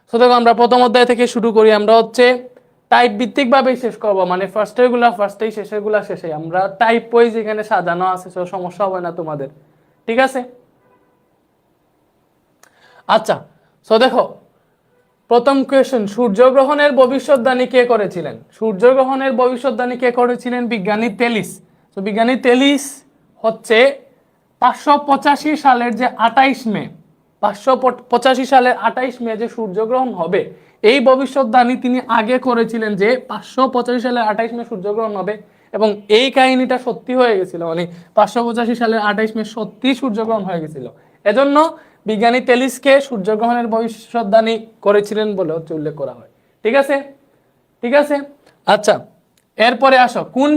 So দেখো আমরা প্রথম অধ্যায় থেকে শুরু করি। আমরা হচ্ছে টাইপ ভিত্তিক ভাবেই শেষ করবো, মানে ফার্স্টের গুলা ফার্স্টেই, শেষের গুলা শেষে। আমরা টাইপ ওয়াইজ এখানে সাজানো আছে, সো সমস্যা হবে না তোমাদের, ঠিক আছে? আচ্ছা, সো দেখো প্রথম কোয়েশ্চেন, সূর্যগ্রহণের ভবিষ্যৎবাণী কে করেছিলেন? সূর্যগ্রহণের ভবিষ্যৎবাণী কে করেছিলেন? বিজ্ঞানী তেলিস। তো বিজ্ঞানী তেলিস হচ্ছে 585 সালের যে 28 মে, 585 সালের 28 মে যে সূর্যগ্রহণ হবে, এই ভবিষ্যৎবাণী তিনি আগে করেছিলেন যে 585 সালের 28 মে সূর্যগ্রহণ হবে, এবং এই কাহিনীটা সত্যি হয়ে গেছিল, মানে 585 সালের 28 মে সত্যি সূর্যগ্রহণ হয়ে গেছিল। এজন্য বিজ্ঞানী তেলিসকে সূর্যগ্রহণের ভবিষ্যৎবাণী করেছিলেন বলে হচ্ছে উল্লেখ করা হয়, ঠিক আছে? ঠিক আছে, আচ্ছা এরপরে আসো, কোন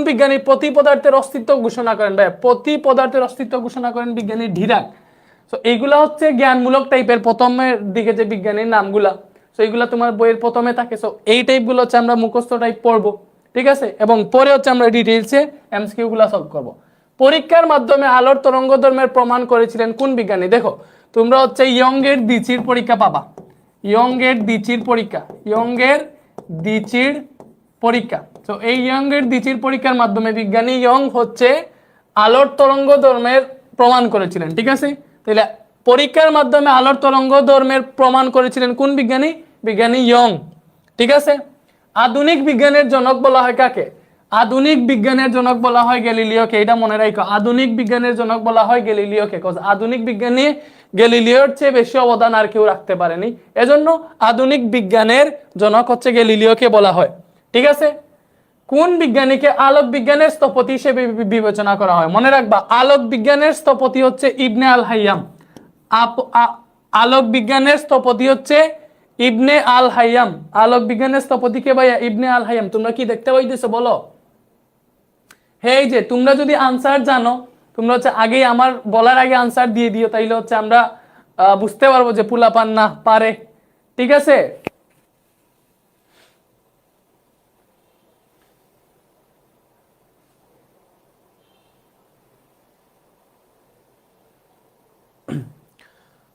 বিজ্ঞানী প্রতি পদার্থের অস্তিত্ব ঘোষণা করেন? ভাই প্রতি পদার্থের অস্তিত্ব ঘোষণা করেন বিজ্ঞানী ডিরাক। তো এইগুলা হচ্ছে জ্ঞানমূলক টাইপের, প্রথমের দিকে যে বিজ্ঞানীর নামগুলা, তো এইগুলা তোমার বইয়ের প্রথমে থাকে। সো এই টাইপগুলো হচ্ছে আমরা মুখস্থ টাইপ পড়বো, ঠিক আছে? এবং পরে হচ্ছে আমরা ডিটেইলসে এমসিকিউ গুলা সলভ করবো। পরীক্ষার মাধ্যমে আলোর তরঙ্গধর্মের প্রমাণ করেছিলেন কোন বিজ্ঞানী? দেখো তোমরা হচ্ছে ইয়ংয়ের দ্বিচির পরীক্ষা পাবা, ইয়ংয়ের দ্বিচির পরীক্ষা, ইয়ংয়ের দ্বিচির পরীক্ষা। তো এই ইয়ংয়ের দ্বিচির পরীক্ষার মাধ্যমে বিজ্ঞানী ইয়ং হচ্ছে আলোর তরঙ্গধর্মের প্রমাণ করেছিলেন, ঠিক আছে? তাহলে পরীক্ষার মাধ্যমে আলোর তরঙ্গধর্মের প্রমাণ করেছিলেন কোন বিজ্ঞানী? বিজ্ঞানী ইয়ং, ঠিক আছে? আধুনিক বিজ্ঞানের জনক বলা হয় কাকে? আধুনিক বিজ্ঞানের জনক বলা হয় গ্যালিলিওকে। এটা মনে রাখো, আধুনিক বিজ্ঞানের জনক বলা হয় গ্যালিলিওকে। আধুনিক বিজ্ঞানী গ্যালিলিওর চেয়ে বেশি অবদান আর কেউ রাখতে পারেনি, এজন্য আধুনিক বিজ্ঞানের জনক হচ্ছে গ্যালিলিওকে বলা হয়, ঠিক আছে? কোন বিজ্ঞানীকে আলোক বিজ্ঞানের স্থপতি হিসেবে বিবেচনা করা হয়? মনে রাখবা, আলোক বিজ্ঞানের স্থপতি হচ্ছে ইবনে আল হাইয়াম। আলোক বিজ্ঞানের স্থপতি হচ্ছে ইবনে আল হাইয়াম। আলোক বিজ্ঞানের স্থপতি কে ভাইয়া? ইবনে আল হাইয়াম। তোমরা কি দেখতে পাইতেছো বলো? এই যে তোমরা যদি আনসার জানো, তোমরা হচ্ছে আগেই আমার বলার আগে আনসার দিয়ে দিও, তাইলে হচ্ছে আমরা বুঝতে পারবো যে পুলাপান না পারে, ঠিক আছে?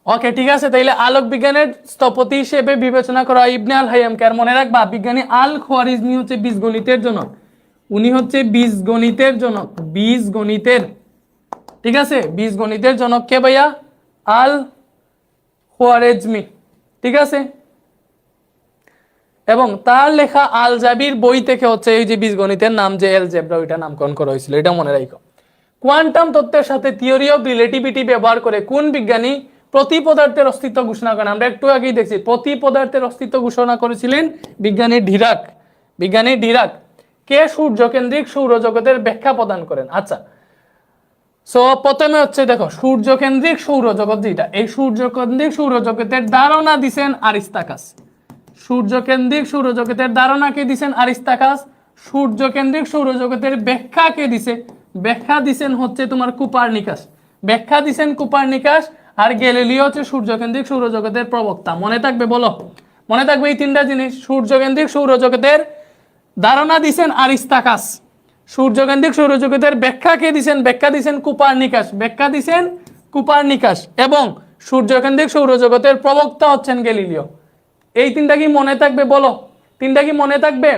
ওকে, ঠিক আছে। তাইলে আলোক বিজ্ঞানের স্থপতি হিসেবে বিবেচনা করা হয় ইবনে আল হাইয়ামকে। আর মনে রাখবা, বিজ্ঞানী আল খোয়ারিজমি হচ্ছে বীজগণিতের জনক। উনি হচ্ছে বীজগণিতের জনক, বীজগণিতের, ঠিক আছে? বীজগণিতের জনক কে ভাইয়া? আল খোয়ারিজমি, ঠিক আছে? এবং তার লেখা আল জাবির বই থেকে হচ্ছে এই যে বীজগণিতের নাম যে এলজেব্রা, ওইটা নামকরণ করা হয়েছিল, এটা মনে রাখো। কোয়ান্টাম তত্ত্বের সাথে থিওরি অফ রিলেটিভিটি ব্যবহার করে কোন বিজ্ঞানী প্রতি পদার্থের অস্তিত্ব ঘোষণা করেন? আমরা একটু আগেই দেখছি, প্রতি পদার্থের অস্তিত্ব ঘোষণা করেছিলেন বিজ্ঞানী ডিরাক। বিজ্ঞানী ডিরাক। কে সূর্যকেন্দ্রিক সৌরজগতের ব্যাখ্যা প্রদান করেন? আচ্ছা, সো প্রথমে হচ্ছে দেখো, সূর্যকেন্দ্রিক সৌরজগৎ যেটা, এই সূর্যকেন্দ্রিক সৌরজগতের ধারণা দিছেন আরিস্তাকাস। সূর্যকেন্দ্রিক সৌরজগতের ধারণা কে দিছেন? আরিস্তাকাস। সূর্যকেন্দ্রিক সৌরজগতের ব্যাখ্যা কে দিছে? ব্যাখ্যা দিছেন হচ্ছে তোমার কোপারনিকাস। ব্যাখ্যা দিছেন কোপারনিকাস। আর গ্যালিলিও হচ্ছে সূর্যকেন্দ্রিক সৌরজগতের প্রবক্তা। মনে থাকবে, বলো মনে থাকবে এই তিনটা জিনিস। সূর্যকেন্দ্রিক সৌরজগতের ধারণা দিছেন আরিস্তাকাস। সূর্যকেন্দ্রিক সৌরজগতের ব্যাখ্যা কে দিছেন? ব্যাখ্যা দিছেন কোপারনিকাস। ব্যাখ্যা দিছেন কোপারনিকাস। এবং সূর্যকেন্দ্রিক সৌরজগতের প্রবক্তা হচ্ছেন গ্যালিলিও। এই তিনটা কি মনে থাকবে? বলো, তিনটা কি মনে থাকবে?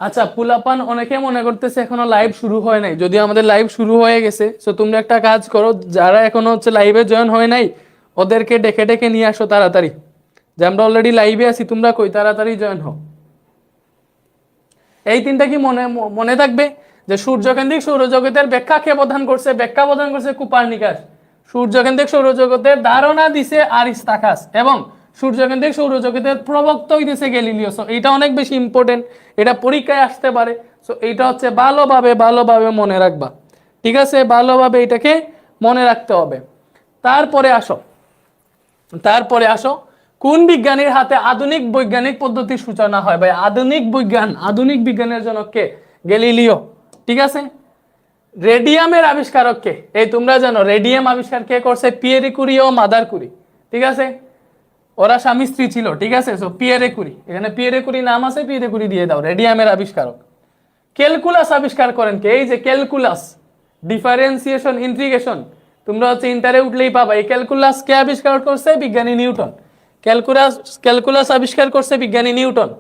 আচ্ছা, পুলাপান অনেকে মনে করতেছে এখনো লাইভ শুরু হয় নাই, যদি আমাদের লাইভ শুরু হয়ে গেছে। সো তোমরা একটা কাজ করো, যারা এখনো হচ্ছে লাইভে জয়েন হয় নাই, ওদেরকে ডেকে ডেকে নিয়ে আসো তাড়াতাড়ি, যে আমরা অলরেডি লাইভে আছি, তোমরা কই, তাড়াতাড়ি জয়েন হও। এই তিনটা কি মনে মনে থাকবে? যে সূর্যকেন্দ্রিক সৌরজগতের ব্যাখ্যা কে প্রদান করছে? ব্যাখ্যা প্রদান করছে কোপারনিকাস। সূর্যকেন্দ্রিক সৌরজগতের ধারণা দিছে আরিস্তাকাস। এবং সূর্যকেন্দ্রিক সৌরজগতের প্রবক্তা হইতেছে গ্যালিলিও। সো এটা অনেক বেশি ইম্পর্টেন্ট, এটা পরীক্ষায় আসতে পারে। সো এইটা হচ্ছে ভালোভাবে মনে রাখবা, ঠিক আছে? ভালোভাবে এটাকে মনে রাখতে হবে। তারপরে আসো, কোন বিজ্ঞানীর হাতে আধুনিক বৈজ্ঞানিক পদ্ধতির সূচনা হয়? ভাই আধুনিক বিজ্ঞানের জনক কে? গ্যালিলিও, ঠিক আছে? রেডিয়ামের আবিষ্কারক কে? এই তোমরা জানো রেডিয়াম আবিষ্কার কে করছে? পিয়েরে কুরি ও মাদার কুরি, ঠিক আছে? ওরা স্বামী স্ত্রী ছিল, ঠিক আছে? সো পিয়েরে কুরি, এখানে পিয়েরে কুরি নাম আছে, পিয়েরে কুরি দিয়ে দাও। রেডিয়ামের আবিষ্কারক। ক্যালকুলাস আবিষ্কার করেন কে? এই যে ক্যালকুলাস, ডিফারেন্সিয়েশন, ইন্টিগ্রেশন, তোমরা হচ্ছে ইন্টারে উঠলেই পাবা। এই ক্যালকুলাস কে আবিষ্কার করছে? বিজ্ঞানী নিউটন। ক্যালকুলাস আবিষ্কার করছে বিজ্ঞানী নিউটন।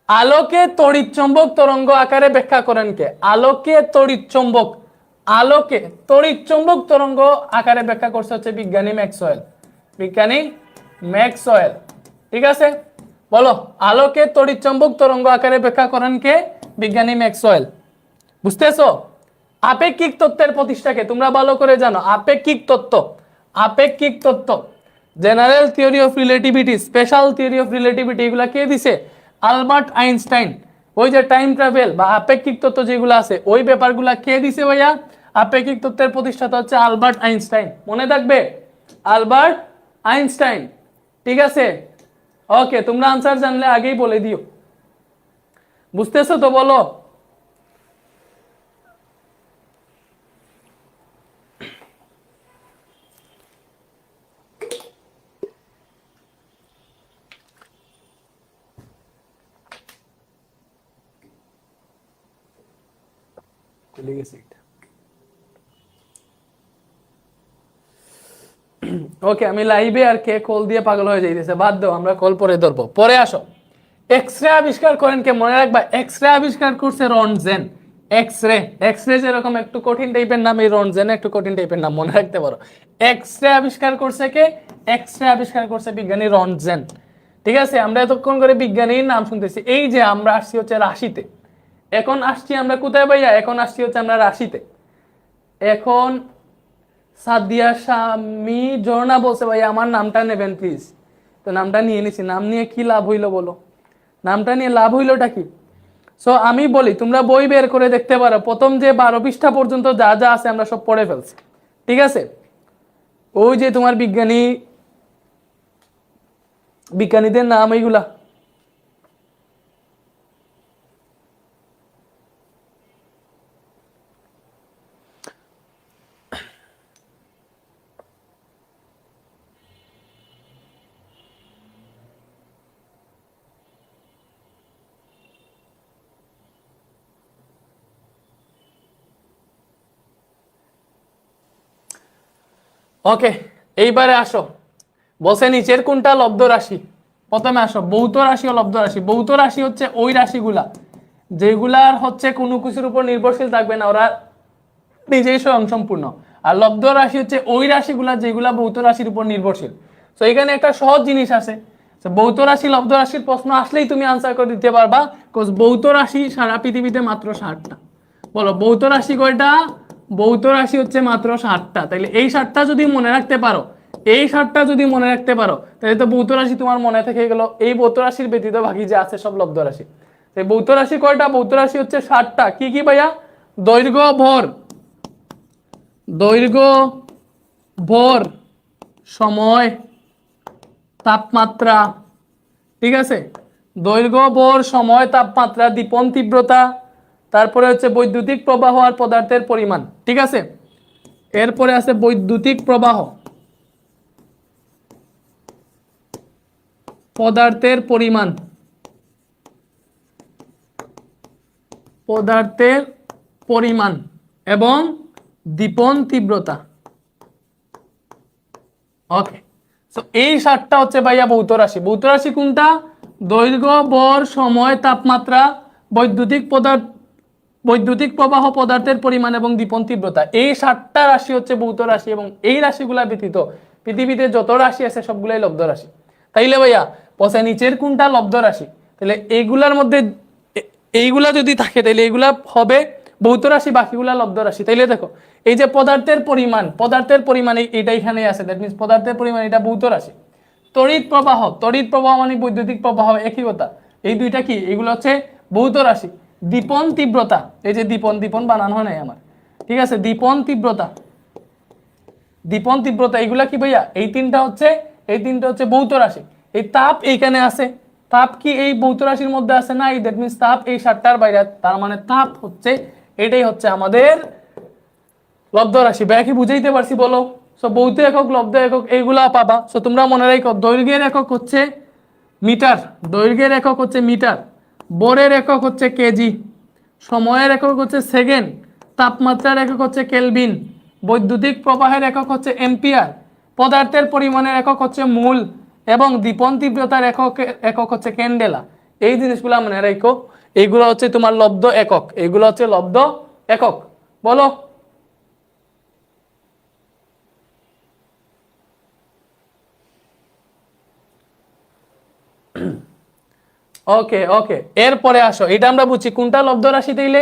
আলোকে তড়িৎ চৌম্বক তরঙ্গ আকারে ব্যাখ্যা করেন কে? আলোকে তড়িৎ চৌম্বক তরঙ্গ আকারে ব্যাখ্যা করছে হচ্ছে বিজ্ঞানী ম্যাক্সওয়েল। বিজ্ঞানী ম্যাক্সওয়েল, ঠিক আছে? বলো, আলোকে তড়িৎ চৌম্বক তরঙ্গ আকারে ব্যাখ্যা করেন কে? বিজ্ঞানী ম্যাক্সওয়েল। বুঝতেছো? আপেক্ষিক তত্ত্বের প্রতিষ্ঠাকে তোমরা ভালো করে জানো। আপেক্ষিক তত্ত্ব, general theory of relativity, special theory of relativity, এগুলা কে দিছে? Albert Einstein. ওই যে টাইম ট্রাভেল বা আপেক্ষিক তত্ত্ব যেগুলো আছে, ওই ব্যাপারগুলা কে দিছে ভাইয়া? আপেক্ষিক তত্ত্বের প্রতিষ্ঠাতা হচ্ছে আলবার্ট আইনস্টাইন। মনে থাকবে, আলবার্ট আইনস্টাইন, ঠিক আছে? ওকে, তোমরা আনসার জানলে আগেই বলে দিও। বুঝতেছো তো? বলো। ওকে, আমি লাইভে আর কে কল দিয়ে পাগল হয়ে যাইতেছে, বাদ দাও, আমরা কল পরে ধরবো। পরে আসো। এক্সরে আবিষ্কার করেন কে? মনে রাখবা, এক্সরে আবিষ্কার করছে রন্টজেন। এক্সরে যেরকম একটু কঠিন টাইপের নাম, এই রন্টজেন একটু কঠিন টাইপের নাম, মনে রাখতে পারো। এক্সরে আবিষ্কার করছে কে? এক্সরে আবিষ্কার করছে বিজ্ঞানী রন্টজেন, ঠিক আছে? আমরা এতক্ষণ করে বিজ্ঞানীর নাম শুনতেছি। এই যে আমরা আসছি হচ্ছে রাশিতে, এখন আসছি আমরা কোথায় ভাইয়া? এখন আসছি হচ্ছে আমরা রাশিতে। এখন সাদিয়া স্বামী ঝর্ণা বলছে ভাই আমার নামটা নেবেন প্লিজ। তো নামটা নিয়ে নিছি। নাম নিয়ে কি লাভ হইলো বলো? নামটা নিয়ে লাভ হইলোটা কি? সো আমি বলি, তোমরা বই বের করে দেখতে পারো, প্রথম যে 12 পৃষ্ঠা পর্যন্ত যা যা আছে আমরা সব পড়ে ফেলছি, ঠিক আছে? ওই যে তোমার বিজ্ঞানীদের নাম এইগুলা। ওকে, এইবারে আসো। বসে নিচের কোনটা লব্ধ রাশি? প্রথমে আসো, ভৌত রাশি ও লব্ধ রাশি। ভৌত রাশি হচ্ছে ওই রাশিগুলা যেগুলার হচ্ছে কোনো কিছুর উপর নির্ভরশীল থাকবে না, ওরা নিজেই স্বয়ংসম্পূর্ণ। আর লব্ধ রাশি হচ্ছে ওই রাশিগুলা যেগুলা ভৌত রাশির উপর নির্ভরশীল। তো এখানে একটা সহজ জিনিস আছে, ভৌত রাশি লব্ধ রাশির প্রশ্ন আসলেই তুমি আনসার করে দিতে পারবা, বিকজ ভৌত রাশি সারা পৃথিবীতে মাত্র 60টা। বলো, ভৌত রাশি কয়টা? ভৌত রাশি হচ্ছে মাত্র 60টা। তাহলে এই 60টা যদি মনে রাখতে পারো, তাহলে তো ভৌত রাশি তোমার মনে থেকে গেল। এই ভৌত রাশির ব্যতীত বাকি যে আছে সব লব্ধ রাশি। ভৌত রাশি কয়টা? ভৌত রাশি হচ্ছে 60টা। কি কি ভাইয়া? দৈর্ঘ্য, ভর, সময়, তাপমাত্রা, ঠিক আছে? দৈর্ঘ্য, ভর, সময়, তাপমাত্রা, দীপন তীব্রতা, তারপরে হচ্ছে বৈদ্যুতিক প্রবাহ আর পদার্থের পরিমাণ, ঠিক আছে? এরপরে আছে বৈদ্যুতিক প্রবাহ, পদার্থের পরিমাণ, এবং দীপন তীব্রতা। ওকে, সো এই 7টা হচ্ছে ভাইয়া ভৌত রাশি। ভৌত রাশি কোনটা? দৈর্ঘ্য, ভর, সময়, তাপমাত্রা, বৈদ্যুতিক প্রবাহ, পদার্থের পরিমাণ এবং দীপন তীব্রতা। এই 7টা রাশি হচ্ছে ভৌত রাশি, এবং এই রাশিগুলা ব্যতীত পৃথিবীতে যত রাশি আছে সবগুলাই লব্ধ রাশি। তাইলে ভাইয়া পথে নিচের কোনটা লব্ধ রাশি? তাহলে এইগুলার মধ্যে এইগুলা যদি থাকে তাহলে এইগুলা হবে ভৌত রাশি, বাকিগুলা লব্ধ রাশি। তাইলে দেখো, এই যে পদার্থের পরিমাণ এটা এখানে আছে, দ্যাট মিন্স পদার্থের পরিমাণ এটা ভৌত রাশি। তড়িৎ প্রবাহ মানে বৈদ্যুতিক প্রবাহ, একই কথা। এই দুইটা কি? এগুলো হচ্ছে ভৌত রাশি। দীপন তীব্রতা, এই যে দীপন বানানো হয় নাই আমার, ঠিক আছে? দীপন তীব্রতা এগুলা কি ভাইয়া? এই তিনটা হচ্ছে ভৌত রাশি। এই তাপ এইখানে আছে, তাপ কি এই ভৌত রাশির মধ্যে আছে? না, দ্যাট মিন্স তাপ এই 7টার বাইরে। তার মানে তাপ হচ্ছে, এটাই হচ্ছে আমাদের লব্ধ রাশি ভাইয়া কি বুঝাইতে পারছি বলো? সো ভৌত একক, লব্ধ একক এইগুলা পাবা। সো তোমরা মনে রাখো দৈর্ঘ্যের একক হচ্ছে মিটার, দৈর্ঘ্যের একক হচ্ছে মিটার, ভরের একক হচ্ছে কেজি, সময়ের একক হচ্ছে সেকেন্ড, তাপমাত্রার একক হচ্ছে কেলভিন, বৈদ্যুতিক প্রবাহের একক হচ্ছে এম্পিয়ার, পদার্থের পরিমাণের একক হচ্ছে মূল এবং দীপন তীব্রতার একক হচ্ছে ক্যান্ডেলা। এই জিনিসগুলো মনে রাখো, এইগুলো হচ্ছে তোমার লব্ধ একক, এইগুলো হচ্ছে লব্ধ একক। বলো। ওকে ওকে, এরপরে আসো, এটা আমরা বুঝছি কোনটা লব্ধ রাশি দিলে,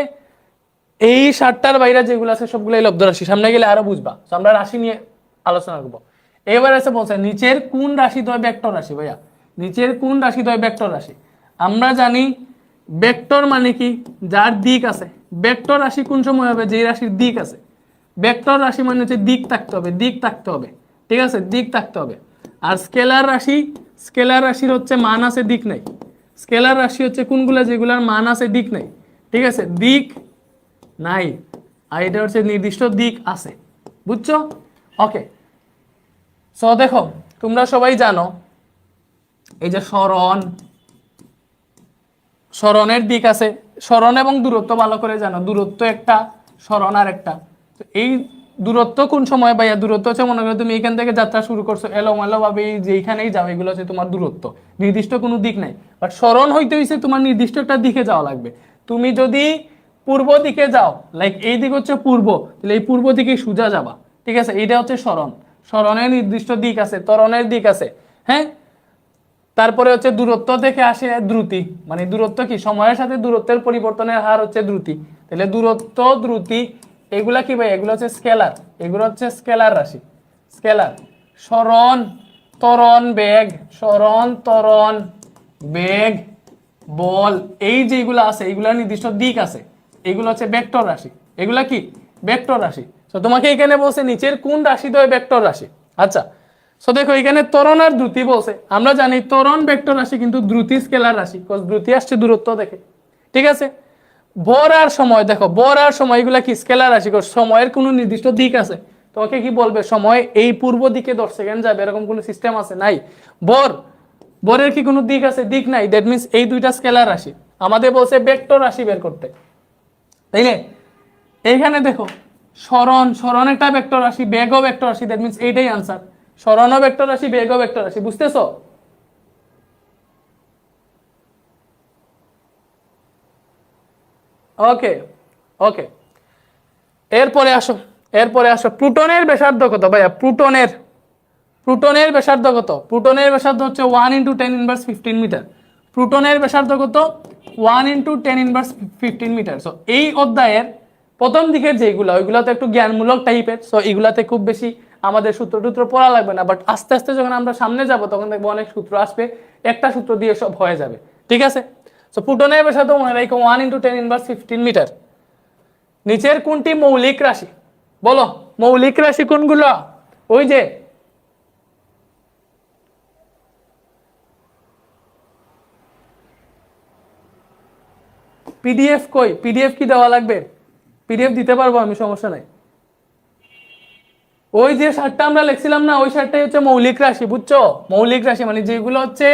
এই 7টার বাইরে যেগুলো আছে সবগুলাই লব্ধ রাশি। সামনে গেলে আরো বুঝবা। আমরা রাশি নিয়ে আলোচনা করবো। এবার এসে বলছে নিচের কোন রাশি দ্বয় ভেক্টর রাশি ভাইয়া, নিচের কোন রাশি দ্বয় ভেক্টর রাশি? আমরা জানি ভেক্টর মানে কি, যার দিক আছে। ভেক্টর রাশি কোন সময় হবে, যে রাশির দিক আছে। ভেক্টর রাশি মানে হচ্ছে দিক থাকতে হবে, দিক থাকতে হবে, ঠিক আছে, দিক থাকতে হবে। আর স্কেলার রাশি, স্কেলার রাশির হচ্ছে মান আছে, দিক নাই। স্কেলার রাশি হচ্ছে কোনগুলা, যেগুলার মান আছে দিক নাই, ঠিক আছে, দিক নাই। আর এটা হচ্ছে নির্দিষ্ট দিক আছে, বুঝছো? ওকে, সো দেখো তোমরা সবাই জানো এই যে সরণ, সরণের দিক আছে, সরণ এবং দূরত্ব ভালো করে জানো, দূরত্ব একটা, সরণ আর একটা। এই দূরত্ব কোন সময় ভাইয়া? দূরত্ব হচ্ছে মনে করো তুমি এখান থেকে যাত্রা শুরু করছো এলোমেলো ভাবে যেখানেই যাও, এগুলো হচ্ছে তোমার দূরত্ব, নির্দিষ্ট কোনো দিক নাই। বাট সরণ হইতে হইছে তোমার নির্দিষ্ট একটা দিকে যাওয়া লাগবে। তুমি যদি পূর্ব দিকে যাও, লাইক এই দিক হচ্ছে পূর্ব, তাহলে এই পূর্ব দিকে সোজা যাবা, ঠিক আছে, এইটা হচ্ছে সরণ। সরণের নির্দিষ্ট দিক আছে, ত্বরণের দিক আছে, হ্যাঁ। তারপরে হচ্ছে দূরত্ব থেকে আসে দ্রুতি, মানে দূরত্ব কি, সময়ের সাথে দূরত্বের পরিবর্তনের হার হচ্ছে দ্রুতি। তাহলে দূরত্ব, দ্রুতি এগুলা কি ভাই? এগুলো হচ্ছে স্কেলার, এগুলো হচ্ছে স্কেলার রাশি, স্কেলার। সরণ, ত্বরণ, বেগ, সরণ, ত্বরণ, বেগ, বল, এই যেগুলো আছে এগুলার নির্দিষ্ট দিক আছে, এগুলো হচ্ছে ভেক্টর রাশি। এগুলা কি? ভেক্টর রাশি। তো তোমাকে এখানে বলছে নিচের কোন রাশি দ্বয় ভেক্টর রাশি। আচ্ছা, সো দেখো এখানে ত্বরণ আর দ্রুতি বলছে। আমরা জানি ত্বরণ ভেক্টর রাশি, কিন্তু দ্রুতি স্কেলার রাশি, বিকজ দ্রুতি আসছে দূরত্ব দেখে, ঠিক আছে। ভর আর সময়, দেখো ভর আর সময় এগুলা কি? স্কেলার রাশি। সময়ের কোনো নির্দিষ্ট দিক আছে? তোমাকে কি বলবে সময় এই পূর্ব দিকে 10 সেকেন্ড যাবে, এরকম কোনো সিস্টেম আছে? নাই। ভর, ভরের কি কোনো দিক আছে? দিক নাই। দ্যাট মিনস এই দুইটা স্কেলার রাশি। আমাদের বলছে ভেক্টর রাশি বের করতে, তাইলে এইখানে দেখো সরণ, সরণ একটা ভেক্টর রাশি, বেগও ভেক্টর রাশি। দ্যাট মিনস এইটাই আনসার, সরণও ভেক্টর রাশি, বেগও ভেক্টর রাশি। বুঝতেছো? ওকে ওকে, এরপরে আসো, এরপরে আসো প্লুটনের ব্যাসার্ধ কত ভাইয়া? প্লুটনের, প্লুটনের ব্যাসার্ধ কত? প্লুটনের ব্যাসার্ধ হচ্ছে 1 × 10⁻15 মিটার। প্লুটনের ব্যাসার্ধ কত? 1 × 10⁻15 মিটার। সো এই অধ্যায়ের প্রথম দিকের যেগুলো, ওইগুলো তো একটু জ্ঞানমূলক টাইপের, সো এগুলাতে খুব বেশি আমাদের সূত্র টুত্র পড়া লাগবে না। বাট আস্তে আস্তে যখন আমরা সামনে যাব তখন দেখবো অনেক সূত্র আসবে, একটা সূত্র দিয়ে সব হয়ে যাবে, ঠিক আছে। সো প্লুটনের ব্যাসার্ধ মনে রাখো 1 × 10⁻15 মিটার। নিচের কোনটি মৌলিক রাশি? বলো মৌলিক রাশি কোনগুলো? ওই যে পিডিএফ কই? পিডিএফ কি দেওয়া লাগবে? পিডিএফ দিতে পারবো আমি, সমস্যা নাই। ওই যে 7টা আমরা লিখছিলাম না, ওই 7টাই হচ্ছে মৌলিক রাশি, বুঝছো? মৌলিক রাশি মানে যেগুলো হচ্ছে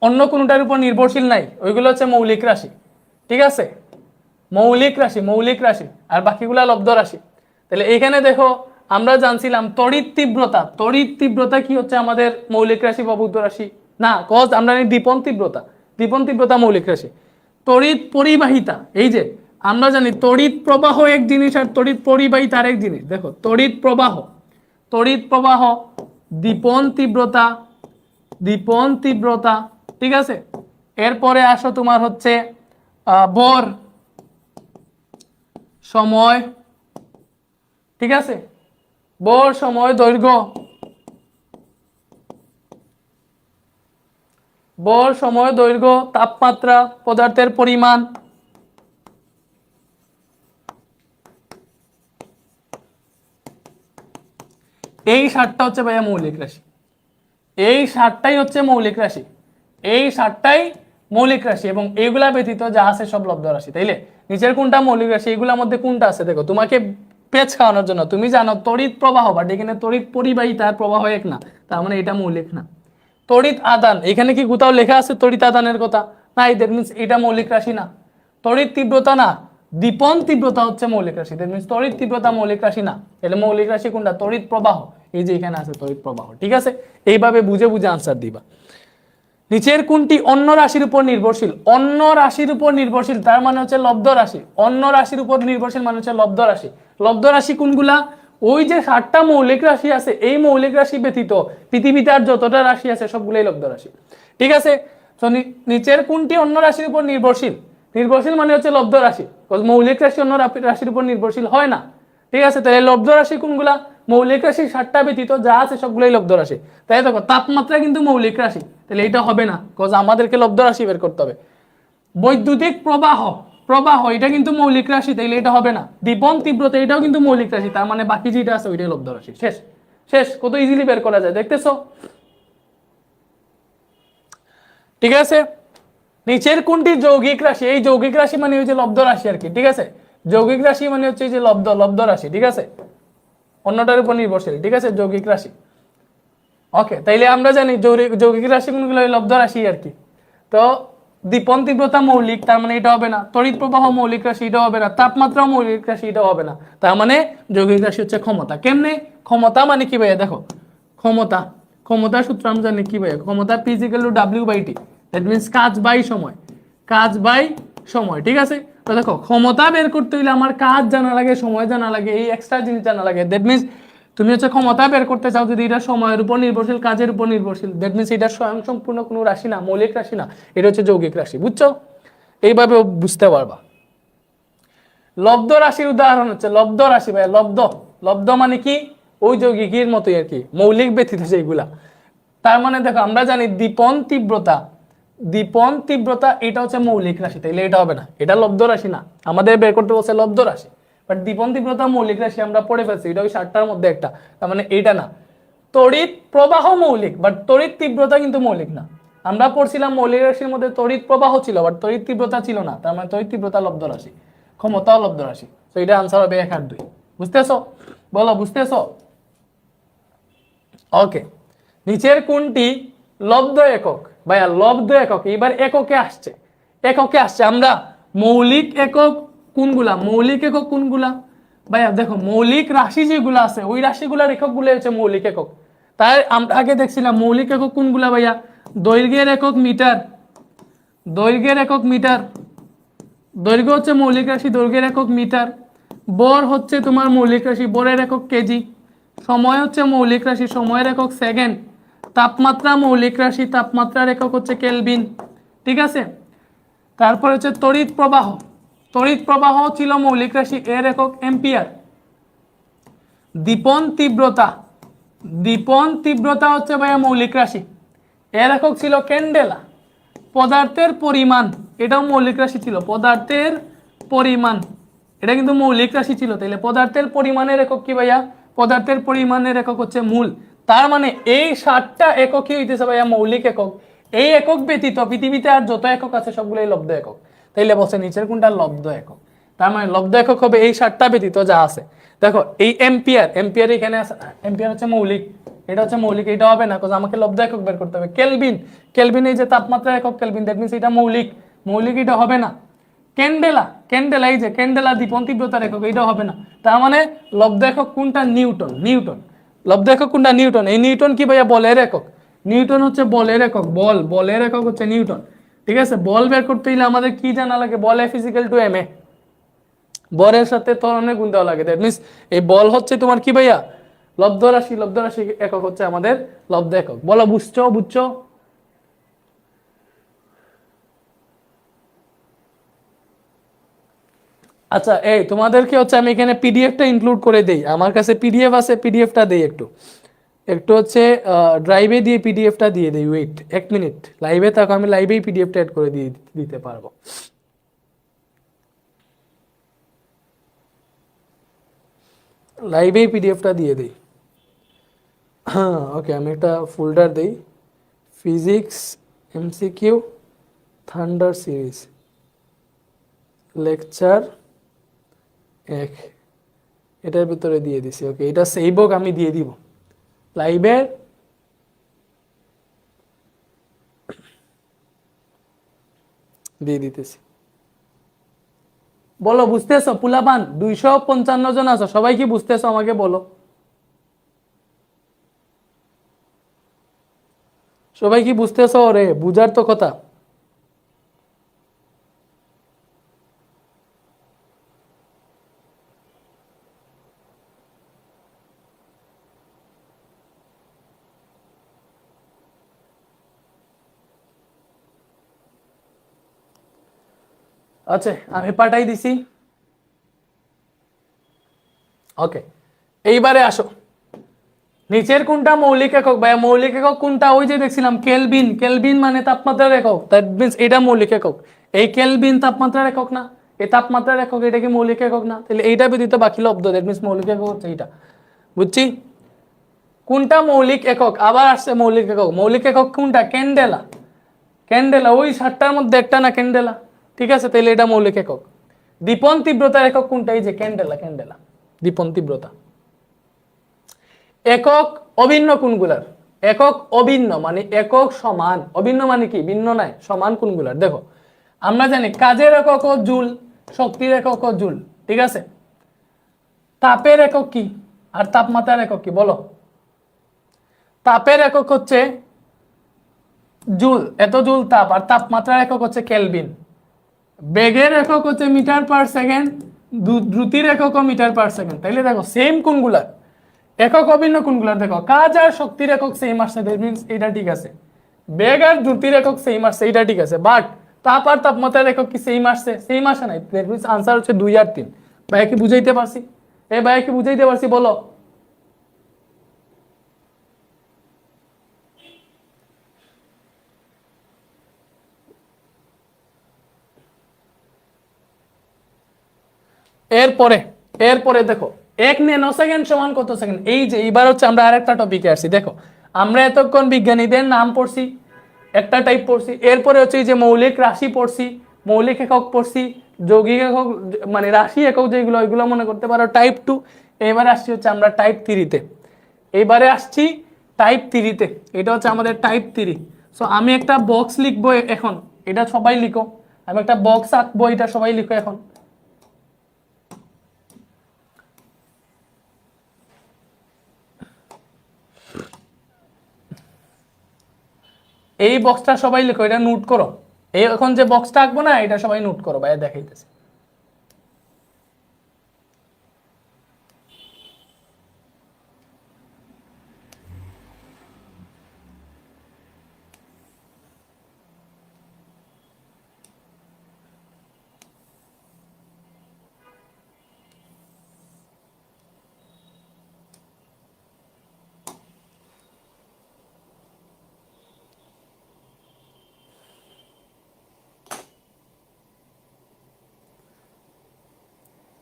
অন্য কোনোটার উপর নির্ভরশীল নাই, ওইগুলো হচ্ছে মৌলিক রাশি, ঠিক আছে। মৌলিক রাশি, মৌলিক রাশি, আর বাকিগুলা লব্ধ রাশি। তাহলে এখানে দেখো আমরা জানছিলাম তড়িৎ তীব্রতা, তড়িৎ তীব্রতা কি হচ্ছে আমাদের মৌলিক রাশি বা বুদ্ধ রাশি না, কজ আমরা জানি দীপন তীব্রতা, দীপন তীব্রতা মৌলিক রাশি। তড়িৎ পরিবাহিতা, এই যে আমরা জানি তড়িৎ প্রবাহ এক জিনিস আর তড়িৎ পরিবাহিতা আরেক জিনিস। দেখো তড়িৎ প্রবাহ, তড়িৎ প্রবাহ, দীপন তীব্রতা, দীপন তীব্রতা, ঠিক আছে। এরপরে আসো তোমার হচ্ছে ভর, সময়, ঠিক আছে, ভর, সময়, দৈর্ঘ্য, ভর, সময়, দৈর্ঘ্য, তাপমাত্রা, পদার্থের পরিমাণ, এই 7টা হচ্ছে ভাইয়া মৌলিক রাশি। এই 7টাই হচ্ছে মৌলিক রাশি, এই 7টাই মৌলিক রাশি, এবং এইগুলা ব্যতীত যা আছে সব লব্ধ রাশি। তাইলে নিচের কোনটা মৌলিক রাশি? এইগুলোর মধ্যে কোনটা আছে? দেখো তোমাকে পেঁচ খাওয়ানোর জন্য। তুমি জানো তড়িৎ প্রবাহ, বাট এখানে তড়িৎ পরিবাহী, তার প্রবাহ এক না, তার মানে এটা মৌলিক না। তড়িৎ আদান, এখানে কি কোথাও লেখা আছে তড়িৎ আদানের কথা? নাই, দ্যাট মিনস এটা মৌলিক রাশি না। তড়িৎ তীব্রতা না, দীপন তীব্রতা হচ্ছে মৌলিক রাশি, দ্যাট মিনস তড়িৎ তীব্রতা মৌলিক রাশি না। তাহলে মৌলিক রাশি কোনটা? তড়িৎ প্রবাহ। এই যে এখানে আছে তড়িৎ প্রবাহ, ঠিক আছে? এইভাবে বুঝে বুঝে আনসার দিবা। নিচের কোনটি অন্য রাশির উপর নির্ভরশীল? অন্য রাশির উপর নির্ভরশীল তার মানে হচ্ছে লব্ধ রাশি। অন্য রাশির উপর নির্ভরশীল মানে হচ্ছে লব্ধ রাশি। লব্ধ রাশি কোনগুলা? ওই যে 7টা মৌলিক রাশি আছে, এই মৌলিক রাশি ব্যতীত পৃথিবীতে আর যতটা রাশি আছে সবগুলোই লব্ধ রাশি, ঠিক আছে? তো নিচের কোনটি অন্য রাশির উপর নির্ভরশীল? নির্ভরশীল মানে হচ্ছে লব্ধ রাশি, মৌলিক রাশি অন্য রাশির উপর নির্ভরশীল হয় না, ঠিক আছে? তাহলে লব্ধ রাশি কোনগুলা? মৌলিক রাশি 7টা ব্যতীত যা আছে সবগুলোই লব্ধ রাশি। তাই দেখো তাপমাত্রা কিন্তু মৌলিক রাশি, তাহলে এটা হবে না, কজ আমাদেরকে লব্ধ রাশি বের করতে হবে। বৈদ্যুতিক প্রবাহ, প্রবাহ এটা কিন্তু মৌলিক রাশি, তাইলে এটা হবে না। দীপন তীব্রতা এটাও কিন্তু মৌলিক রাশি, তার মানে বাকি যেটা আছে ওইটাই লব্ধ রাশি। শেষ, শেষ। কত ইজিলি বের করা যায়, দেখতেছো? ঠিক আছে। নিচের কোনটি যৌগিক রাশি? এই যৌগিক রাশি মানে হচ্ছে লব্ধ রাশি আর কি, ঠিক আছে? যৌগিক রাশি মানে হচ্ছে যে লব্ধ রাশি, ঠিক আছে? অন্যটার উপর নির্ভরশীল, ঠিক আছে? যৌগিক রাশি। ওকে, তাইলে আমরা জানি যৌগিক রাশি কোনগুলো? লব্ধ রাশি আর কি। তো দীপন তীব্রতা মৌলিক, তার মানে এটা হবে না। তড়িৎ প্রবাহ মৌলিক রাশি, এটা হবে না। তাপমাত্রা মৌলিক রাশি, এটা হবে না। তার মানে যৌগিক রাশি হচ্ছে ক্ষমতা। কেমনে? ক্ষমতা মানে কি ভাইয়া? দেখো ক্ষমতা, ক্ষমতার সূত্র আমরা জানি কি ভাইয়া? ক্ষমতা P = W/T, দ্যাট মিনস কাজ বাই সময়, কাজ বাই সময়, ঠিক আছে? তো দেখো ক্ষমতা বের করতে হইলে আমার কাজ জানা লাগে, সময় জানা লাগে, এই এক্সট্রা জিনিস জানা লাগে। দ্যাট মিনস তুমি হচ্ছে ক্ষমতা বের করতে চাও যদি এটা সময়ের উপর নির্ভরশীল, কাজের উপর নির্ভরশীল, দ্যাট মিনস এটা স্বয়ং সম্পূর্ণ কোনো রাশি না, মৌলিক রাশি না, এটা হচ্ছে যৌগিক রাশি। বুঝছো? এইভাবে বুঝতে পারবা। লব্ধ রাশির উদাহরণ হচ্ছে লব্ধ রাশি ভাই, লব্ধ, লব্ধ মানে কি? ওই যৌগিকের মতোই আর কি, মৌলিক ব্যতীত সেইগুলা। তার মানে দেখো আমরা জানি দীপন তীব্রতা, দীপন তীব্রতা এটা হচ্ছে মৌলিক রাশি, তাইলে এটা হবে না, এটা লব্ধ রাশি না। আমাদের বের করতে বলছে লব্ধ রাশি, বাট দীপন তীব্রতা মৌলিক রাশি, আমরা পড়ে ফেলছি, এটা ওই 7টার মধ্যে একটা, তার মানে এটা না। তড়িৎ প্রবাহ মৌলিক, বাট তড়িৎ তীব্রতা কিন্তু মৌলিক না। আমরা পড়ছিলাম মৌলিক রাশির মধ্যে তড়িৎ প্রবাহ ছিল, বাট তড়িৎ তীব্রতা ছিল না, তার মানে তড়িৎ তীব্রতা লব্ধ রাশি, ক্ষমতাও লব্ধ রাশি। তো এটা আনসার হবে 1 আর 2। বুঝতেছো? বলো বুঝতেছো? ওকে। নিচের কোনটি লব্ধ একক? ভাইয়া লব্ধ একক, এবার এককে আসছে, এককে আসছে। আমরা মৌলিক একক কোনগুলা? মৌলিক একক কোনগুলা? ভাইয়া দেখো মৌলিক রাশি যেগুলো আছে ওই রাশিগুলার এককগুলো হচ্ছে মৌলিক একক। তাই আমরা আগে দেখছিলাম মৌলিক একক কোনগুলা ভাইয়া? দৈর্ঘ্যের একক মিটার, দৈর্ঘ্যের একক মিটার, দৈর্ঘ্য হচ্ছে মৌলিক রাশি, দৈর্ঘ্যের একক মিটার। বর হচ্ছে তোমার মৌলিক রাশি, বরের একক কেজি। সময় হচ্ছে মৌলিক রাশি, সময়ের একক সেকেন্ড। তাপমাত্রা মৌলিক রাশি, তাপমাত্রার একক হচ্ছে কেলভিন, ঠিক আছে? তারপর হচ্ছে তড়িৎ প্রবাহ, তড়িৎ প্রবাহ ছিল মৌলিক রাশি, এর একক এম্পিয়ার। দীপন তীব্রতা, দীপন তীব্রতা হচ্ছে ভাইয়া মৌলিক রাশি, এর একক ছিল ক্যান্ডেলা। পদার্থের পরিমাণ, এটাও মৌলিক রাশি ছিল, পদার্থের পরিমাণ এটা কিন্তু মৌলিক রাশি ছিল, তাইলে পদার্থের পরিমাণের একক কি ভাইয়া? পদার্থের পরিমাণের একক হচ্ছে মূল। তার মানে এই 7টা এককই হইতেছে ভাইয়া মৌলিক একক। এই একক ব্যতীত পৃথিবীতে আর যত একক আছে সবগুলোই লব্ধ একক। তাইলে বলছে নিচের কোনটা লব্ধ একক? তার মানে লব্ধ একক হবে এই 7টা ব্যতীত যা আছে। দেখো এই এম্পিয়ার, এম্পিয়ার এখানে আছে, এম্পিয়ার হচ্ছে মৌলিক, এটা হচ্ছে মৌলিক, এটা হবে না, কারণ আমাকে লব্ধ একক বের করতে হবে। কেলভিন, কেলভিন এই যে তাপমাত্রা একক কেলভিন, দ্যাট মিন্স এটা মৌলিক, মৌলিক এটা হবে না। ক্যান্ডেলা, ক্যান্ডেলা এই যে ক্যান্ডেলা দীপন তীব্রতার একক, এটা হবে না। তার মানে লব্ধ একক কোনটা? Newton, Newton. লব্ধ একক কোনটা? নিউটন। এই নিউটন কি ভাইয়া? বলের একক। নিউটন হচ্ছে বলের একক, বল, বলের একক হচ্ছে নিউটন, ঠিক আছে? বল বের করতে হলে আমাদের কি জানা লাগে? বল F = ma, বরের সাথে ত্বরণের গুণ দেওয়া লাগে। দ্যাট মিন্স এই বল হচ্ছে তোমার কি ভাইয়া? লব্ধ রাশি, লব্ধ রাশি একক হচ্ছে আমাদের লব্ধ একক। বলো বুঝছো? বুঝছো? আচ্ছা এই তোমাদেরকে হচ্ছে আমি এখানে পিডিএফটা ইনক্লুড করে দেই, আমার কাছে পিডিএফ আছে, পিডিএফটা দেই একটু, একটু হচ্ছে ড্রাইভে দিয়ে পিডিএফটা দিয়ে দেই। ওয়েট 1 মিনিট, লাইভে থাকো, আমি লাইভেই পিডিএফটা অ্যাড করে দিয়ে দিতে পারবো। লাইভেই পিডিএফটা দিয়ে দিই। হ্যাঁ ওকে, আমি একটা ফোল্ডার দিই, physics MCQ thunder series lecture 1, এটার ভিতরে দিয়ে দিছি। ওকে, এটা সেই হোক, আমি দিয়ে দিব লাইভের দিয়ে দিতেছি। বলো বুঝতেছো পুলাপান? 255 জন আছো, সবাই কি বুঝতেছো আমাকে বলো? সবাই কি বুঝতেছো? রে বুঝার তো কথা। আচ্ছা, আমি পাঠাই দিছি। ওকে, এইবারে আসো, নিচের কোনটা মৌলিক একক? ভাইয়া মৌলিক একক কোনটা? ওই যে দেখছিলাম কেলভিন। কেলভিন মানে তাপমাত্রার একক, দ্যাট মিন্স এটা মৌলিক একক। এই কেলভিন তাপমাত্রার একক না? এই তাপমাত্রার একক, এটা কি মৌলিক একক না? তাহলে এইটা ব্যতীত বাকি লব্ধ, দ্যাট মিন্স মৌলিক একক হচ্ছে এইটা। বুঝছি? কোনটা মৌলিক একক? আবার আসছে মৌলিক একক। মৌলিক একক কোনটা? ক্যান্ডেলা। ক্যান্ডেলা, ওই 7টার মধ্যে একটা না ক্যান্ডেলা? ঠিক আছে, তাহলে এটা মৌলিক একক। দীপন তীব্রতার একক কোনটা? এই যে ক্যান্ডেলা। ক্যান্ডেলা দীপন তীব্রতা। একক অভিন্ন কোনগুলার? একক অভিন্ন মানে একক সমান, অভিন্ন মানে কি? ভিন্ন নাই, সমান কোনগুলার? দেখো আমরা জানি কাজের একক জুল, শক্তির একক জুল, ঠিক আছে? তাপের একক কি আর তাপমাত্রার একক কি বলো? তাপের একক হচ্ছে জুল, এত জুল তাপ, আর তাপমাত্রার একক হচ্ছে কেলভিন। বেগের একক হচ্ছে মিটার পার সেকেন্ড, দ্রুতির একক মিটার পার সেকেন্ড। তাইলে দেখো সেম কোনগুলার? একক অভিন্ন কোনগুলার? দেখো কাজ আর শক্তির একক সেম আসছে, দ্যাট মিন্স এটা ঠিক আছে। বেগ আর দ্রুতির একক সেম আসছে, এটা ঠিক আছে। বাট তাপ আর তাপমাত্রার একক কি সেম আসছে? সেম আসে নাই, দ্যাট মিন্স আনসার হচ্ছে 2 আর 3। ভাইয়া কি বুঝাইতে পারছি? ভাইয়া কি বুঝাইতে পারছি বলো? এরপরে এরপরে দেখো 1 ন্যানো সেকেন্ড সমান কত সেকেন্ড? এই যে এইবার হচ্ছে আমরা আরেকটা টপিকে আসছি। দেখো আমরা এতক্ষণ বিজ্ঞানীদের নাম পড়ছি, একটা টাইপ পড়ছি, এরপরে হচ্ছে এই যে মৌলিক রাশি পড়ছি, মৌলিক একক পড়ছি, যৌগিক একক মানে রাশি একক যেগুলো, ওইগুলো মনে করতে পারো টাইপ 2। এবারে আসছি হচ্ছে আমরা টাইপ 3-তে। এইবারে আসছি টাইপ 3-তে, এটা হচ্ছে আমাদের টাইপ 3। সো আমি একটা বক্স লিখবো এখন, এটা সবাই লিখো। আমি একটা বক্স আঁকবো, এটা সবাই লিখো এখন। এই বক্সটা সবাই লিখো, এটা নোট করো। এই এখন যে বক্সটা আঁকবো না, এটা সবাই নোট করো, ভাইয়া দেখাইতেছে।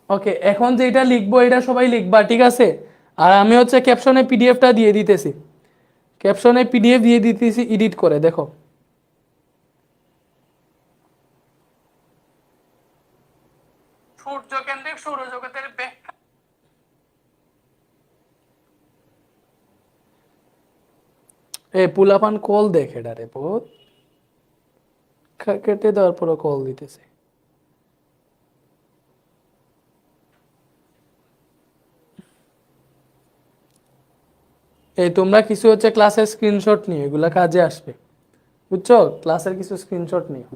ওকে, এখন যেটা লিখবো এটা সবাই লিখবা, ঠিক আছে? আর আমি হচ্ছে ক্যাপশনে পিডিএফটা দিয়ে দিতেছি, ক্যাপশনে পিডিএফ দিয়ে দিতেছি এডিট করে। দেখো সূর্যকেন্দ্রিক সৌরজগতের ব্যাখ্যা। পুলাপান কল দেখে ডারে বহুত কেটে দেওয়ার পরে কল দিতেছে। তোমরা কিছু হচ্ছে ক্লাসের স্ক্রিনশট নিও, এগুলা কাজে আসবে, বুঝছো? ক্লাসের কিছু স্ক্রিনশট নিও।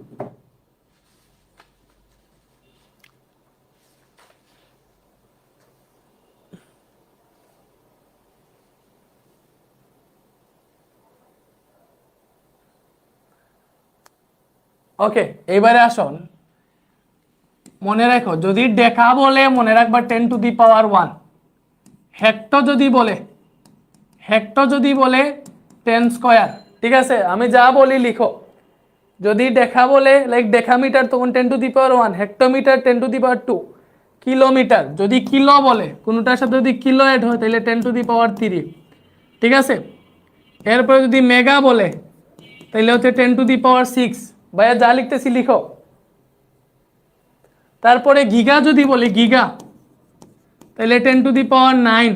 ওকে, এবারে আসুন, মনে রাখো যদি ডেকা বলে মনে রাখবা 10⁻1। হেক্টর যদি বলে, হেক্টর যদি বলে 10 স্কয়ার, ঠিক আছে? আমি যা বলি লিখো। যদি ডেকা বলে লাইক ডেকামিটার তখন 10⁻1, হেক্টোমিটার 10⁻2, কিলোমিটার যদি কিলো বলে কোনোটার সাথে যদি কিলো এড হয় তাহলে 10⁻3, ঠিক আছে? এরপরে যদি মেগা বলে তাহলে হচ্ছে 10⁻6। ভাইয়া যা লিখতেছি লিখো। তারপরে গিগা যদি বলি, গিগা তাহলে 10⁹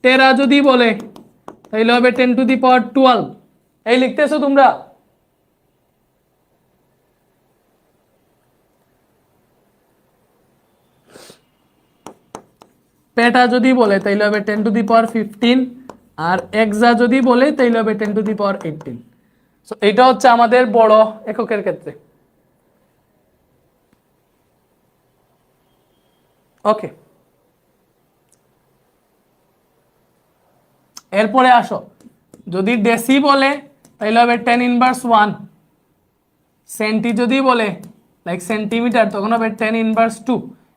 টেরা যদি বলে তাহলে হবে 10⁻12। এই লিখতেছো তোমরা? পেটা যদি বলে তাইলে হবে 10⁻15, আর এক্সা যদি বলে তাইলে হবে 10⁻18। সো এটা হচ্ছে আমাদের বড় এককের ক্ষেত্রে। ওকে, এরপরে আসো, যদি ডেসি বলে তাইলে হবে 10⁻1, সেন্টি যদি বলে লাইক সেন্টিমিটার তখন হবে 10⁻2।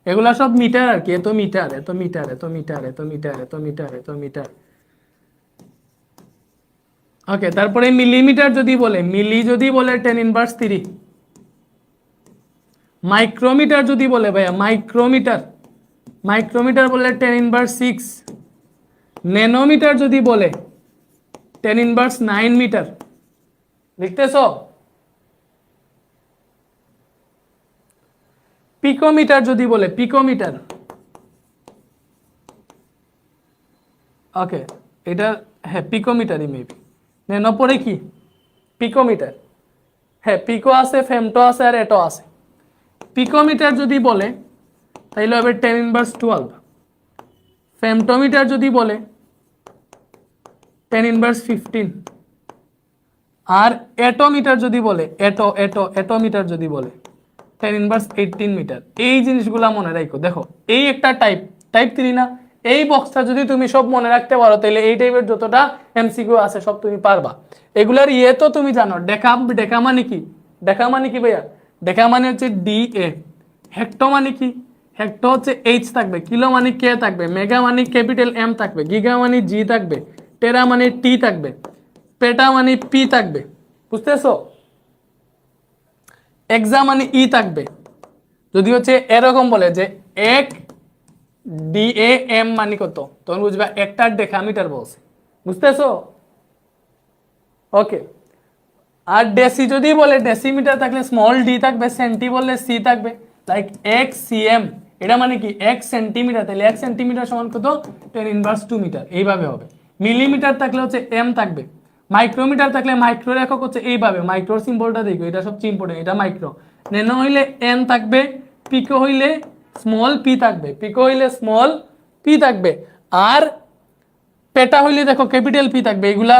এগুলা সব মিটার আর কি, এত মিটার, এত মিটার, এত মিটার, এত মিটার, এত মিটার, এত মিটার। ওকে, তারপরে মিলিমিটার যদি বলে, মিলি যদি বলে 10⁻3। মাইক্রোমিটার যদি বলে ভাইয়া, মাইক্রোমিটার, মাইক্রোমিটার বলে 10⁻6। ন্যানোমিটার যদি বলে 10⁻9 মিটার। লিখতেছো? পিকোমিটার যদি বলে, পিকোমিটার, ওকে এটা হ্যাঁ পিকোমিটারই মেবি। ন্যানো পরে কি পিকোমিটার, হ্যাঁ পিকো আছে, ফেমটো আছে, আর এটো আছে। পিকোমিটার যদি বলে তাহলে হবে 10⁻12। ফেমটোমিটার যদি বলে 10⁻15। আর এটোমিটার যদি বলে, এটোমিটার যদি বলে 10⁻18 মিটার। এই জিনিসগুলা মনে রাখো। দেখো এই একটা টাইপ, টাইপ 3 না? এই বক্সটা যদি তুমি সব মনে রাখতে পারো তাহলে এই টাইপের যতটা এমসিকিউ আছে সব তুমি পারবা। এগুলার ইয়ে তো তুমি জানো, ডেকা, ডেকা মানে কি? ডেকা মানে কি ভাইয়া? ডেকা মানে হচ্ছে DA। হেক্টো মানে কি? হেক্টো হচ্ছে H থাকবে, কিলো মানে K থাকবে, মেগা মানে ক্যাপিটাল M থাকবে, গিগা মানে G থাকবে, টেরা মানে T থাকবে, পেটা মানে P থাকবে। বুঝতেছো? এক্সা মানে ই থাকবে। যদি হচ্ছে এরকম বলে যে 1 DAM মানে কত, তখন বুঝবা একটা ডেকামিটার বলছে। বুঝতেছো? ওকে, আর ডেসি যদি বলে, ডেসিমিটার থাকলে স্মল ডি থাকবে, সেন্টি বললে সি থাকবে। লাইক 1 cm, এটা মানে কি 1 সেন্টিমিটার, তাহলে 1 সেন্টিমিটার সমান কত? 10⁻2 মিটার। এইভাবে হবে। মিলিমিটার থাকলে হচ্ছে এম থাকবে। মাইক্রোমিটার থাকলে মাইক্রোর একক হচ্ছে এইভাবে, মাইক্রোর সিম্বলটা দেখো, এটা সবচেয়ে ইম্পর্টেন্ট, এটা মাইক্রো। ন্যানো হইলে এন থাকবে, পিকো হইলে স্মল পি থাকবে, পিকো হইলে স্মল পি থাকবে, আর পেটা হইলে দেখো ক্যাপিটাল পি থাকবে। এগুলা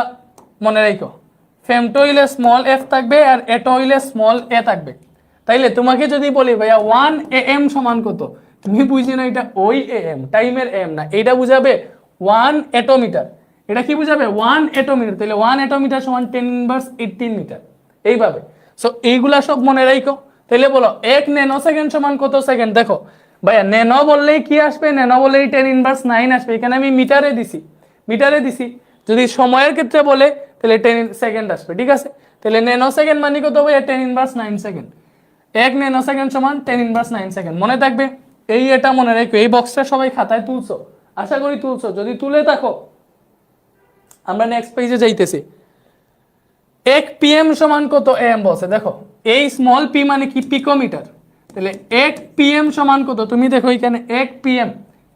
মনে রাখো। ফেমটো হইলে স্মল এফ থাকবে, আর এটো হইলে স্মল এ থাকবে। তাইলে তোমাকে যদি বলি ভাইয়া 1 AM সমান কত, তুমি বুঝি না এটা ওই AM টাইমের এম না, এটা বুঝাবে 1 এটোমিটার। এটা কি বুঝাবে? 1 এটোমিটার। তাহলে 1 এটোমিটার সমান 10⁻18 মিটার। এইভাবে। সো এইগুলা সব মনে রাখো। তাহলে বলো 1 ন্যানোসেকেন্ড সমান কত সেকেন্ড? দেখো ভাইয়া ন্যানো বললেই কি আসবে? ন্যানো বললেই 10⁻9 আসবে। এখানে আমি মিটারে দিছি, মিটারে দিছি। যদি সময়ের ক্ষেত্রে বলে তাহলে 10 সেকেন্ড আসবে। ঠিক আছে? তাহলে ন্যানোসেকেন্ড মানে কত ভাইয়া? 10⁻9 সেকেন্ড। 1 ন্যানোসেকেন্ড সমান 10⁻9 সেকেন্ড। মনে থাকবে? এটা মনে রাখো। এই বক্সটা সবাই খাতায় তুলছো, আশা করি তুলছো। যদি তুলে থাকো আমরা নেক্সট পেজে যাইতেছি। 1 PM সমান কত AM বলছে। দেখো এই স্মল পি মানে কি? পিকোমিটার। তাহলে 1 PM সমান কত? তুমি দেখো এখানে 1 PM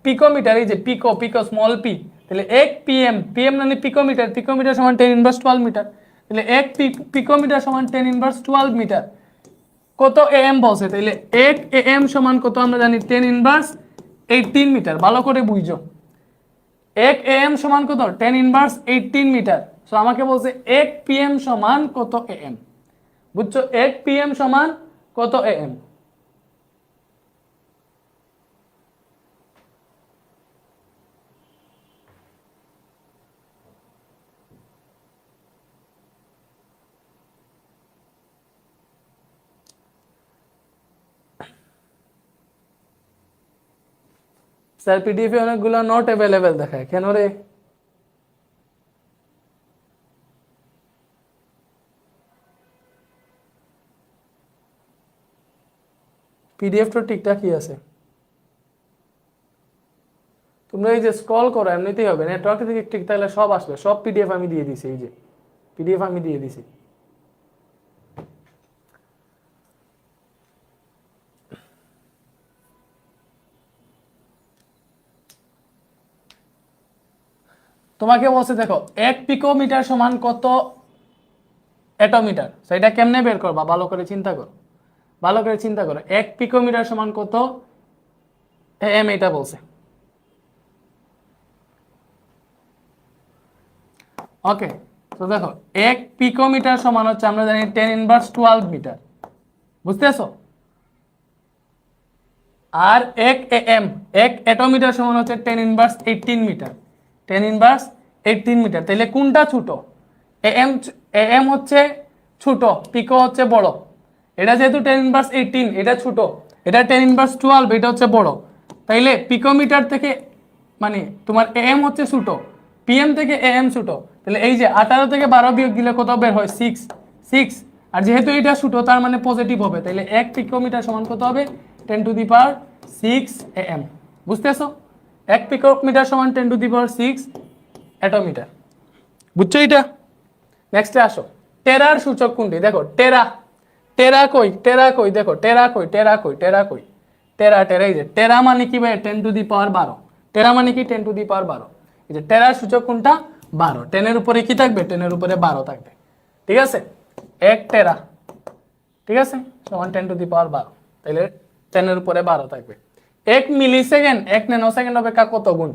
পিকোমিটার, এই যে পিকো, পিকো স্মল পি। তাহলে 1 PM, PM মানে পিকোমিটার, পিকোমিটার সমান 10⁻12 মিটার। তাহলে 1 পিকোমিটার সমান 10⁻12 মিটার। কত AM বলছে? তাহলে 1 AM সমান কত আমরা জানি? 10⁻18 মিটার। ভালো করে বুঝো। 1 AM সমান কত? 10⁻18 মিটার। সো আমাকে বলছে 1 PM সমান কত AM। বুঝছো? 1 PM সমান কত AM। স্যার পিডিএফ এ অনেকগুলো নট অ্যাভেলেবেল দেখায়, কেন রে? পিডিএফ তো ঠিকঠাকই আছে। তোমরা এই যে স্ক্রল করো এমনিতেই হবে, নেটওয়ার্ক থেকে ঠিক থাকলে সব আসবে। সব পিডিএফ আমি দিয়ে দিছি, এই যে পিডিএফ আমি দিয়ে দিছি। তোমাকে বলছে দেখো 1 পিকোমিটার সমান কত অ্যাটোমিটার। সো এটা কেমনে বের করবা, ভালো করে চিন্তা করো, ভালো করে চিন্তা করো। 1 পিকোমিটার সমান কত এম, এটা বলছে। ওকে, তো দেখো 1 পিকোমিটার সমান হচ্ছে আমরা জানি 10^12 মিটার, বুঝতেছো? আর 1 এম, 1 অ্যাটোমিটার সমান হচ্ছে 10^18 মিটার, 10^18 মিটার। তাহলে কোনটা ছোট? এম, এম হচ্ছে ছোট, পিকো হচ্ছে বড়। এটা যেহেতু 10^18, এটা ছোট, এটা 10^12, এটা হচ্ছে বড়। তাইলে পিকোমিটার থেকে মানে তোমার এম হচ্ছে ছোট, পিএম থেকে এম ছোট। তাহলে এই যে 18 থেকে 12 বিয়োগ দিলে কত বের হয়? 6, 6। আর যেহেতু এটা ছোট তার মানে পজিটিভ হবে। তাইলে 1 পিকোমিটার সমান কত হবে? 10^6 এম। বুঝতেছো? 1 পিকোমিটার সমান 10^6 অ্যাটোমিটার। বুঝছো এটা? নেক্সটে আসো, টেরার সূচক কোনটি? দেখো টেরা, টেরা কই, টেরা কই, দেখো টেরা কই, টেরা কই, টেরা কই, টেরা, টেরা। এই যে টেরা মানে কি ভাই? 10^12। টেরা মানে কি? 10^12। এই যে টেরার সূচক কোনটা? 12। 10 এর উপরে কি থাকবে? 10 এর উপরে 12 থাকবে। ঠিক আছে, 1 টেরা, ঠিক আছে, সমান 10^12। তাহলে 10 এর উপরে 12 থাকবে। 1 মিলিসেকেন্ড 1 ন্যানোসেকেন্ড অপেক্ষা কত গুণ?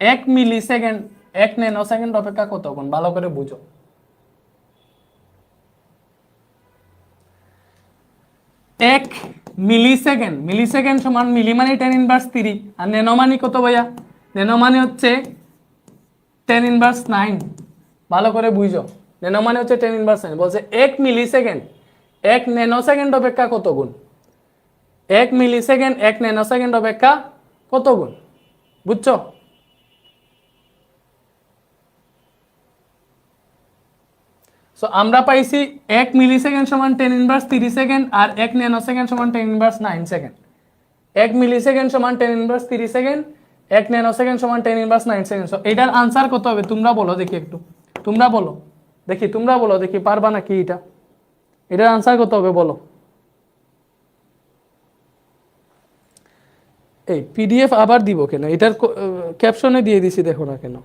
1 মিলিসেকেন্ড 1 ন্যানোসেকেন্ড অপেক্ষা কত গুণ? ভালো করে বুঝো। 1 মিলিসেকেন্ড, মিলিসেকেন্ড সমান মিলি মানে 10^3, আর ন্যানো মানে কত ভাইয়া? ন্যানো মানে হচ্ছে 10^9। ভালো করে বুঝো, ন্যানো মানে হচ্ছে 10^9। বলছে 1 মিলিসেকেন্ড 1 ন্যানোসেকেন্ড অপেক্ষা কত গুণ? 1 মিলিসেকেন্ড 1 ন্যানোসেকেন্ড অপেক্ষা কত গুণ? বুঝছো? সো আমরা পাইছি 1 মিলিসেকেন্ড সমান 10^3 সেকেন্ড, আর 1 ন্যানোসেকেন্ড সমান 10^9 সেকেন্ড। 1 মিলিসেকেন্ড সমান 10^3 সেকেন্ড, 1 ন্যানোসেকেন্ড সমান 10^9 সেকেন্ড। সো এটার আনসার কত হবে তোমরা বলো দেখি, একটু তোমরা বলো দেখি, তোমরা বলো দেখি, পারবা নাকি এটা? এটার আনসার কত হবে বলো? এই পিডিএফ আবার দিব কেন? এটার ক্যাপশনে দিয়ে দিছি, দেখো না কেন?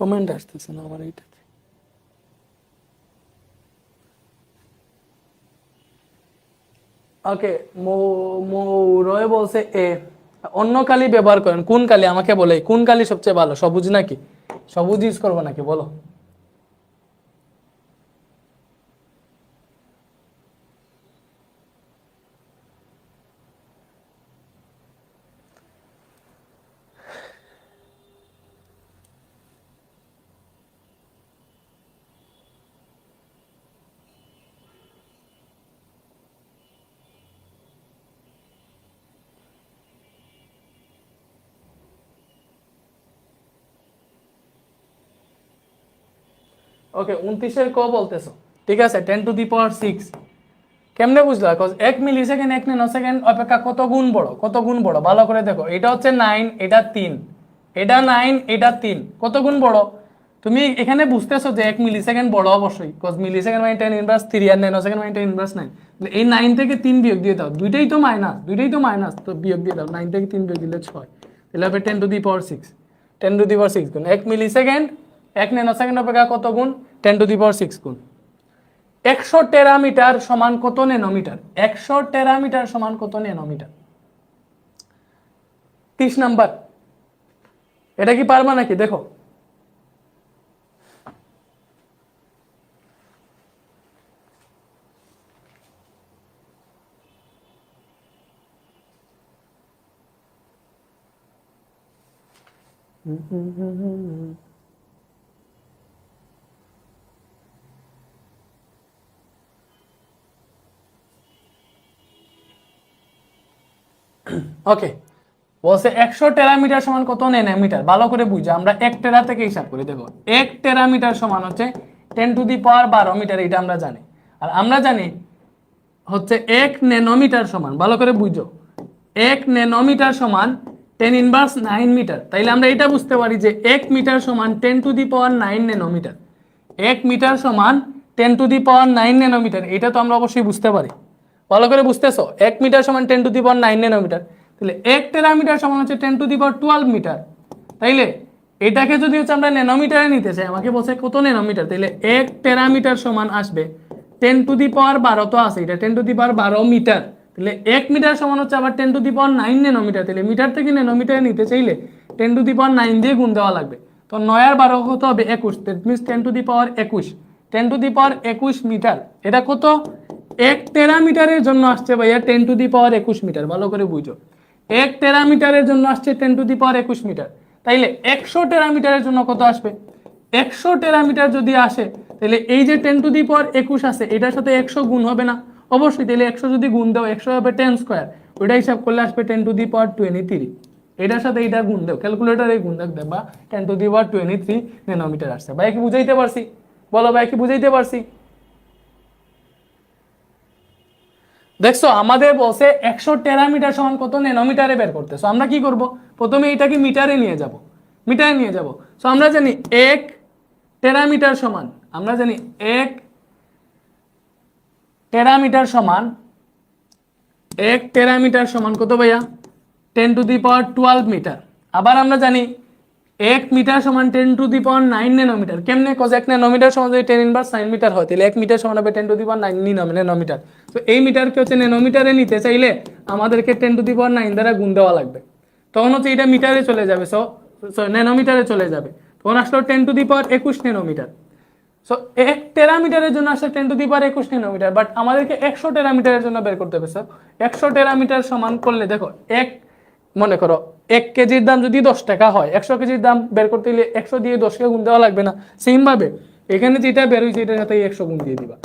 কমেন্ট আসতেছে না আমার এইটাতে। ওকে, রয় বলছে এ। অন্য কালি ব্যবহার করেন, কোন কালি আমাকে বলে, কোন কালি সবচেয়ে ভালো? সবুজ নাকি? সবুজ ইউজ করবো নাকি বলো? ওকে, 29-এর ক বলতেছো, ঠিক আছে, 10^6। কেমনে বুঝলা? 1 মিলিসেকেন্ড 1 ন্যানোসেকেন্ড অপেক্ষা কত গুণ বড়? কত গুণ বড়? ভালো করে দেখো, এটা হচ্ছে 9, এটা 3, এটা 9, এটা 3, কত গুণ বড়? তুমি এখানে বুঝতেছো যে 1 মিলিসেকেন্ড বড় অবশ্যই, কজ মিলিসেকেন্ড মানে 10^3 আর ন্যানোসেকেন্ড মানে 10^9। এই 9 থেকে 3 বিয়োগ দিয়ে দাও, দুইটাই তো মাইনাস, দুইটাই তো মাইনাস, তো বিয়োগ দিয়ে দাও। 9 থেকে 3 বিয়োগ দিলে 6, তাহলে হবে 10^6। 10^6 গুণ 1 মিলিসেকেন্ড 1 ন্যানোসেকেন্ড অপেক্ষা কত গুণ? 10^6 গুণ। 100 টেরামিটার সমান কত ন্যানোমিটার? 100 টেরামিটার সমান কত ন্যানোমিটার? 30 নাম্বার। এটা কি পারবা নাকি দেখো? ওকে, বলছে 100 টেরামিটার সমান কত ন্যানোমিটার। ভালো করে বুঝো, আমরা 1 টেরা থেকে হিসাব করি। দেখো 1 টেরামিটার সমান হচ্ছে 10⁻12 মিটার, এটা আমরা জানি। আর আমরা জানি হচ্ছে 1 ন্যানোমিটার সমান, ভালো করে বুঝো, 1 ন্যানোমিটার সমান 10⁻9 মিটার। তাইলে আমরা এটা বুঝতে পারি যে 1 মিটার সমান 10⁻9 ন্যানোমিটার। 1 মিটার সমান 10⁻9 ন্যানোমিটার, এটা তো আমরা অবশ্যই বুঝতে পারি। ভালো করে বুঝতেছো, 1 মিটার সমান 10⁻9 ন্যানোমিটার। তাহলে 1 টেরামিটার সমান হচ্ছে 10⁻12 মিটার। তাইলে এটাকে যদি হচ্ছে আমরা ন্যানোমিটারে নিতে চাই, আমাকে বলছে কত ন্যানোমিটার, তাহলে 1 টেরামিটার সমান আসবে 10⁻12, তো আছে এটা 10⁻12 মিটার। তাহলে 1 মিটার সমান হচ্ছে আবার 10⁻9 ন্যানোমিটার। তাহলে মিটার থেকে ন্যানোমিটারে নিতে চাইলে 10⁻9 দিয়ে গুণ দেওয়া লাগবে। তো 9 আর 12 কত হবে 21, দ্যাট মিনস 10⁻21, 10⁻21 মিটার। এটা কত 1 টেরামিটারের জন্য আসছে ভাইয়া 10⁻21 মিটার। ভালো করে বুঝো, 1 টেরামিটারের জন্য আসছে 10⁻21 মিটার। তাইলে 100 টেরামিটারের জন্য কত আসবে? 100 টেরামিটার যদি আসে, তাহলে এই যে 10⁻21 আছে এটার সাথে 100 গুণ হবে না? অবশ্যই। তাহলে 100 যদি গুণ দাও 100 হবে 10 স্কয়ার, ওইটা হিসাব করলে আসবে 10⁻23। এটার সাথে এটা গুণ দাও, ক্যালকুলেটরে গুণ দেখবা 10⁻23 ন্যানোমিটার আসছে। ভাই কি বুঝাইতে পারছি? বলো ভাই কি বুঝাইতে পারছি? দেখছো আমাদের বলছে 100 টেরামিটার সমান কত ন্যানোমিটারে বের করতে। সো আমরা কি করব, প্রথমে এটাকে মিটারে নিয়ে যাব, মিটারে নিয়ে যাব। সো আমরা জানি 1 টেরামিটার সমান, আমরা জানি 1 টেরামিটার সমান 1 টেরামিটার সমান কত ভাইয়া 10⁻12 মিটার। আবার আমরা জানি 1 মিটার সমান 10⁻9 ন্যানোমিটার। কেমনে? কজ 1 ন্যানোমিটার সমান যদি 10⁻9 মিটার হয়, তাহলে 1 মিটার সমান হবে 10⁻9 ন্যানোমিটার। তো এই মিটারকে হচ্ছে ন্যানোমিটারে নিতে চাইলে আমাদেরকে 10⁻9 দ্বারা গুণ দেওয়া লাগবে, তখন হচ্ছে এটা মিটারে চলে যাবে। সো ন্যানোমিটারে চলে যাবে, তখন আসলো 10⁻21 ন্যানোমিটার। সো 1 টেরামিটারের জন্য আসলে 10⁻21 ন্যানোমিটার, বাট আমাদেরকে 100 টেরামিটারের জন্য বের করতে হবে। স্যার 100 টেরামিটার সমান করলে দেখো, মনে করো 1 কেজির দাম যদি 10 টাকা হয়, 100 কেজির দাম বের করতে গেলে 100 দিয়ে 10কে গুণ দেওয়া লাগবে না? সেম ভাবে এখানে যেটা বের হয়েছে এটার সাথে 100 গুণ দিয়ে দিবা।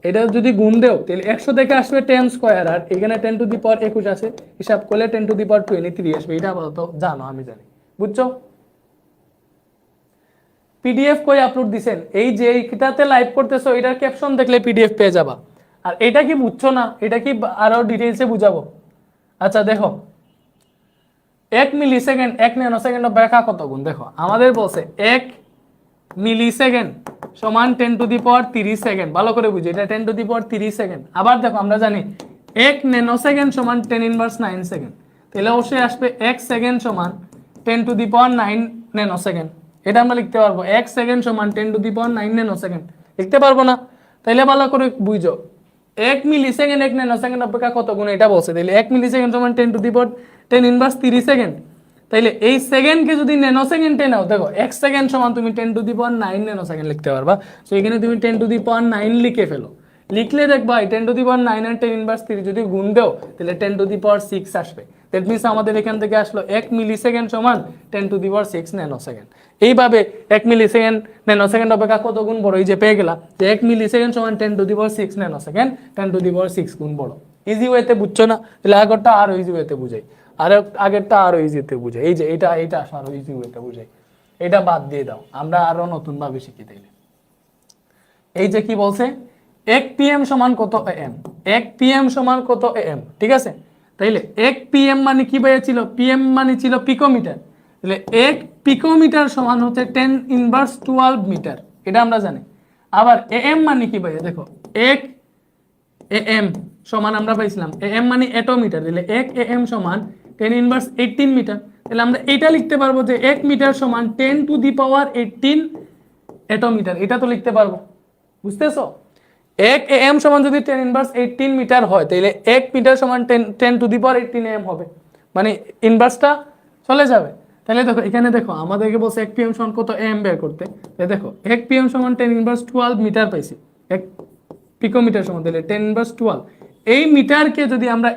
এটা যদি গুণ দেও তাহলে 100 থেকে আসবে 10 স্কয়ার, আর এখানে 10⁻21 আছে, হিসাব করলে 10⁻23 আসবে। এটা আপাতত জানো, আমি জানি। বুঝছো? পিডিএফ কই আপলোড দিছেন? এই যে এইটাতে লাইভ করতেছো, এটার ক্যাপশন দেখলে পিডিএফ পেয়ে যাবা। আর এটা কি বুঝছো না? এটা কি আরো ডিটেইলসে বুঝাবো? আচ্ছা দেখো, 1 মিলিসেকেন্ড 1 ন্যানোসেকেন্ড ব্যাখ্যা কত গুণ? দেখো আমাদের বলছে 1 মিলিসেকেন্ড সমান 10⁻30 সেকেন্ড। ভালো করে বুঝি, এটা 10⁻30 সেকেন্ড। আবার দেখো আমরা জানি 1 ন্যানোসেকেন্ড সমান 10⁻9 সেকেন্ড। তাহলে অবশ্যই আসবে 1 সেকেন্ড সমান 10⁻9 ন্যানোসেকেন্ড। এটা আমরা লিখতে পারবো, 1 সেকেন্ড সমান 10⁻9 ন্যানোসেকেন্ড। লিখতে পারবো না? তাইলে ভালো করে বুঝো, 1 মিলিসেকেন্ড 1 ন্যানোসেকেন্ড অপেক্ষা কত গুণ এটা বলছে। তাহলে 1 মিলিসেকেন্ড সমান 10⁻10⁻30 সেকেন্ড। তাইলে এই সেকেন্ডকে যদি ন্যানোসেকেন্ডে নাও, দেখো 1 সেকেন্ড সমান তুমি 10�9 ন্যানোসেকেন্ড লিখতে পারবা। তো এখানে তুমি 10�9 লিখে ফেলো। লিখলে দেখবা 10�9 আর 10⁻30 যদি গুণ দাও তাহলে 10⁶ আসবে। দ্যাট মিনস আমাদের এখান থেকে আসলো 1 মিলিসেকেন্ড সমান 10⁶ ন্যানোসেকেন্ড। এইভাবে 1 মিলিসেকেন্ড ন্যানোসেকেন্ড অপেক্ষা কত গুণ বড়, এই যে পেয়ে গেলা যে 1 মিলিসেকেন্ড সমান 10⁶ ন্যানোসেকেন্ড, 10⁶ গুণ বড়। ইজি ওয়েতে বুঝছো না? তাহলে আগেরটা আরো ইজি ওয়েতে বুঝাই, আর আগেরটা আরো ইজিতে বুঝাই। এই যে এটা আরো ইজি ওয়েতে বুঝাই, এটা বাদ দিয়ে দাও, আমরা আরো নতুন ভাবে শিখি। তাইলে এই যে কি বলছে, 1 পিএম সমান কত এএম, 1 পিএম সমান কত এএম, ঠিক আছে? তাইলে 1 পিএম মানে কি পেয়েছিল? পিএম মানে ছিল পিকোমিটার। তাহলে 1 পিকোমিটার সমান হচ্ছে 10⁻12 মিটার, এটা আমরা জানি। আবার এএম মানে কি ভাইয়া? দেখো 1 এএম সমান আমরা পাইছিলাম, এএম মানে এটোমিটার। তাহলে 1 এএম সমান 10⁻18 মিটার। তাহলে আমরা এটা লিখতে পারবো যে 1 মিটার সমান 10⁻18 এটোমিটার। এটা তো লিখতে পারবো, বুঝতেছো? 1 এএম সমান যদি 10⁻18 মিটার হয়, তাহলে 1 মিটার সমান 10⁻18 এএম হবে, মানে ইনভার্সটা চলে যাবে। তাহলে দেখো এখানে দেখো আমাদেরকে বলছে 1 পিএম সমান কত এএম বের করতে। দেখো 1 পিএম সমান 10⁻12 মিটার পাইছি, 1 পিকোমিটার সমান, তাহলে 10⁻12। এই মিটারকে যদি আমরা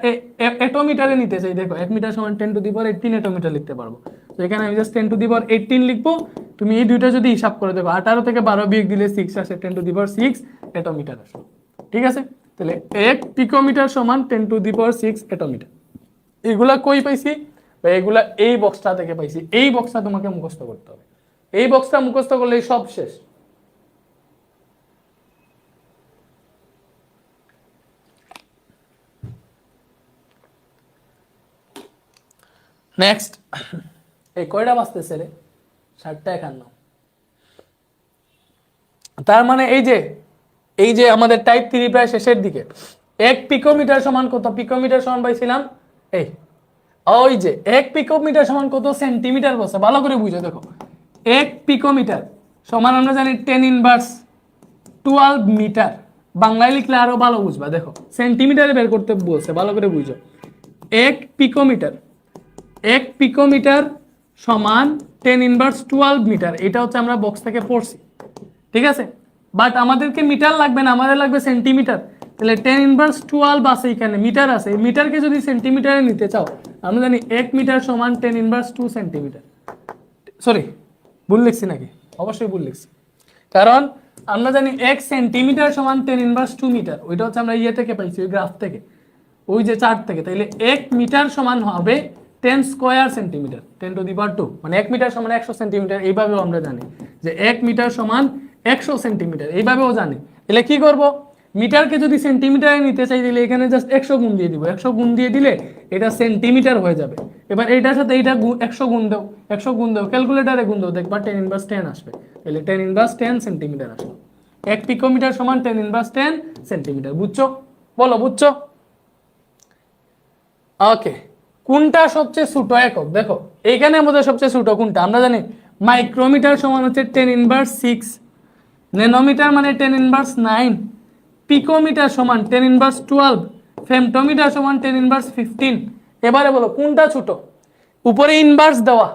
এটোমিটারে নিতে চাই, দেখো 1 মিটার সমান 10⁻18 এটোমিটার লিখতে পারবো। তো এখানে আমি জাস্ট 10⁻18 লিখবো। তুমি এই দুইটা যদি হিসাব করে দেখো, 18 থেকে 12 বিয়োগ দিলে 6 আসে, 10⁻6 এটোমিটার আসে। ঠিক আছে? তাহলে 1 পিকোমিটার সমান 10⁻6 এটোমিটার। এগুলা কই পাইছি? বা এগুলা এই বক্সটা থেকে পাইছি, এই বক্সটা তোমাকে মুখস্থ করতে হবে। এই বক্সটা মুখস্থ করলেই সব শেষ। নেক্সট, এই কয়টা বাজতেছে রে? 7:51। তার মানে এই যে আমাদের টাইপ 3 প্রায় শেষের দিকে। 1 পিকোমিটার সমান কত? পিকোমিটার সমান পাইছিলাম এই, ওই যে 1 পিকোমিটার সমান কত সেন্টিমিটার বলছে, ভালো করে বুঝো। দেখো 1 পিকোমিটার সমান আমরা জানি 10 ইনভার্স 12 মিটার। বাংলায় লিখলে আরো ভালো বুঝবা। দেখো সেন্টিমিটারে বের করতে বলছে, ভালো করে বুঝো। 1 পিকোমিটার, 1 পিকোমিটার সমান 10 ইনভার্স 12 মিটার। এটা হচ্ছে আমরা বক্স থেকে পড়ছি, ঠিক আছে। বাট আমাদেরকে মিটার লাগবে না, আমাদের লাগবে সেন্টিমিটার। তাহলে 10 ইনভার্স 12 আছে, এখানে মিটার আছে। মিটারকে যদি সেন্টিমিটারে নিতে চাও, আমরা জানি 1 মিটার সমান 10 ইনভার্স 2 সেন্টিমিটার। সরি, ভুল লিখছি নাকি? অবশ্যই ভুল লিখছি, কারণ আমরা জানি 1 সেন্টিমিটার সমান 10 ইনভার্স 2 মিটার। ওইটা হচ্ছে আমরা ইয়ে থেকে পাইছি, ওই গ্রাফ থেকে, ওই যে চার্ট থেকে। তাইলে 1 মিটার সমান হবে 10 স্কয়ার সেন্টিমিটার, 10 টু দি পাওয়ার 2, মানে 1 মিটার সমান 100 সেন্টিমিটার। এইভাবেও আমরা জানি যে 1 মিটার সমান 100 সেন্টিমিটার, এইভাবেও জানি। তাহলে কি করব? মিটারকে যদি সেন্টিমিটারে নিতে চাই, তাহলে এখানে জাস্ট 100 গুণ দিয়ে দিব। 100 গুণ দিয়ে দিলে এটা সেন্টিমিটার হয়ে যাবে। এবার এইটার সাথে এইটা 100 গুণ দাও, 100 গুণ দাও, ক্যালকুলেটারে গুণ দাও, দেখবা 10 ইনভার্স 10 আসবে। তাহলে 10 ইনভার্স 10 সেন্টিমিটার আসবে। 1 পিকোমিটার সমান 10 ইনভার্স 10 সেন্টিমিটার। বুঝছো? বলো, বুঝছো? ওকে, কোনটা সবচেয়ে ছোট একক? দেখো এইখানে আমাদের সবচেয়ে ছোট কোনটা? আমরা জানি মাইক্রোমিটার সমান হচ্ছে 10 ইনভার্স 6, ন্যানোমিটার মানে 10 ইনভার্স 9, পিকোমিটার সমান 10 ইনভার্স 12, ফেমটোমিটার সমান 10 ইনভার্স 15। এবারে বলো কোনটা ছোট? উপরে ইনভার্স দেওয়া,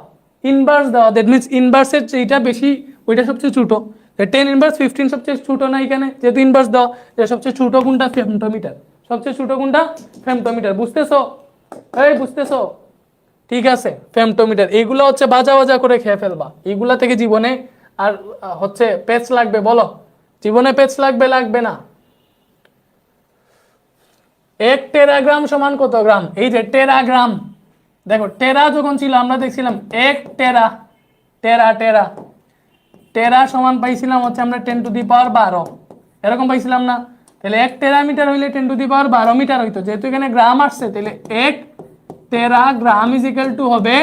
ইনভার্স দেওয়া, দ্যাট মিন্স ইনভার্সের যেটা বেশি ওইটা সবচেয়ে ছোট। 10 ইনভার্স 15 সবচেয়ে ছোট না এখানে, যেহেতু ইনভার্স দেওয়া। যে সবচেয়ে ছোট কোনটা? ফেমটোমিটার। সবচেয়ে ছোট কোনটা? ফেমটোমিটার। বুঝতেছো? এই বুঝতেছো? ঠিক আছে, ফেমটোমিটার। এইগুলো হচ্ছে বাজা বাজা করে খেয়ে ফেলবা। এইগুলা থেকে জীবনে আর হচ্ছে পেচ লাগবে? বলো, জীবনে পেচ লাগবে? লাগবে না। 1 টেরাগ্রাম সমান কত গ্রাম? এই যে টেরাগ্রাম, দেখো টেরা যখন ছিল আমরা দেখছিলাম 1 টেরা, টেরা টেরা টেরা সমান পাইছিলাম হচ্ছে আমরা 10 টু দি পাওয়ার 12, এরকম পাইছিলাম না? তাহলে 1 টেরামিটার হইলে 10 টু দি পাওয়ার 12 মিটার হইতো। যেহেতু এখানে গ্রাম আসছে, তাহলে 1 টেরা গ্রাম ইজ ইকুয়াল টু হবে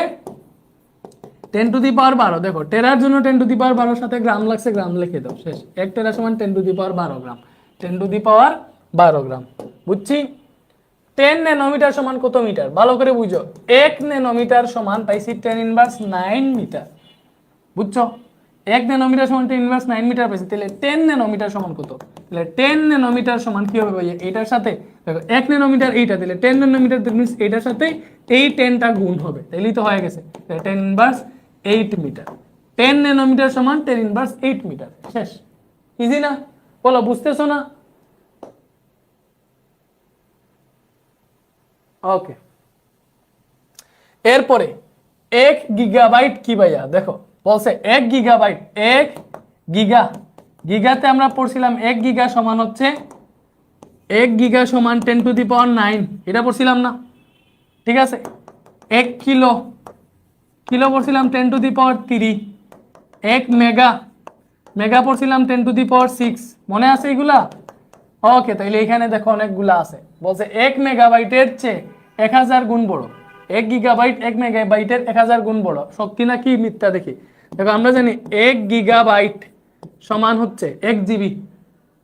10 টু দি পাওয়ার 12। দেখো টেরার জন্য 10 টু দি পাওয়ার 12 সাথে গ্রাম লাগছে, গ্রাম লিখে দাও, শেষ। 1 টেরা সমান 10 to the power 12 gram, 10 to the power 12 গ্রাম। বুঝছি? 10 ন্যানোমিটার সমান কত মিটার? ভালো করে বুঝো। 1 ন্যানোমিটার সমান পাইছি 10 ইনভার্স 9 মিটার। বুঝছো? 1 ন্যানোমিটার সমান 10 ইনভার্স 9 মিটার পাইছি। তাহলে 10 ন্যানোমিটার সমান কত? তাহলে 10 ন্যানোমিটার সমান কি হবে ভাই? এটার সাথে দেখো 1 ন্যানোমিটার এইটা, তাহলে 10 ন্যানোমিটার মিন্স এটার সাথে এই 10টা গুণ হবে, তাহলেই তো হয়ে গেছে। তাহলে 10 ইনভার্স 8 মিটার। 10 ন্যানোমিটার সমান 10 ইনভার্স 8 মিটার। শেষ। ইজি না? বলো, বুঝতেছো না? ওকে, এরপরে 1 গিগাবাইট কি ভাইয়া? দেখো বলছে 1 গিগাবাইট, 1 গিগা, গিগাতে আমরা পড়ছিলাম 1 গিগা সমান হচ্ছে 1 গিগা সমান 10 টু দি পাওয়ার 9, এটা পড়ছিলাম না? ঠিক আছে। 1 কিলো, কিলো পড়ছিলাম 10 to the power 3। 1 mega, mega পড়ছিলাম 10 টু দি পাওয়ার 6। মনে আছে এগুলা? ওকে, তাইলে এখানে দেখো অনেকগুলা আছে। বলছে 1 মেগাবাইটের চেয়ে 1000 গুণ বড়। 1 গিগাবাইট 1 মেগাবাইটের 1000 গুণ বড়। সত্যি না কি মিথ্যা দেখি। দেখো আমরা জানি 1 গিগাবাইট সমান হচ্ছে 1 জিবি,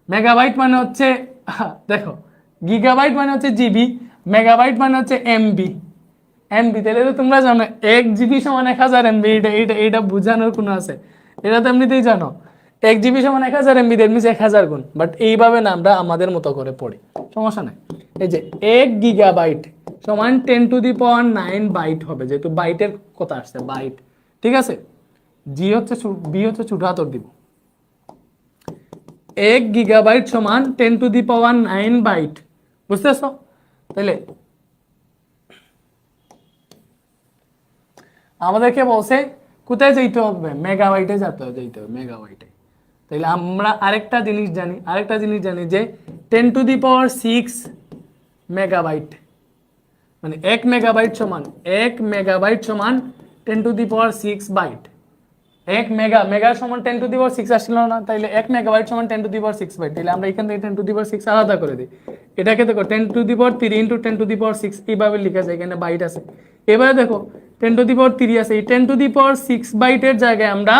মেগাবাইট মানে হচ্ছে দেখো গিগাবাইট মানে হচ্ছে জিবি, মেগাবাইট মানে হচ্ছে এমবি। এমবি, তাহলে তো তোমরা জানো 1 জিবি সমান 1000 এমবি। এটা এটা এটা বোঝানোর কোনো আছে? এটা তো এমনিতেই জানো। 1 জিবি সমান 1000 এমবি, দ্যাট মিন্স 1000 গুণ। বাট এইভাবে না আমরা আমাদের মতো করে পড়ি, সমস্যা নাই। এই যে 1 গিগাবাইট সমান 10 টু দি পাওয়ার 9 বাইট হবে, যেহেতু বাইটের কথা আসছে, বাইট। ঠিক আছে, জি হচ্ছে বি হচ্ছে ছোট হাতর দিব। 1 গিগাবাইট সমান 10 টু দি পাওয়ার 9 বাইট। বুঝতেছো? তাহলে আমাদেরকে বলছে কোথায় যেতে হবে? মেগাবাইটে যেতে হবে, মেগাবাইটে। তাহলে আমরা আরেকটা জিনিস জানি যে 10 টু দি পাওয়ার 6 মেগাবাইট, মানে 1 মেগাবাইট সমান 1 মেগাবাইট সমান 10 to the power 6 byte. 1 mega সমান 10 টু দি পাওয়ার 6 আসছিল না, তাইলে 1 মেগাবাইট সমান 10 টু দি পাওয়ার 6 বাইট। তাহলে আমরা এখান থেকে 10 টু দি পাওয়ার 6 আলাদা করে দিই। এটাকে দেখো 10 to the power 3 into 10 to the power 6 এইভাবে লেখা যায়, এখানে বাইট আছে। এবারে দেখো 10 টু দি পাওয়ার 3 আছে, এই 10 টু দি পাওয়ার 6 বাইটের জায়গায় আমরা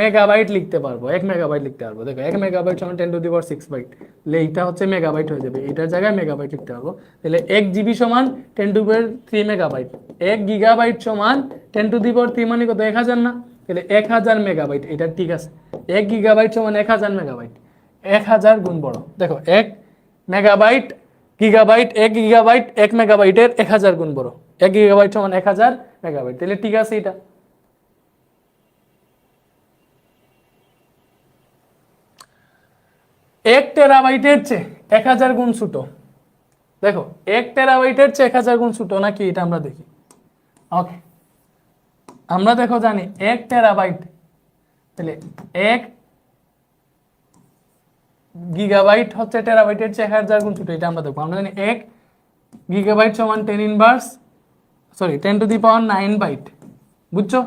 মেগাবাইট লিখতে পারবো, 1 মেগাবাইট লিখতে পারবো। দেখো 1 মেগাবাইট সমান 10 টু দি পাওয়ার 6 বাইট, তাহলে এইটা হচ্ছে মেগাবাইট হয়ে যাবে, এটার জায়গায় মেগাবাইট লিখতে পারবো। তাহলে 1 জিবি সমান 10 to the power 3 megabyte. 1 gigabyte সমান 10 টু দি পাওয়ার 3 মানে কত, 1000 না? তাহলে 1000 মেগাবাইট, এটা ঠিক আছে। 1 গিগাবাইট সমান 1000 মেগাবাইট, 1000 গুণ বড়। দেখো 1 মেগাবাইট গিগাবাইট, 1 গিগাবাইট 1 মেগাবাইটের 1000 গুণ বড়। 1 গিগাবাইট সমান 1000 মেগাবাইট, তাহলে ঠিক আছে এটা। 1 টেরাবাইটের চেয়ে 1000 গুণ ছোট। দেখো 1 টেরাবাইটের চেয়ে 1000 গুণ ছোট নাকি, এটা আমরা দেখি। ওকে, আমরা দেখো জানি 1 টেরাবাইট, তাহলে 1 গিগাবাইট হচ্ছে টেরাবাইটের চেয়ে 1000 গুণ ছোট, এটা আমরা দেখবো। আমরা জানি 1 গিগাবাইট সমান 10 টু দি পাওয়ার 9 বাইট, বুঝছো?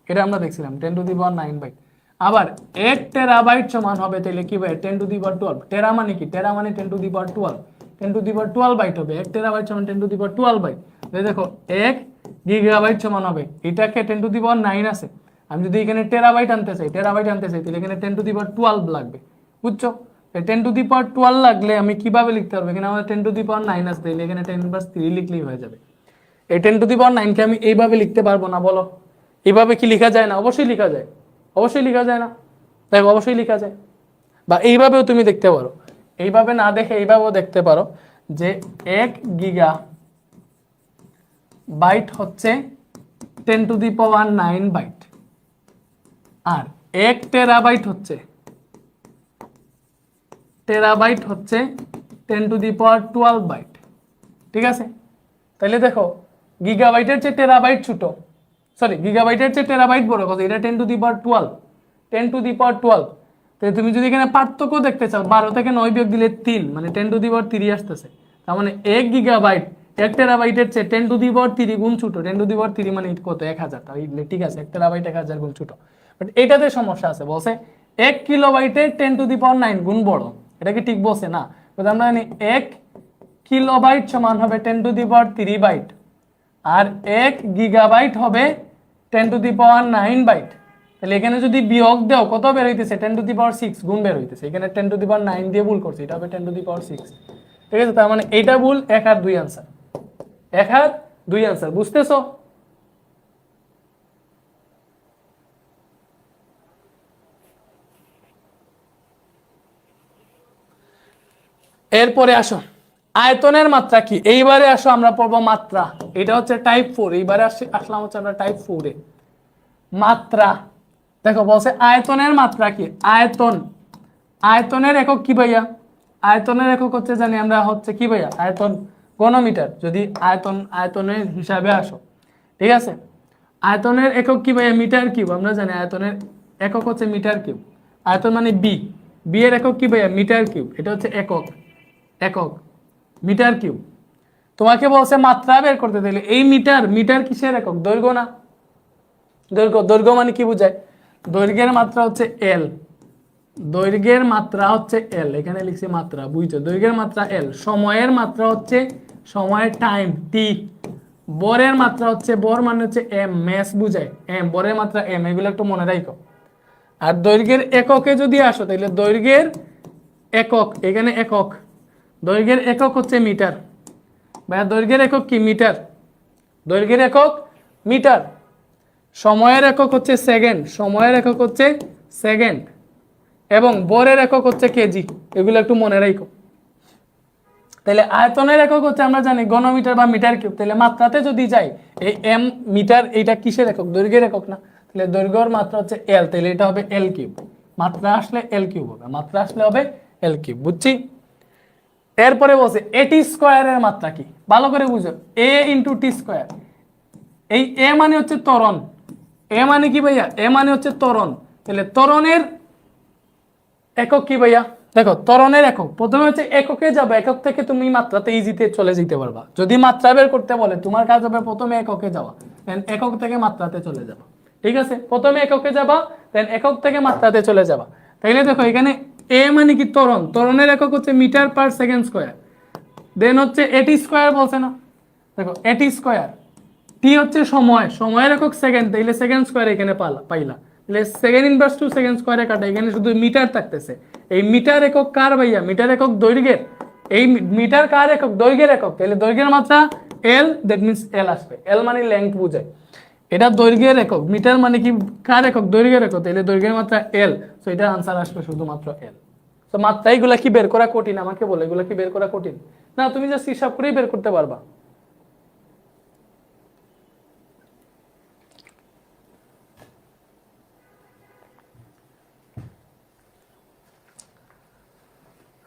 এটা আমরা দেখছিলাম 10 টু দি পাওয়ার 9 বাইট। আবার 1 টেরাবাইট সমান হবে তাহলে কি ভাই, 10 টু দি পাওয়ার 12। টেরা মানে কি, টেরা মানে 10 to the power 12, 10 to the power 12 byte হবে। 1 টেরাবাইট সমান 10 টু দি পাওয়ার 12 বাইট। দেখো 1 গিগাবাইট সমান হবে, এটাকে 10 টু দি পাওয়ার 9 আছে, আমি যদি এখানে টেরাবাইট আনতে চাই তাহলে এখানে 10 টু দি পাওয়ার 12 লাগবে, বুঝছো? 10 টু দি পাওয়ার 12 লাগলে আমি কিভাবে লিখতে পারবো, এখানে আমার 10 টু দি পাওয়ার 9 আছে, তাহলে এখানে 10^3 লিখলেই হয়ে যাবে। এই 10 টু দি পাওয়ার 9 কে আমি এইভাবে লিখতে পারবো না, বলো? এইভাবে কি লেখা যায় না? অবশ্যই লেখা যায়, অবশ্যই লেখা যায় না? দেখো অবশ্যই লেখা যায়। বা এইভাবেও তুমি দেখতে পারো, এইভাবে না দেখে এইভাবেও দেখতে পারো যে 1 গিগা বাইট হচ্ছে 10 টু দি পাওয়ার 9 বাইট, আর 1 টেরাবাইট হচ্ছে 10 টু দি পাওয়ার 12 বাইট, ঠিক আছে? তাহলে দেখো গিগাবাইটের চেয়ে টেরাবাইট ছোট, সরি গিগাবাইটের চেয়ে টেরাবাইট বড় কত, এটা 10 to the power 12, 10 to the power 12। তাহলে তুমি যদি এখানে পার্থক্য দেখতে চাও, 12 থেকে 9 বিয়োগ দিলে 3, মানে 10 টু দি পাওয়ার 3 আসতেছে। তার মানে 1 গিগাবাইট 1 টেরাবাইটের চেয়ে 10 টু দি পাওয়ার 3 গুণ ছোট। 10 টু দি পাওয়ার 3 মানে কত, 1000। তাহলে ঠিক আছে, 1 টেরাবাইট 1000 গুণ ছোট। বাট এটাতে সমস্যা আছে, বলছে 1 কিলোবাইটের 10 টু দি পাওয়ার 9 গুণ বড়। এটা কি ঠিক বলছে? না। আমরা জানি 1 কিলোবাইট সমান হবে 10 টু দি পাওয়ার 3 বাইট, আর 1 গিগাবাইট হবে 10 টু দি পাওয়ার 9 বাইট। তাহলে এখানে যদি বিয়োগ দাও কত বের হইতেছে, 10 টু দি পাওয়ার 6 গুণ বের হইতেছে। এখানে 10 টু দি পাওয়ার 9 দিয়ে ভুল করছে, এটা হবে 10 টু দি পাওয়ার 6, ঠিক আছে? তার মানে এইটা ভুল, 1 আর 2 আনসার, 1 আর 2 আনসার, বুঝতেছো? এরপরে আসো আয়তনের মাত্রা কি, এইবারে আসো আমরা পড়বো মাত্রা। এটা হচ্ছে টাইপ 4, এইবারে আসলাম হচ্ছে আমরা টাইপ 4 এ। মাত্রা দেখো বলছে আয়তনের মাত্রা কি, আয়তনের একক কি ভাইয়া? আয়তনের একক হচ্ছে জানি আমরা হচ্ছে কি ভাইয়া, আয়তন ঘনমিটার। যদি আয়তনের হিসাবে আসো, ঠিক আছে? আয়তনের একক কি ভাইয়া, মিটার কিউব। আমরা জানি আয়তনের একক হচ্ছে মিটার কিউব। আয়তন মানে বি এর একক কি ভাইয়া, মিটার কিউব। এটা হচ্ছে একক মিটার কিউব। তোমাকে বলছে মাত্রা বের করতে, দিলে এই মিটার কিসের একক, দৈর্ঘ্য না? দৈর্ঘ্য মানে কি বোঝায়, দৈর্ঘ্যের মাত্রা হচ্ছে এল, দৈর্ঘ্যের মাত্রা হচ্ছে এল, এখানে লিখছি মাত্রা, বুঝছো? দৈর্ঘ্যের মাত্রা এল। সময়ের মাত্রা হচ্ছে সময়ের টাইম টি। বরের মাত্রা হচ্ছে, বর মানে হচ্ছে এম, ম্যাস বুঝায় এম, বরের মাত্রা এম, এগুলো একটু মনে রাখো। আর দৈর্ঘ্যের এককে যদি আসো, তাহলে দৈর্ঘ্যের একক, এখানে একক, দৈর্ঘ্যের একক হচ্ছে মিটার। ভাইয়া দৈর্ঘ্যের একক কি, মিটার। দৈর্ঘ্যের একক মিটার। সময়ের একক হচ্ছে সেকেন্ড, সময়ের একক হচ্ছে সেকেন্ড, এবং বরের একক হচ্ছে কেজি। এগুলো একটু মনে রাখো। তাহলে আয়তনের একক হচ্ছে আমরা জানি ঘনমিটার বা মিটার কিউব। তাহলে মাত্রাতে যদি যাই, এই এম মিটার, এইটা কিসের একক, দৈর্ঘ্যের একক না? তাহলে দৈর্ঘ্যের মাত্রা হচ্ছে এল, তাহলে এটা হবে এল কিউব। মাত্রা আসলে এল কিউব হবে, মাত্রা আসলে হবে এল কিউব, বুঝছি? এরপরে বলছে এটি স্কোয়ারের মাত্রা কি, ভালো করে বুঝো। এ ইন্টু টি স্কোয়ার। এই এ মানে হচ্ছে ত্বরণ, এ মানে কি ভাইয়া, এ মানে হচ্ছে ত্বরণ। তাহলে ত্বরণের একক কি ভাইয়া, দেখো ত্বরণের একক প্রথমে হচ্ছে এককে যাবে, একক থেকে তুমি মাত্রাতে ইজিতে চলে যেতে পারবা। যদি মাত্রা বের করতে বলে তোমার কাজ হবে প্রথমে এককে যাওয়া, দেন একক থেকে মাত্রাতে চলে যাবা। ঠিক আছে, প্রথমে এককে যাবা, দেন একক থেকে মাত্রাতে চলে যাবা। তাইলে দেখো এখানে এ মানে কি ত্বরণ, ত্বরণের একক হচ্ছে মিটার পার সেকেন্ড স্কোয়ার। দেন হচ্ছে এটি স্কোয়ার বলছে না, দেখো এটি স্কোয়ার। টি হচ্ছে সময়, সময়ের একক সেকেন্ড, তাইলে সেকেন্ড স্কোয়ার এখানে পাইলা। তাহলে সেকেন্ড ইনভার্স টু সেকেন্ড স্কোয়ারে কাটা, এখানে শুধু মিটার থাকতেছে। এই মিটার একক কার ভাইয়া? মিটার একক দৈর্ঘ্যের। এই মিটার কার একক? দৈর্ঘ্যের একক। তাহলে দৈর্ঘ্যের মাত্রা এল, দ্যাট মিনস এল আসবে। এল মানে লেংথ বোঝায়, এটা দৈর্ঘ্যের একক। মিটার মানে কি কার একক? দৈর্ঘ্যের একক। তাহলে দৈর্ঘ্যের মাত্রা এল, সো এটার আনসার আসবে শুধুমাত্র এল। তো মাত্রা এগুলা কি বের করা কঠিন? আমাকে বলো এগুলা কি বের করা কঠিন? না, তুমি জাস্ট হিসাব করেই বের করতে পারবা।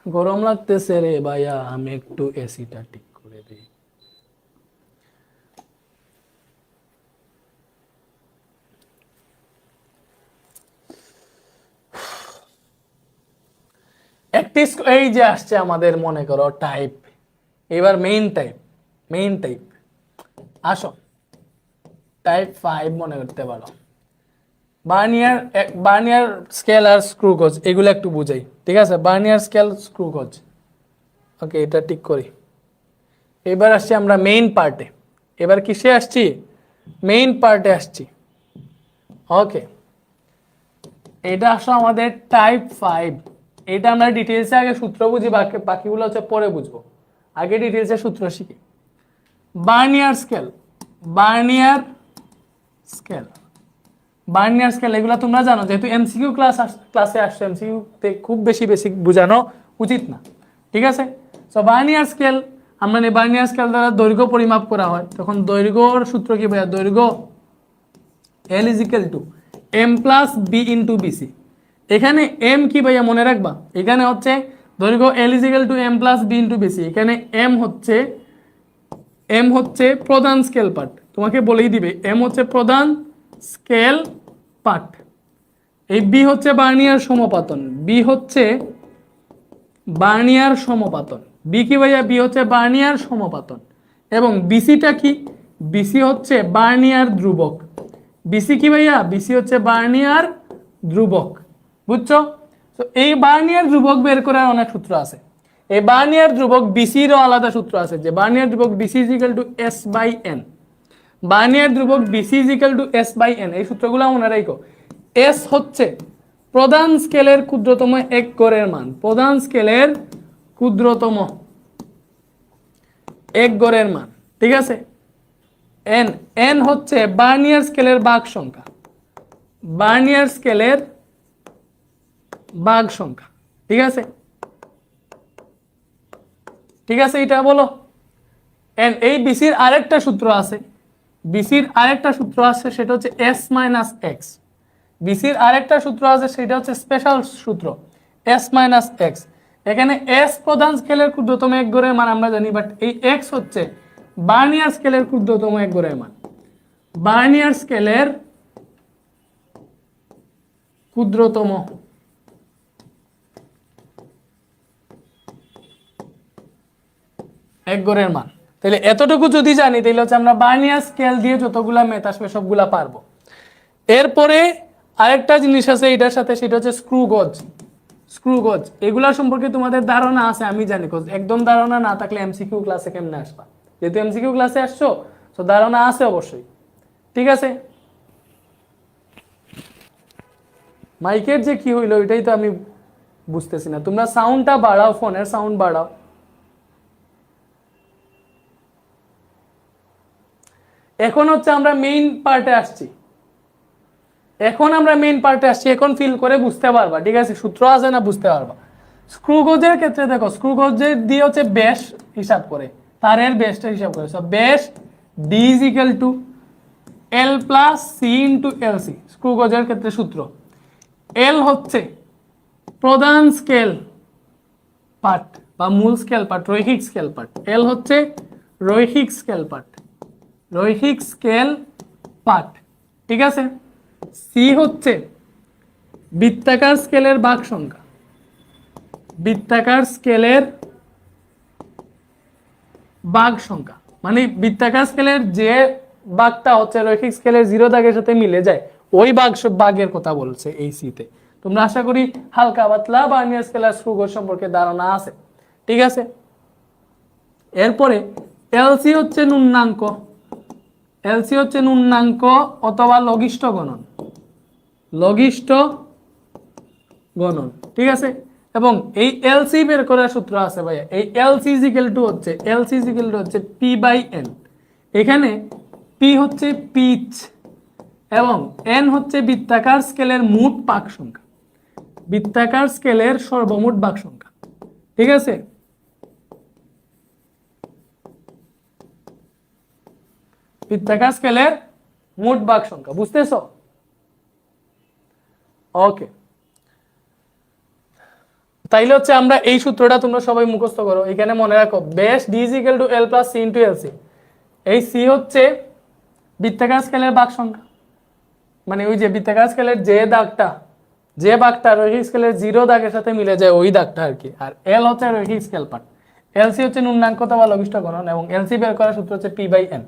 গরম লাগতেছে রে ভাইয়া, আমি একটু এসিটা ঠিক করে দিই। এই যে আসছে আমাদের মনে করো টাইপ, এবার মেইন টাইপ। মেইন টাইপ আসো, টাইপ 5 মনে করতে পারো। বার্নিয়ার স্কেল আর স্ক্রু গজ এগুলো একটু বুঝাই। ঠিক আছে, বার্নিয়ার স্কেল, স্ক্রু গজ। ওকে, এটা ঠিক করি। এবার আসছি আমরা মেইন পার্টে। এবার কিসে আসছি? মেইন পার্টে আসছি। ওকে, এটা আসলে আমাদের টাইপ 5। এটা আমরা ডিটেলসে আগে সূত্র বুঝি, বাকিগুলো হচ্ছে পরে বুঝবো। আগে ডিটেলসে সূত্র শিখি। Barnier scale, Barnier scale, Barnier scale এগুলো তোমরা জানো, যেহেতু এমসিকিউ ক্লাসে আসছে, এমসিকিউ তে খুব বেশি বেসিক বোঝানো উচিত না। ঠিক আছে, সো বার্নিয়ার স্কেল, আমরা বার্নিয়ার স্কেল দ্বারা দৈর্ঘ্য পরিমাপ করা হয়। তখন দৈর্ঘ্যর সূত্র কি ভাইয়া? দৈর্ঘ্য L is equal to M plus B into BC। এখানে M কি ভাইয়া মনে রাখবা? এখানে হচ্ছে দৈর্ঘ্য L is equal to M plus B into BC। এখানে M হচ্ছে প্রধান স্কেল পার্ট, তোমাকে বলেই দিবে M হচ্ছে প্রধান স্কেল পার্ট। এই B হচ্ছে বার্নিয়ার সমপাতন, B হচ্ছে বার্নিয়ার সমপাতন। B কি ভাইয়া? B হচ্ছে বার্নিয়ার সমপাতন। এবং BCটা কি? BC হচ্ছে বার্নিয়ার ধ্রুবক। BC কি ভাইয়া? BC হচ্ছে বার্নিয়ার ধ্রুবক। বুঝছো? তো এই বার্নিয়ার ধ্রুবক বের করার অনেক সূত্র আছে। এই বার্নিয়ার ধ্রুবক BC-রও আলাদা সূত্র আছে, যে বার্নিয়ার ধ্রুবক BC is equal to S/N। Barnier ধ্রুবক BC is equal to S/N। এই সূত্রগুলো মনে রাখো। S হচ্ছে প্রধান স্কেলের ক্ষুদ্রতম এক গড়ের মান, প্রধান স্কেলের ক্ষুদ্রতম এক গড়ের মান। ঠিক আছে, N হচ্ছে বার্নিয়ার স্কেলের ভাগ সংখ্যা, বার্নিয়ার স্কেলের ভাগ সংখ্যা। ঠিক আছে, ঠিক আছে, এটা বলো। এই বিসির আরেকটা সূত্র আছে, বিসির আরেকটা সূত্র আছে, সেটা হচ্ছে S মাইনাস এক্স। বিসির আরেকটা সূত্র আছে, সেটা হচ্ছে স্পেশাল সূত্র S মাইনাস এক্স। এখানে S প্রধান স্কেলের ক্ষুদ্রতম এক গড়ের মান আমরা জানি, বাট এই X হচ্ছে বার্নিয়ার স্কেলের ক্ষুদ্রতম এক গড়ের মান। বার্নিয়ার স্কেলের ক্ষুদ্রতম এক গড়ের মান। তাহলে এতটুকু যদি জানি, তাহলে হচ্ছে আমরা বার্নিয়ার স্কেল দিয়ে যতগুলা ম্যাথ আসবে সবগুলা পারবো। এরপরে আরেকটা জিনিস আছে এটার সাথে, সেটা হচ্ছে স্ক্রু গজ। স্ক্রু গজ এগুলা সম্পর্কে তোমাদের ধারণা আছে আমি জানি, একদম ধারণা না থাকলে এমসিকিউ ক্লাসে কেমনে আসবা? যেহেতু এমসিকিউ ক্লাসে আসছো, তো ধারণা আছে অবশ্যই। ঠিক আছে, মাইকের যে কি হইলো এটাই তো আমি বুঝতেছি না। তোমরা সাউন্ডটা বাড়াও, ফোনের সাউন্ড বাড়াও। এখন হচ্ছে আমরা মেইন পার্টে আসছি। এখন ফিল করে বুঝতে পারবা। ঠিক আছে, সূত্র আছে না, বুঝতে পারবা। স্ক্রু গজের ক্ষেত্রে দেখো, স্ক্রু গজের দিয়ে হচ্ছে ব্যাস হিসাব করে, তারের ব্যাসটা হিসাব করে। সো ব্যাস D is equal to L plus C into L C. Screw গজের ক্ষেত্রে সূত্র, এল হচ্ছে প্রধান স্কেল পার্ট বা মূল স্কেল পার্ট, রৈখিক স্কেল পার্ট। এল হচ্ছে রৈখিক স্কেল পার্ট, রৈখিক স্কেল পার্ট। ঠিক আছে, সি হচ্ছে বৃত্তাকার স্কেলের ভাগ সংখ্যা, বৃত্তাকার স্কেলের ভাগ সংখ্যা, মানে বৃত্তাকার স্কেলের যে ভাগটা হচ্ছে রৈখিক স্কেলের 0 দাগের সাথে মিলে যায় ওই ভাগের কথা বলছে এই সিতে। তোমরা আশা করি হালকা পাতলা বার্নিয়ার স্কেলার স্ক্রু গজ সম্পর্কে ধারণা আছে, ঠিক আছে। এরপরে এলসি হচ্ছে ন্যূনাঙ্ক, এলসি হচ্ছে ন্যূনাঙ্ক অথবা লঘিষ্ঠ গণন, লঘিষ্ঠ গণন, ঠিক আছে। এবং এই এলসি বের করার সূত্র আছে ভাইয়া, এই এলসি ইজিক্যাল টু হচ্ছে পি বাই এন। এখানে পি হচ্ছে পিচ এবং এন হচ্ছে বৃত্তাকার স্কেলের মোট ভাগ সংখ্যা, বৃত্তাকার স্কেলের সর্বমোট ভাগ সংখ্যা, ঠিক আছে। বৃত্তাকার স্কেলের মোট ভাগ সংখ্যা, বুঝতেছো? ওকে, তাইলে হচ্ছে আমরা এই সূত্রটা তোমরা সবাই মুখস্থ করো। এখানে মনে রাখো বেস D is equal to L plus C into LC. এই সি হচ্ছে বৃত্তাকার স্কেলের ভাগ সংখ্যা, মানে ওই যে বৃত্তাকার স্কেলের যে ভাগটা রৈখিক স্কেলের 0 দাগের সাথে মিলে যায় ওই দাগটা আর কি। আর এল হচ্ছে রৈখিক স্কেল পার্ট, এলসি হচ্ছে ন্যূনাঙ্ক অথবা লঘিষ্ঠ গণন এবং এলসি বের করার সূত্র হচ্ছে পি বাই এন।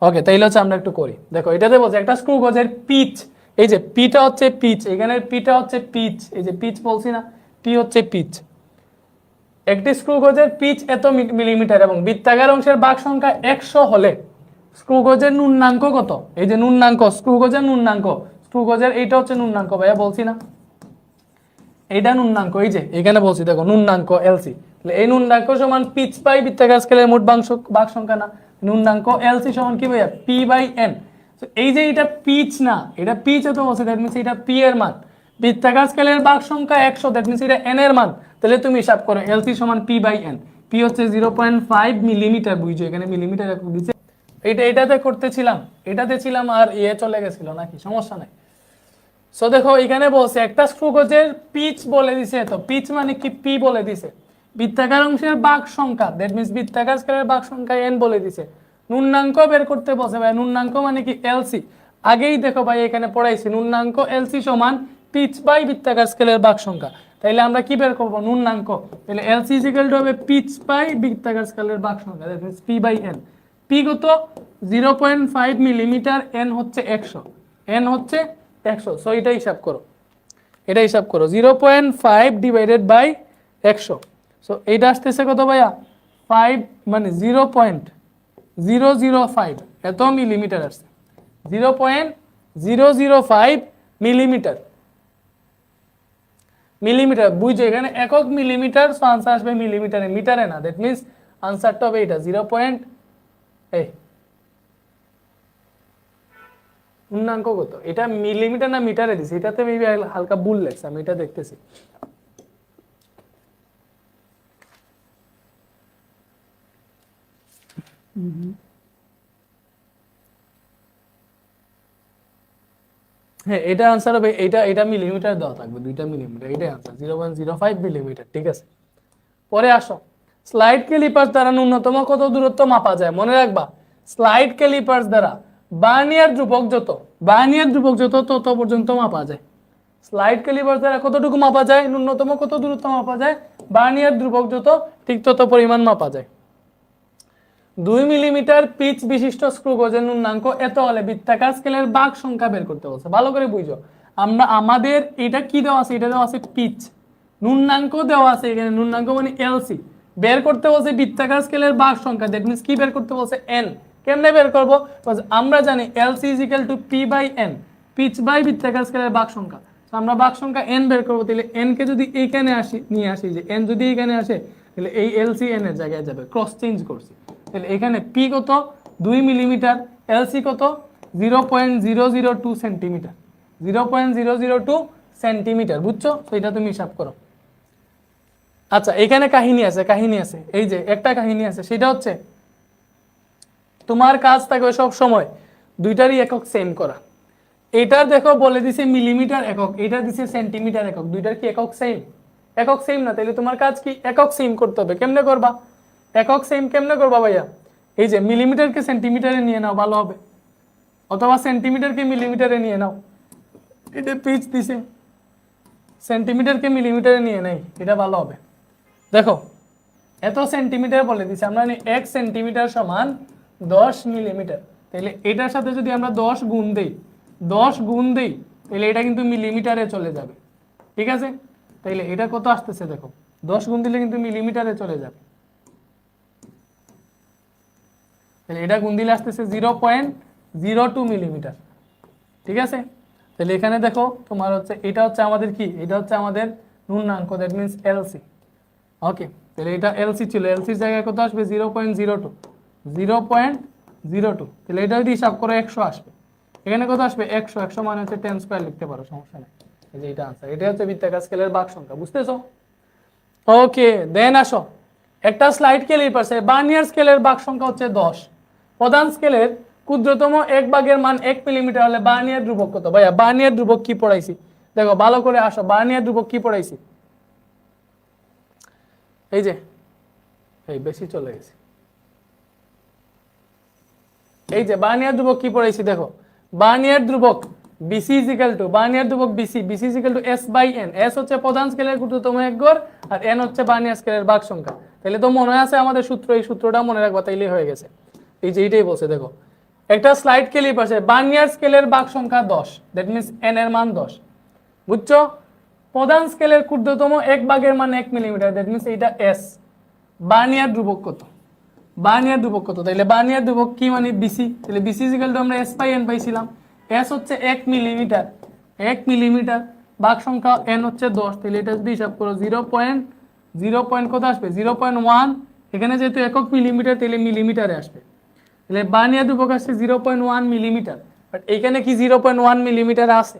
ওকে, তাইলে হচ্ছে আমরা একটু করি। দেখো এটাতে বলছে একটা স্ক্রু গজের পিচ, এই যে পিটা হচ্ছে পিচ, এখানে পিটা হচ্ছে পিচ, এই যে পিচ বলছি না, পি হচ্ছে পিচ। একটি স্ক্রু গজের পিচ এত মিলিমিটার এবং বৃত্তাকার অংশের ভাগ সংখ্যা 100 হলে স্ক্রু গজের ন্যূনাঙ্ক কত? এই যে ন্যূনাঙ্ক, স্ক্রু গজের ন্যূনাঙ্ক, স্ক্রু গজের এইটা হচ্ছে ন্যূনাঙ্ক ভাইয়া, বলছি না এইটা ন্যূনাঙ্ক, এই যে এখানে বলছি দেখো ন্যূনাঙ্ক এলসি। তাহলে এই ন্যূনাঙ্ক সমান পিচ বাই বৃত্তাকার স্কেলের মোট ভাগ সংখ্যা না, ন্যূনাঙ্ক এলসি সমান কি ভাইয়া? P by N. এই যে এটা পিচ না, এটা পিচ এত বলছে, দ্যাট মিন্স এটা পি এর মান, বৃত্তাকার স্কেলের ভাগ সংখ্যা 100, দ্যাট মিন্স এটা এন এর মান। তাহলে তুমি হিসাব করো এলসি সমান পি বাই এন। পি হচ্ছে 0.5 মিলিমিটার, বুঝছো এখানে মিলিমিটার একক দিচ্ছে। এটাতে করতেছিলাম, এটাতে ছিলাম আর চলে গেছিল নাকি, সমস্যা নাই। সো দেখো এখানে বলছে একটা স্ক্রু গজের পিচ বলে দিছে, তো পিচ মানে কি? পি বলে দিছে। বৃত্তাকার অংশের ভাগ সংখ্যা, দ্যাট মিন্স বৃত্তাকার স্কেলের ভাগ সংখ্যা এন বলে দিছে। ন্যূনাঙ্ক বের করতে বলছে ভাই, ন্যূনাঙ্ক মানে কি? এলসি। আগেই দেখো ভাই এখানে পড়াইছি ন্যূনাঙ্ক এলসি সমান পিচ বাই বৃত্তাকার স্কেলের ভাগ সংখ্যা। তাইলে আমরা কি বের করব? ন্যূনাঙ্ক। তাহলে এলসি ইজ ইকুয়াল টু হবে পিচ বাই বৃত্তাকার স্কেলের ভাগ সংখ্যা, that means P by N. P কত? 0.5 মিলিমিটার, এন হচ্ছে 100, এন হচ্ছে 100। সো এটা হিসাব করো, এটা হিসাব করো 0.5 ডিভাইডেড বাই 100। সো এইটা আসতেছে কত ভাইয়া? 5 মানে 0.005 এত মিলিমিটার আসছে, 0.005 মিলিমিটার। মিলিমিটার বুঝছো, এখানে একক মিলিমিটার, সো আনসার আসবে মিলিমিটারে, মিটারে না। দ্যাট মিন্স আনসারটা হবে এটা 0. পূর্ণাঙ্ক কত? এটা মিলিমিটার না মিটারে দিছি, এটাতে মেবি হালকা ভুল লেখছে, আমি এটা দেখতেছি। হ্যাঁ, এটা আনসার হবে, এটা মিলিমিটার দেওয়া থাকবে, 2টা মিলিমিটার, এটাই আনসার 0.05 মিলিমিটার, ঠিক আছে। পরে আসো, স্লাইড ক্যালিপার্স দ্বারা ন্যূনতম কত দূরত্ব মাপা যায়? মনে রাখবা স্লাইড ক্যালিপার্স দ্বারা ভার্নিয়ার ধ্রুবক যত তত পর্যন্ত মাপা যায়। স্লাইড ক্যালিপার্স দ্বারা কতটুকু মাপা যায়? ন্যূনতম কত দূরত্ব মাপা যায়? ভার্নিয়ার ধ্রুবক যত ঠিক তত পরিমাণ মাপা যায়। 2 মিলিমিটার পিচ বিশিষ্ট স্ক্রু গজের ন্যূনাঙ্ক এত হলে বৃত্তাকার স্কেলের ভাগ সংখ্যা বের করতে বলছে। ভালো করে বুঝো, আমাদের এটা কি দেওয়া আছে? এটা দেওয়া আছে পিচ, ন্যূনাঙ্ক দেওয়া আছে এখানে, ন্যূনাঙ্ক মানে এলসি। বের করতে বলছে বৃত্তাকার স্কেলের ভাগ সংখ্যা, দ্যাট মিন্স কি বের করতে বলছে? এন। কেমনে বের করব? আমরা জানি LC is equal to P by N, pitch by বৃত্তাকার স্কেলের ভাগ সংখ্যা। আমরা ভাগ সংখ্যা এন বের করবো, তাহলে এন কে যদি এইখানে নিয়ে আসি, যে এন যদি এইখানে আসে তাহলে এই এলসি এন এর জায়গায় যাবে, ক্রস চেঞ্জ করছি। তাহলে এখানে পি কত? 2 মিলিমিটার, এলসি কত? 0.002 সেন্টিমিটার, 0.002 সেন্টিমিটার, বুঝছো? তো এটা তুমি হিসাব করো। আচ্ছা, এখানে কাহিনী আছে, এই যে একটা কাহিনী আছে, সেটা হচ্ছে তোমার কাজ থাকবে সব সময় দুইটারই একক সেম করা। এটার দেখো বলে দিছে মিলিমিটার একক, এটা দিছে সেন্টিমিটার একক, দুইটার কি একক সেম? একক সেম না, তাহলে তোমার কাজ কি? একক সেম করতে হবে। কেমনে করবা একক সেম? কেমনে করবা ভাইয়া? এই যে মিলিমিটারকে সেন্টিমিটারে নিয়ে নাও, ভালো হবে, অথবা সেন্টিমিটারকে মিলিমিটারে নিয়ে নাও। এটা পিচ দিছে, সেন্টিমিটারকে মিলিমিটারে নিয়ে নেই, এটা ভালো হবে। দেখো এত সেন্টিমিটার বলে দিচ্ছে, আমরা জানি 1 সেন্টিমিটার সমান 10 মিলিমিটার। তাহলে এটার সাথে যদি আমরা 10 গুণ দেই, 10 গুণ দেই, তাহলে এটা কিন্তু মিলিমিটারে চলে যাবে। ঠিক আছে, তাহলে এটা কত আসতেছে দেখো, 10 গুণ দিলে কিন্তু মিলিমিটারে চলে যাবে। তাহলে এটা গুণ দিলে আসতেছে 0.02 মিলিমিটার। ঠিক আছে, তাহলে এখানে দেখো তোমার হচ্ছে এটা হচ্ছে আমাদের কি, এটা হচ্ছে আমাদের পূর্ণাঙ্ক, দ্যাট মিনস এলসি। ওকে, তাহলে এটা এলসি ছিল, এলসির জায়গায় কত আসবে 0.02, 0.02। তাহলে এটা যদি হিসাব করো 100 আসবে। এখানে কত আসবে 100, 100 মানে হচ্ছে 10 স্কয়ার লিখতে পারো, সমস্যা নেই। এই যে এটা आंसर, এটা হচ্ছে বৃত্তাকার স্কেলের ভাগ সংখ্যা, বুঝতেছো? ওকে, দেন আসো একটা স্লাইড ক্যালিপার্সে বার্নিয়ার স্কেলের ভাগ সংখ্যা হচ্ছে 10। প্রধান স্কেলের ক্ষুদ্রতম এক ভাগের মান 1 মিলিমিটার হলে বার্নিয়ার ধ্রুবক কত? ভাইয়া বার্নিয়ার ধ্রুবক কি পড়াইছি দেখো, ভালো করে আসো, বার্নিয়ার ধ্রুবক কি পড়াইছি? এই যে এই বেশি চলে গেছে, এই যে বার্নিয়ার ধ্রুবক কি পড়াইছি দেখো, বার্নিয়ার ধ্রুবক BC ইজিক্যাল টু, বার্নিয়ার ধ্রুবক BC equal to S/N। S হচ্ছে প্রধান স্কেলের ক্ষুদ্রতম এক গড় আর N হচ্ছে বার্নিয়ার স্কেলের ভাগ সংখ্যা। তাহলে তো মনে আছে আমাদের সূত্র, এই সূত্রটা মনে রাখবা, তাইলেই হয়ে গেছে। এই যে এইটাই বলছে দেখো, একটা স্লাইড ক্যালিপার্সে বার্নিয়ার স্কেলের ভাগ সংখ্যা 10, দ্যাট মিন্স N এর মান 10, বুঝছো? প্রধান স্কেলের ক্ষুদ্রতম এক ভাগের মান 1 মিলিমিটার, দ্যাট মিন্স এইটা S। বার্নিয়ার ধ্রুবক কত? বার্নিয়ার ধ্রুবক কত? তাহলে বার্নিয়ার ধ্রুবক কি মানে BC, তাহলে BC ইকুয়াল টু আমরা S/N পাইছিলাম। S হচ্ছে 1 মিলিমিটার, 1 মিলিমিটার, ভাগ সংখ্যা N হচ্ছে 10। তাহলে এটা যদি হিসাব করো 0. কত আসবে 0.1, এখানে যেহেতু একক মিলিমিটার তাহলে মিলিমিটারে আসবে। তাহলে বার্নিয়ার ধ্রুবক আসছে 0.1 মিলিমিটার, বাট এখানে কি 0.1 মিলিমিটার আছে?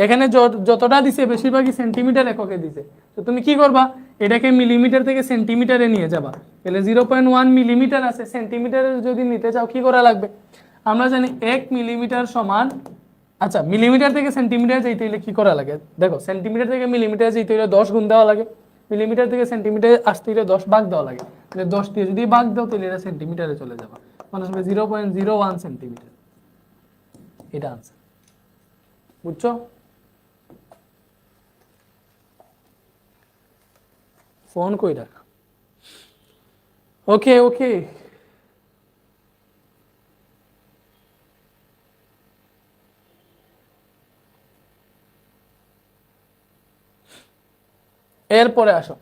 এখানে যতটা দিছে বেশিরভাগই সেন্টিমিটার এককে দিছে। তো তুমি কি করবা, এটাকে মিলিমিটার থেকে সেন্টিমিটারে নিয়ে যাবা। তাহলে 0.1 মিলিমিটার আছে, সেন্টিমিটারে যদি নিতে চাও কি করা লাগবে? আমরা জানি 1 মিলিমিটার সমান, আচ্ছা মিলিমিটার থেকে সেন্টিমিটার যাইতে হলে কি করা লাগে দেখো, সেন্টিমিটার থেকে মিলিমিটার যাইতে হলে 10 গুণ দেওয়া লাগে, মিলিমিটার থেকে সেন্টিমিটার আসতে হলে 10 ভাগ দেওয়া লাগে। তাহলে 10 দিয়ে যদি ভাগ দাও তাহলে এটা সেন্টিমিটারে চলে যাবে, মানে আসবে 0.01 সেন্টিমিটার। এটা आंसर, বুঝছো? ফোন কই রাখ। ওকে ওকে, এরপরে আসো,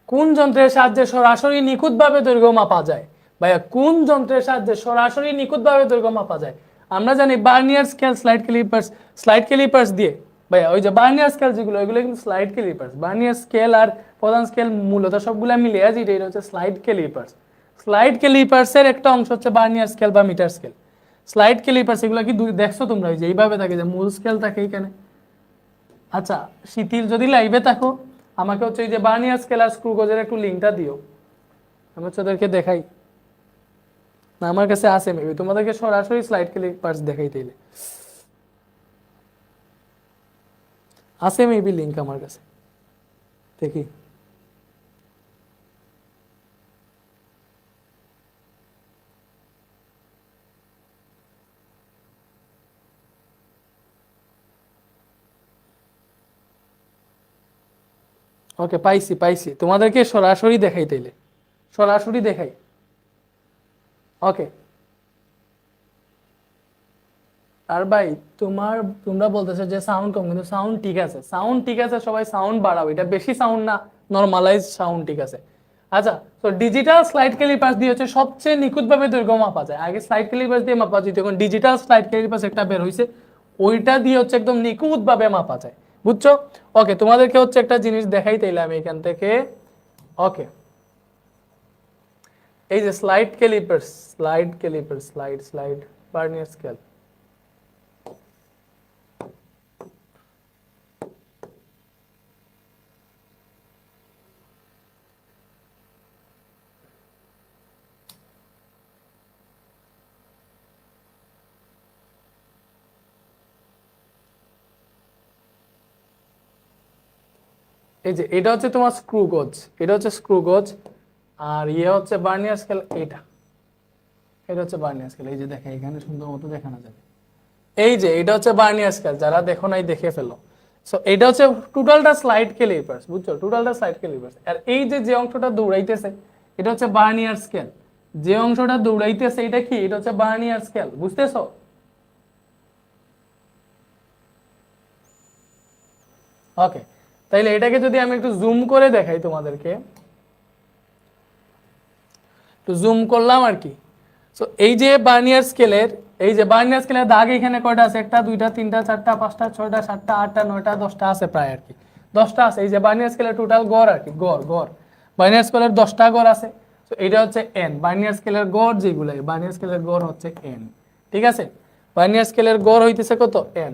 কোন যন্ত্রের সাহায্যে সরাসরি নিখুঁতভাবে দৈর্ঘ্য মাপা যায়? ভাইয়া কোন যন্ত্রের সাহায্যে সরাসরি নিখুঁতভাবে দৈর্ঘ্য মাপা যায়? আমরা জানি বার্নিয়ার স্কেল, স্লাইড ক্যালিপার্স দিয়ে। ভাইয়া ওই যে বার্নিয়ার স্কেল যেগুলো, ওইগুলো কিন্তু স্লাইড ক্যালিপার্স। বার্নিয়ার স্কেল আর প্রধান স্কেল মূলত সবগুলো মিলিয়ে যেটা এটা হচ্ছে স্লাইড ক্যালিপার্স। স্লাইড ক্যালিপার্সের একটা অংশ হচ্ছে বার্নিয়ার স্কেল বা মিটার স্কেল। স্লাইড ক্যালিপার্স এগুলো কি দেখছো তোমরা? ওই যে এইভাবে থাকে, যে মূল স্কেল থাকে এইখানে। আচ্ছা শিথিল যদি লাইভে থাকো, আমাকে হচ্ছে এই যে বার্নিয়ার স্কেল আর স্ক্রু গজের একটু লিঙ্কটা দিও, আমি হচ্ছে ওদেরকে দেখাই। না আমার কাছে আছে, মেবি তোমাদেরকে সরাসরি স্লাইড ক্যালিপার্স দেখাই দিলে আছে মেবি লিঙ্ক আমার কাছে, দেখি। ওকে পাইছি পাইছি, তোমাদেরকে সরাসরি দেখাই তাইলে, সরাসরি দেখাই। ওকে, আর ভাই তোমরা বলতেছো যে সাউন্ড কম, কিন্তু সাউন্ড ঠিক আছে, সাউন্ড ঠিক আছে, সবাই সাউন্ড বাড়াও, এটা বেশি সাউন্ড না, নরমালাইজ সাউন্ড ঠিক আছে। আচ্ছা, তো ডিজিটাল স্লাইড ক্যালিপার্স দিয়ে হচ্ছে সবচেয়ে নিখুঁতভাবে দৈর্ঘ্য মাপা যায়। আগে স্লাইড ক্যালিপার্স দিয়ে মাপা যেত, এখন ডিজিটাল স্লাইড ক্যালিপার্স একটা বের হইছে, ওইটা দিয়ে হচ্ছে একদম নিখুঁতভাবে মাপা যায়, বুঝছো? ওকে, তোমাদেরকে হচ্ছে একটা জিনিস দেখাই তাইলে আমি এখান থেকে। ওকে, এই যে slide callipers, slide Barnier scale. এই যে এটা হচ্ছে তোমার স্ক্রু গজ, এটা হচ্ছে স্ক্রু গজ, আর ইয়ে হচ্ছে বার্নিয়ার স্কেল, এটা হচ্ছে বার্নিয়ার স্কেল। এই যে দেখে এখানে সুন্দর মতো দেখানো যাবে, এই যে এটা হচ্ছে বার্নিয়ার স্কেল, যারা দেখো নাই দেখে ফেলো। সো এটা হচ্ছে টোটালটা স্লাইড ক্যালিপার্স, বুঝছো, টোটালটা স্লাইড ক্যালিপার্স। আর এই যে অংশটা দৌড়াইতেছে এটা হচ্ছে বার্নিয়ার স্কেল, যে অংশটা দৌড়াইতেছে এটা কি, এটা হচ্ছে বার্নিয়ার স্কেল, বুঝতেছো? ওকে, তাইলে এটাকে যদি আমি একটু জুম করে দেখাই তোমাদেরকে, একটু জুম করলাম আর কি। সো এই যে বার্নিয়ার স্কেলের, এই যে বার্নিয়ার স্কেলের দাগ এখানে কয়টা আছে, একটা দুইটা তিনটা চারটা পাঁচটা ছয়টা সাতটা আটটা নয়টা 10টা আছে প্রায় আর কি, 10টা আছে। এই যে বার্নিয়ার স্কেলের টোটাল গড় আর কি, গড় বার্নিয়ার স্কেলের 10টা গড় আছে। তো এটা হচ্ছে এন, বার্নিয়ার স্কেলের গড় যেগুলো, বার্নিয়ার স্কেলের গড় হচ্ছে এন, ঠিক আছে? বার্নিয়ার স্কেলের গড় হইতেছে কত, এন,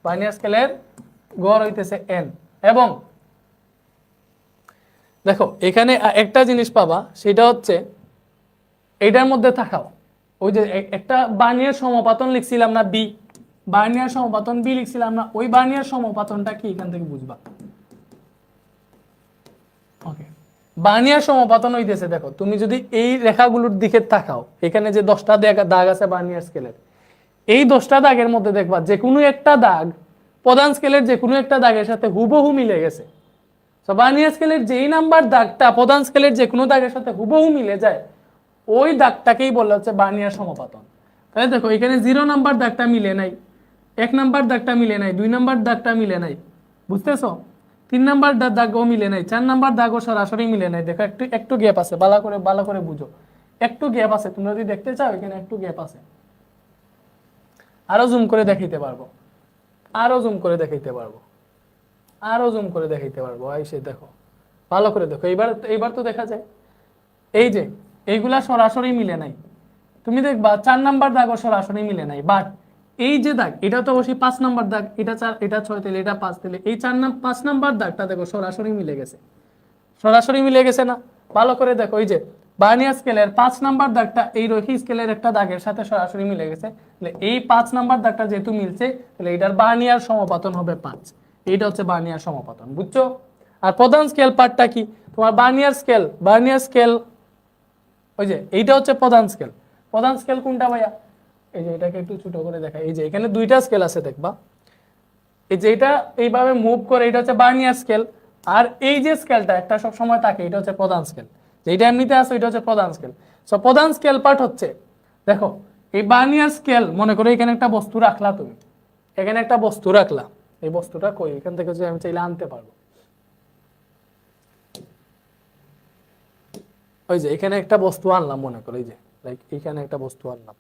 বার্নিয়ার স্কেলের গড় হইতেছে এন। এবং দেখো এখানে একটা জিনিস পাবা, সেটা হচ্ছে এটার মধ্যে থাকাও ওই যে একটা বার্নিয়ার সমপাতন লিখছিলাম না, বি, বার্নিয়ার সমপাতন বি লিখছিলাম না, ওই বার্নিয়ার সমপাতনটা কি এখান থেকে বুঝবা। ওকে, বার্নিয়ার সমপাতন হইতেছে, দেখো তুমি যদি এই রেখাগুলোর দিকে তাকাও, এখানে যে 10টা দাগ আছে বার্নিয়ার স্কেলের, এই 10টা দাগের মধ্যে দেখবা যে কোনো একটা দাগ প্রধান স্কেলের যে কোনো একটা দাগের সাথে হুবহু মিলে গেছে। তো বার্নিয়ার স্কেলের যেই নাম্বার দাগটা প্রধান স্কেলের যে কোনো দাগের সাথে হুবহু মিলে যায়, ওই দাগটাকেই বলা হচ্ছে বার্নিয়ার সমপাতন। তাহলে দেখো এখানে 0 নাম্বার দাগটা মিলে নাই, 1 নাম্বার দাগটা মিলে নাই, 2 নাম্বার দাগটা মিলে নাই, বুঝতেছো? 3 নাম্বার দাগও মিলে নাই, 4 নাম্বার দাগও সরাসরি মিলে নাই। দেখো একটু একটু গ্যাপ আছে, ভালো করে বুঝো, একটু গ্যাপ আছে। তোমরা যদি দেখতে চাও এখানে একটু গ্যাপ আছে, আরো জুম করে দেখাইতে পারবো, আরো জুম করে দেখাইতে পারবো, আরো জুম করে দেখাইতে পারবো। আইসে দেখো, ভালো করে দেখো, এইবার তো দেখা যায়। এই যে এইগুলা সরাসরি মিলে নাই, তুমি দেখবা 4 নাম্বার দাগও সরাসরি মিলে নাই। বাট এই যে দাগ, এটা তো অবশ্যই 5 নাম্বার দাগ, এটা 4, এটা 6, তাহলে এটা 5, তাহলে এই 5 নাম্বার দাগটা দেখো সরাসরি মিলে গেছে, সরাসরি মিলে গেছে না? ভালো করে দেখো, এই যে বার্নিয়ার স্কেলের 5 নাম্বার দাগটা এই রৈখিক স্কেলের একটা দাগের সাথে সরাসরি মিলে গেছে, তাহলে এই 5 নাম্বার দাগটা যেহেতু মিলছে, তাহলে এটার বার্নিয়ার সমপাতন হবে 5। এইটা হচ্ছে বার্নিয়ার সমপাতন, বুঝছো? আর প্রধান স্কেল পার্টটা কি, তোমার বার্নিয়ার স্কেল ওই যে এইটা হচ্ছে প্রধান স্কেল। প্রধান স্কেল কোনটা ভাইয়া? এই যে এটাকে একটু ছোট করে দেখা, এই যে এখানে 2টা স্কেল আছে দেখবা, এই যে এটা এইভাবে মুভ করে, এটা হচ্ছে বার্নিয়ার স্কেল। আর এই যে স্কেলটা একটা সব সময় থাকে, এটা হচ্ছে প্রধান স্কেল, যেটা এমনিতে আছে এটা হচ্ছে প্রধান স্কেল। সো প্রধান স্কেল পার্ট হচ্ছে, দেখো এই বার্নিয়ার স্কেল, মনে করো এখানে একটা বস্তু রাখলা, তুমি এখানে একটা বস্তু রাখলা, এই বস্তুটা কই, এখান থেকে যদি আমি চাইলে আনতে পারবো, ওই যে এখানে একটা বস্তু আনলাম, মনে করো এই যে লাইক এখানে একটা বস্তু আনলাম,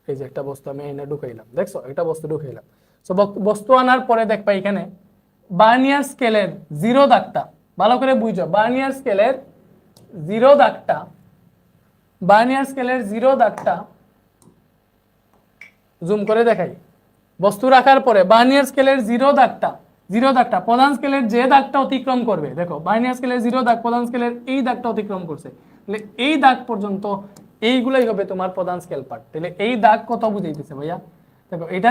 এই যে একটা বস্তু আমি এনে ঢুকাইলাম, দেখছো একটা বস্তু ঢুকাইলাম। সো বস্তু আনার পরে দেখবা এখানে বার্নিয়ার স্কেলের 0 দাগটা, ভালো করে বুঝো, বার্নিয়ার স্কেলের 0 দাগটা, বার্নিয়ার স্কেলের 0 দাগটা জুম করে দেখাই। বস্তু রাখার পরে বার্নিয়ার স্কেলের 0 দাগটা প্রধান স্কেলের যে দাগটা অতিক্রম করবে, দেখো বার্নিয়ার স্কেলের 0 দাগ প্রধান স্কেলের এই দাগটা অতিক্রম করছে, তাহলে এই দাগ পর্যন্ত এইগুলাই হবে তোমার প্রধান স্কেল পার্ট। তাহলে এই দাগ কত বুঝাইতেছে ভাইয়া? দেখো এটা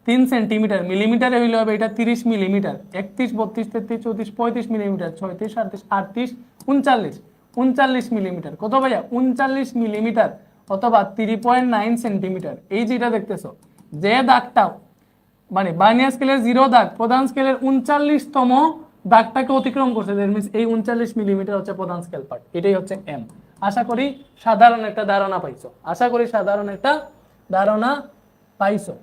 3 সেন্টিমিটার, মিলিমিটারে হইলে হবে এটা 30 মিলিমিটার, 31 32 33 34 35 মিলিমিটার, 36 38 38 39 মিলিমিটার। কত ভাইয়া? 39 মিলিমিটার অথবা 3.9 সেন্টিমিটার। এই যেটা দেখতেছো, যে দাগটা মানে বার্নিয়ার স্কেলের 0 দাগ প্রধান স্কেলের 39তম দাগটাকে অতিক্রম করছে, দ্যাট মিন্স এই 39 মিলিমিটার হচ্ছে প্রধান স্কেল পার্ট, এটাই হচ্ছে এম। আশা করি সাধারণ একটা ধারণা পাইছো, আশা করি সাধারণ একটা ধারণা পাইছো।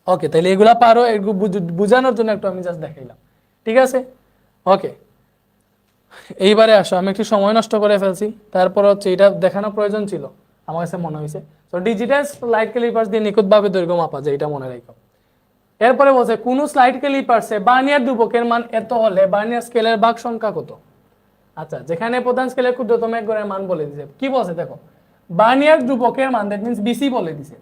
ওকে, তাহলে এগুলা পারো, এগুলো বোঝানোর জন্য একটু আমি জাস্ট দেখাইলাম, ঠিক আছে? ওকে, এইবারে আসো, আমি একটু সময় নষ্ট করে ফেলছি, তারপর হচ্ছে এটা দেখানো প্রয়োজন ছিল আমার কাছে মনে হয়েছে। তো ডিজিটাল স্লাইড ক্যালিপার্স দিয়ে নিখুঁতভাবে দৈর্ঘ্য মাপা যায়, এটা মনে রাখো। এরপরে বলছে কোন স্লাইড ক্যালিপার্সে বার্নিয়ার ধ্রুবকের মান এত হলে বার্নিয়ার স্কেলের ভাগ সংখ্যা কত? আচ্ছা, যেখানে প্রধান স্কেলের ক্ষুদ্রতম এক গড়ের মান বলে দিছে, কি বলছে দেখো, বার্নিয়ার ধ্রুবকের মান, দ্যাট মিন্স বিসি বলে দিছে।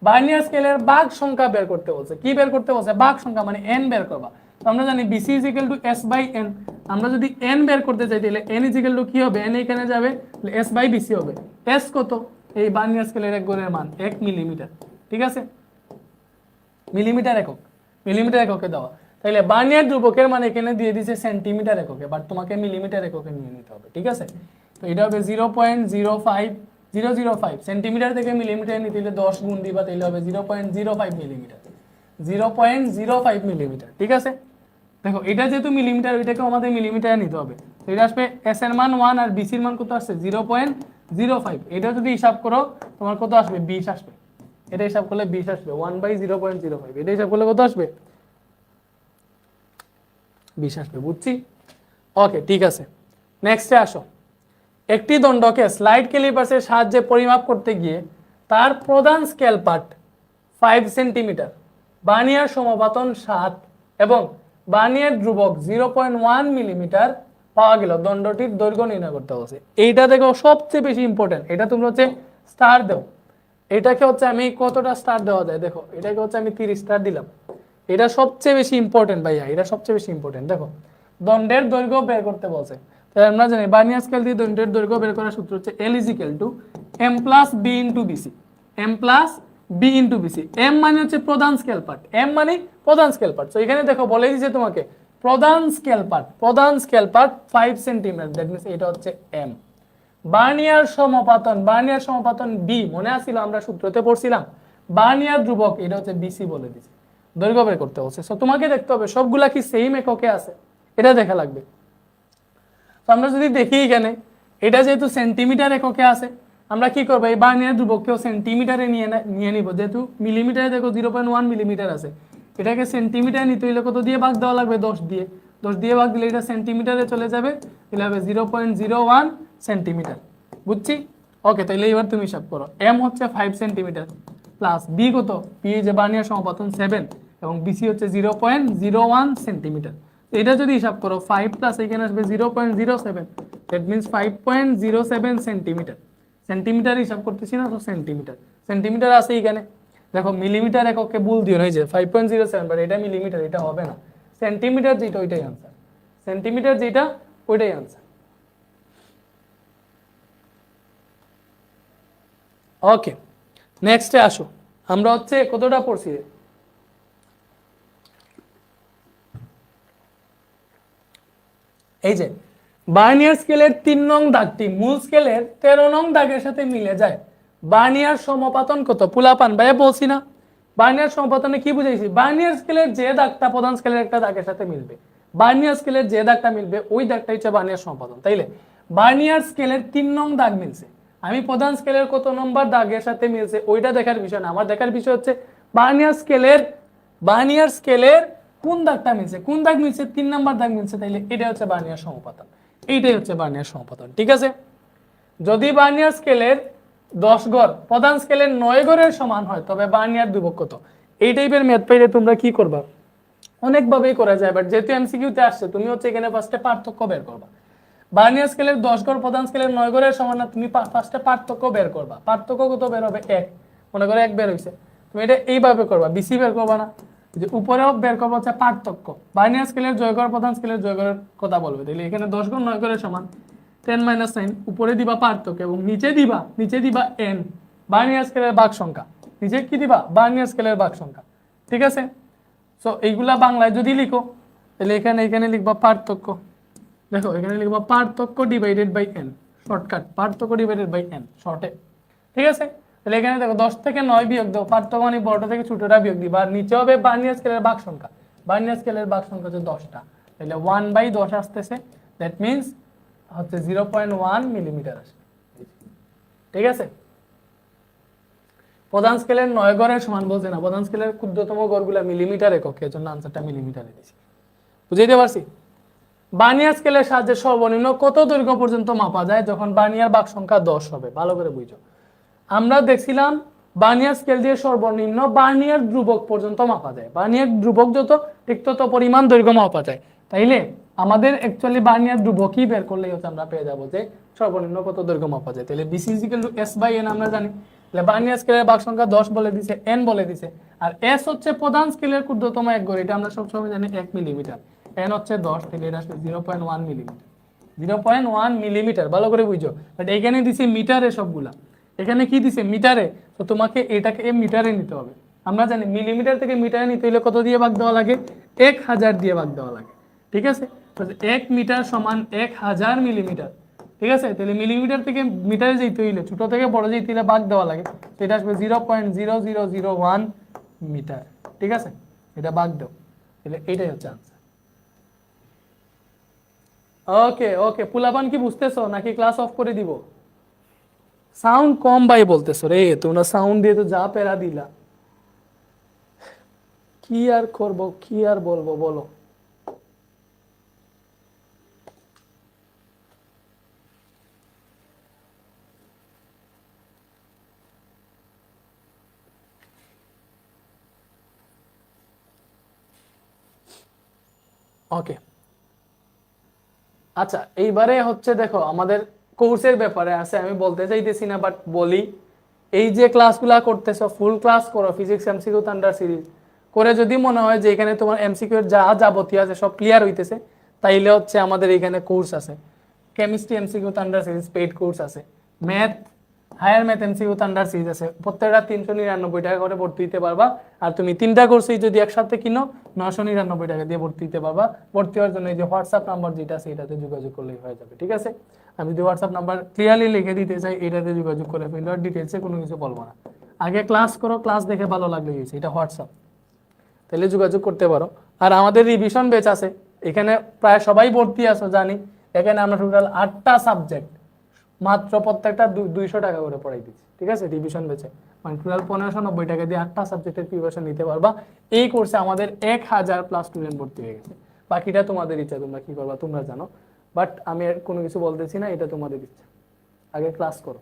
বার্নিয়ার স্কেলের ভাগ সংখ্যা বের করতে বলছে, কি বের করতে বলছে? ভাগ সংখ্যা মানে এন বের করবা। তো আমরা জানি BC is equal to S by N, আমরা যদি এন বের করতে চাই তাহলে এন ইজ ইকুয়াল টু কি হবে? এন এখানে যাবে, তাহলে এস বাই বিসি হবে। এস কত? এই বার্নিয়ার স্কেলের এক গড়ের মান 1 মিলিমিটার, ঠিক আছে? মিলিমিটার একক, মিলিমিটার এককে দেওয়া, তাহলে বার্নিয়ার ধ্রুবকের মান এখানে দিয়ে দিছে সেন্টিমিটার এককে, বাট তোমাকে মিলিমিটার এককে নিয়ে নিতে হবে, ঠিক আছে? তো এটা হবে 0.05005 সেন্টিমিটার থেকে মিলিমিটার নিতে হলে 10 গুণ দিবা, তাহলে হবে 0.05 মিলিমিটার, 0.05 মিলিমিটার। ঠিক আছে, দেখো এটা যেহেতু মিলিমিটার, ওইটাকে আমাদের মিলিমিটারে নিতে হবে। তো এটা আসবে এস এর মান 1 আর বিসির মান কত আসছে 0.05। এটা যদি হিসাব করো তোমার কত আসবে 20 আসবে। এটা হিসাব করলে 20 আসবে 1/0.05। এটা হিসাব করলে কত আসবে 20 আসবে। বুঝছি? ওকে, ঠিক আছে, নেক্সটে আসো। একটি দণ্ডকে স্লাইড ক্যালিপার্সের সাহায্যে পরিমাপ করতে গিয়ে তার প্রধান স্কেল পার্ট 5 সেন্টিমিটার, বার্নিয়ার সমাপতন 7 এবং বার্নিয়ার ধ্রুবক 0.1 মিলিমিটার পাওয়া গেল। দণ্ডটির দৈর্ঘ্য নির্ণয় করতে হচ্ছে। এইটা দেখো সবচেয়ে বেশি ইম্পর্টেন্ট। এটা তোমরা হচ্ছে স্টার দাও। এটাকে হচ্ছে আমি কতটা স্টার দেওয়া যায় দেখো, এটাকে হচ্ছে আমি 30 স্টার দিলাম। এটা সবচেয়ে বেশি ইম্পর্টেন্ট ভাইয়া, এটা সবচেয়ে বেশি ইম্পর্টেন্ট। দেখো দণ্ডের দৈর্ঘ্য বের করতে বলছে, তাহলে আমরা জানি বার্নিয়ার স্কেল দিয়ে দণ্ডের দৈর্ঘ্য বের করার সূত্র হচ্ছে L = M + B × BC। M + B × BC। M মানে হচ্ছে প্রধান স্কেল পার্ট, M মানে প্রধান স্কেল পার্ট। তো এখানে দেখো বলে দিয়েছে তোমাকে প্রধান scale part 5 centimetre, that means এটা হচ্ছে M। বার্নিয়ার সমাপতন B, মনে আছিল আমরা সূত্রতে পড়ছিলাম। বার্নিয়ার ধ্রুবক এটা হচ্ছে BC বলে দিয়েছে। দৈর্ঘ্য বের করতে হচ্ছে। সো তোমাকে দেখতে হবে সবগুলা কি সেম এককে আছে, এটা দেখা লাগবে। তো আমরা যদি দেখি এখানে এটা যেহেতু সেন্টিমিটার এককে আছে, আমরা কি করবো এই বার্নিয়ার ধ্রুবককেও সেন্টিমিটারে নিয়ে নিব। যেহেতু মিলিমিটারে দেখো 0.1 মিলিমিটার আছে, এটাকে সেন্টিমিটারে নিতে হলে কত দিয়ে ভাগ দেওয়া লাগবে 10 দিয়ে। 10 দিয়ে ভাগ দিলে এটা সেন্টিমিটারে চলে যাবে, তাহলে হবে 0.01 সেন্টিমিটার। বুঝছি? ওকে, তাহলে এবার তুমি হিসাব করো। M হচ্ছে 5 সেন্টিমিটার প্লাস B কত, B যে বার্নিয়ার সমাপতন 7 এবং BC হচ্ছে 0.01 সেন্টিমিটার। এটা যদি হিসাব করো 5 প্লাস এখানে আসবে 0.07, দ্যাট মিন্স 5.07 সেন্টিমিটার। সেন্টিমিটার হিসাব করতেছি না, তো সেন্টিমিটার আছে এখানে। দেখো মিলিমিটার এককে ভুল দিও না, এই যে 5.07, বাট এটা মিলিমিটার, এটা হবে না। সেন্টিমিটার যেটা ওইটাই আনসার, সেন্টিমিটার যেটা ওইটাই আনসার। ওকে, নেক্সটে আসো। আমরা হচ্ছে কতটা পড়ছি, এই যে বার্নিয়ার স্কেলের 3 নং দাগটি মূল স্কেলের 13 নং দাগের সাথে মিলে যায়। বার্নিয়ার সমাপতন কত পুলাপান ভাইয়া বলছি না, বার্নিয়ার সমাপতনে কি বুঝাইছি, বার্নিয়ার স্কেলের যে দাগটা প্রধান স্কেলের একটা দাগের সাথে মিলবে, বার্নিয়ার স্কেলের যে দাগটা মিলবে ওই দাগটা হচ্ছে বার্নিয়ার সমাপতন। তাইলে বার্নিয়ার স্কেলের 3 নং দাগ মিলছে, আমি প্রধান স্কেলের কত নম্বর দাগের সাথে মিলছে ওইটা দেখার বিষয় না। আমার দেখার বিষয় হচ্ছে বার্নিয়ার স্কেলের কোন দাগটা মিলছে, কোন দাগ মিলছে, 3 নাম্বার দাগ মিলছে, তাইলে এটা হচ্ছে বার্নিয়ার সমাপতন। এইটাই হচ্ছে বার্নিয়ার সমাপতন। ঠিক আছে, যদি বার্নিয়ার স্কেলের 10 গড় প্রধান স্কেলের 9 গড়ের সমান হয় তবে বার্নিয়ার ধ্রুবক কত। এই টাইপের ম্যাথ পাইলে তোমরা কি করবা, অনেকভাবেই করা যায়, বাট যেহেতু এমসিকিউতে আসছে তুমি হচ্ছে এখানে ফার্স্টে পার্থক্য বের করবা। বার্নিয়ার স্কেলের 10 গড় প্রধান স্কেলের 9 গড়ের সমান না, তুমি ফার্স্টে পার্থক্য বের করবা। পার্থক্য কত বের হবে 1, মনে করো 1 বের হইছে, তুমি এটা এইভাবে করবা, বিসি বের করবা না, যে উপরেও বের করবো হচ্ছে পার্থক্য। বার্নিয়ার স্কেলের জয়গড় প্রধান স্কেলের জয়গড়ের কথা বলবে, তাহলে এখানে 10 গুণ 9 গড়ের সমান 10 - 9, উপরে দিবা পার্থক্য এবং নিচে দিবা n বার্নিয়ার স্কেলের ভাগ সংখ্যা, নিচে কি দিবা বার্নিয়ার স্কেলের ভাগ সংখ্যা। ঠিক আছে, সো এইগুলা বাংলায় যদি লিখো তাহলে এখানে লিখবা পার্থক্য। দেখো এখানে লিখবা পার্থক্য ডিভাইডেড বাই n, শর্টকাট পার্থক্য ডিভাইডেড বাই n শর্টে। ঠিক আছে, তাহলে এখানে দেখো 10 থেকে 9 বিয়োগ দাও, পার্থক্য মানে বড়টা থেকে ছোটটা বিয়োগ দিবা, আর নিচে হবে বার্নিয়ার স্কেলের ভাগ সংখ্যা। বার্নিয়ার স্কেলের ভাগ সংখ্যা হচ্ছে 10টা, তাহলে 1/10 আসতেছে, দ্যাট মিন্স হচ্ছে 0.1 মিলিমিটার আসে। ঠিক আছে, প্রধান স্কেলের 9 গড়ের সমান বলছে না, প্রধান স্কেলের ক্ষুদ্রতম গড়গুলা মিলিমিটার একক, এর জন্য আনসারটা মিলিমিটারে দিয়েছি। বুঝাইতে পারছি? বার্নিয়ার স্কেলের সাহায্যে সর্বনিম্ন কত দৈর্ঘ্য পর্যন্ত মাপা যায় যখন বার্নিয়ার ভাগ সংখ্যা 10 হবে। ভালো করে বুঝো, আমরা দেখছিলাম বার্নিয়ার স্কেল দিয়ে সর্বনিম্ন বার্নিয়ার ধ্রুবক পর্যন্ত মাপা যায়, বার্নিয়ার ধ্রুবক যত ঠিক তত পরিমাণ দৈর্ঘ্য মাপা যায়। তাইলে আমাদের অ্যাকচুয়ালি বার্নিয়ার ধ্রুবকই বের করলেই হচ্ছে আমরা পেয়ে যাবো যে সর্বনিম্ন কত দৈর্ঘ্য মাপা যায়। তাহলে BC = S/N আমরা জানি, তাহলে বার্নিয়ার স্কেলের ভাগ সংখ্যা 10 বলে দিছে, n বলে দিছে, আর S হচ্ছে প্রধান স্কেলের ক্ষুদ্রতম এক গড়, এটা আমরা সবসময় জানি 1 মিলিমিটার, n হচ্ছে 10, তাহলে এটা আসলে 0.1 মিলিমিটার, 0.1 মিলিমিটার। ভালো করে বুঝো, বাট এখানে দিছে মিটারে সবগুলা, এখানে কি দিছে মিটারে, তো তোমাকে এটাকে মিটারে নিতে হবে। আমরা জানি মিলিমিটার থেকে মিটারে নিতে হলে কত দিয়ে ভাগ দেওয়া লাগে, 1000 দিয়ে ভাগ দেওয়া লাগে। ঠিক আছে, তো 1 মিটার সমান 1000 মিলিমিটার, ঠিক আছে, তাহলে মিলিমিটার থেকে মিটারে যেতে হইলে ছোট থেকে বড় যেতে হইলে ভাগ দেওয়া লাগে, তো এটা আসবে 0.0001 মিটার। ঠিক আছে, এটা ভাগ দাও, তাহলে এটাই হচ্ছে আনসার। ওকে ওকে, পুলাপান কি বুঝতেছো নাকি ক্লাস অফ করে দিব? সাউন্ড কম ভাই বলতেছো রে, তোমরা সাউন্ড দিয়ে তো যা পেরা দিলা, কি আর করব, কি আর বলবো বলো। ওকে আচ্ছা, এইবারে হচ্ছে দেখো আমাদের কোর্সের ব্যাপারে আছে, আমি বলতে চাইতেছি না বাট বলি, এই যে ক্লাসগুলা করতেছো ফুল ক্লাস করো, ফিজিক্স এমসিকিউ থান্ডার সিরিজ করে যদি মনে হয় যে এখানে তোমার এমসিকিউ এর যা যাবতীয় আছে সব ক্লিয়ার হইতেছে, তাইলে হচ্ছে আমাদের এখানে কোর্স আছে, chemistry MCQ thunder series paid course আছে, math higher math MCQ thunder series আছে, প্রত্যেকটা 399 টাকা করে ভর্তি দিতে পারবা। আর তুমি 3টা কোর্সই যদি একসাথে কিনো 999 টাকা দিয়ে ভর্তি দিতে পারবা। ভর্তি হওয়ার জন্য এই যে হোয়াটসঅ্যাপ নাম্বার যেটা আছে এটাতে যোগাযোগ করলেই হয়ে যাবে। ঠিক আছে, আমি যদি হোয়াটসঅ্যাপ নাম্বার ক্লিয়ারলি লিখে দিতে চাই, এটাতে যোগাযোগ করে ফেলো, আর ডিটেলসে কোনো কিছু বলবো না, আগে ক্লাস করো, ক্লাস দেখে ভালো লাগলে গেছে, এটা হোয়াটসঅ্যাপ, তাহলে যোগাযোগ করতে পারো। আর আমাদের রিভিশন ব্যাচ আছে, এখানে প্রায় সবাই ভর্তি আছো জানি, এখানে আমরা টোটাল 8টা সাবজেক্ট মাত্র প্রত্যেকটা 200 টাকা করে পড়াই দিচ্ছি। ঠিক আছে, রিভিশন ব্যাচে মানে টোটাল 1590 টাকা দিয়ে 8টা সাবজেক্টের প্রিপারেশন নিতে পারবা। এই কোর্সে আমাদের 1000+ স্টুডেন্ট ভর্তি হয়ে গেছে, বাকিটা তোমাদের ইচ্ছা, তোমরা কি করবা তোমরা জানো, বাট আমি আর কোনো কিছু বলতেছি না, এটা তোমাদের ইচ্ছা, আগে ক্লাস করো।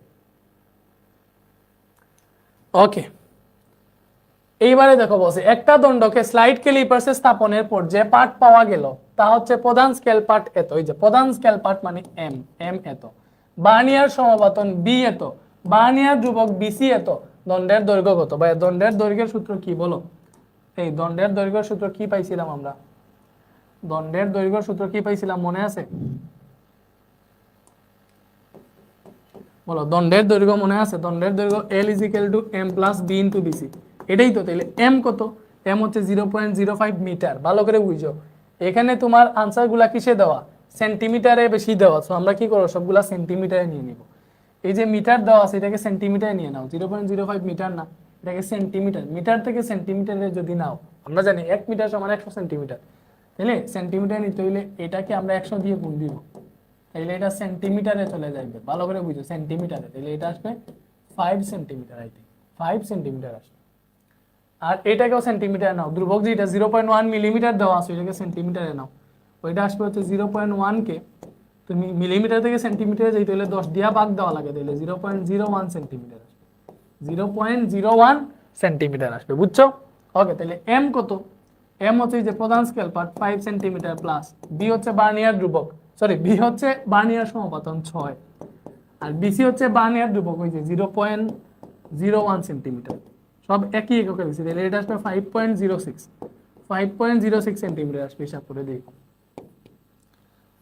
ওকে, এইবারে দেখো বলছে একটা দণ্ডকে স্লাইড ক্যালিপার্সে স্থাপনের পর যে পার্ট পাওয়া গেল তা হচ্ছে প্রধান স্কেল পার্ট এত, এই যে প্রধান স্কেল পার্ট মানে এম, এম এত, বার্নিয়ার সমাপতন বি এত, বার্নিয়ার ধ্রুবক বিসি এত, দণ্ডের দৈর্ঘ্য কত? ভাই দণ্ডের দৈর্ঘ্যের সূত্র কি বলো? এই দণ্ডের দৈর্ঘ্যের সূত্র কি পাইছিলাম আমরা? দণ্ডের দৈর্ঘ্যের সূত্র কি পাইছিলাম মনে আছে? বলো, দণ্ডের দৈর্ঘ্য মনে আছে? দণ্ডের দৈর্ঘ্য L = m + b × bc, এটাই তো। তাহলে m কত? m হচ্ছে 0.05 মিটার। ভালো করে বুঝো, এখানে তোমার আনসারগুলা কিসে দেওয়া? সেন্টিমিটারে বেশি দেওয়া, সো আমরা কি করব সবগুলা সেন্টিমিটারে নিয়ে নিব। এই যে মিটার দেওয়া আছে এটাকে সেন্টিমিটারে নিয়ে নাও, 0.05 মিটার না, এটাকে সেন্টিমিটার, মিটার থেকে সেন্টিমিটারে যদি নাও, আমরা জানি 1 মিটার সমান 100 সেন্টিমিটার, তাহলে সেন্টিমিটার নিতে হইলে এটাকে আমরা 100 দিয়ে গুণ দিব, তাইলে এটা সেন্টিমিটারে চলে যাবে। ভালো করে বুঝো, সেন্টিমিটারে, তাহলে এটা আসবে 5 সেন্টিমিটার, আই থিঙ্ক 5 সেন্টিমিটার আসবে। আর এটাকেও সেন্টিমিটারে নাও, ধ্রুবক যেটা 0.1 মিলিমিটার দেওয়া আছে এটাকে সেন্টিমিটারে নাও, ওইটা আসবে হচ্ছে 0.1 কে তুমি মিলিমিটার থেকে সেন্টিমিটারে যাইতে হলে 10 দিয়া ভাগ দেওয়া লাগে, তাহলে 0.01 সেন্টিমিটার আসবে, 0.01 সেন্টিমিটার আসবে। বুঝছো? ওকে, তাহলে এম কত? এম হচ্ছে যে প্রধান scale part 5 centimetre plus, B হচ্ছে বার্নিয়ার ধ্রুবক, সরি বি হচ্ছে বার্নিয়ার সমাপতন 6, আর বিসি হচ্ছে বার্নিয়ার ধ্রুবক ওই যে 0.01 সেন্টিমিটার, সব একই এককে দিচ্ছি, তাহলে এটা আসবে 5.06 সেন্টিমিটার আসবে। হিসাব করে দেখো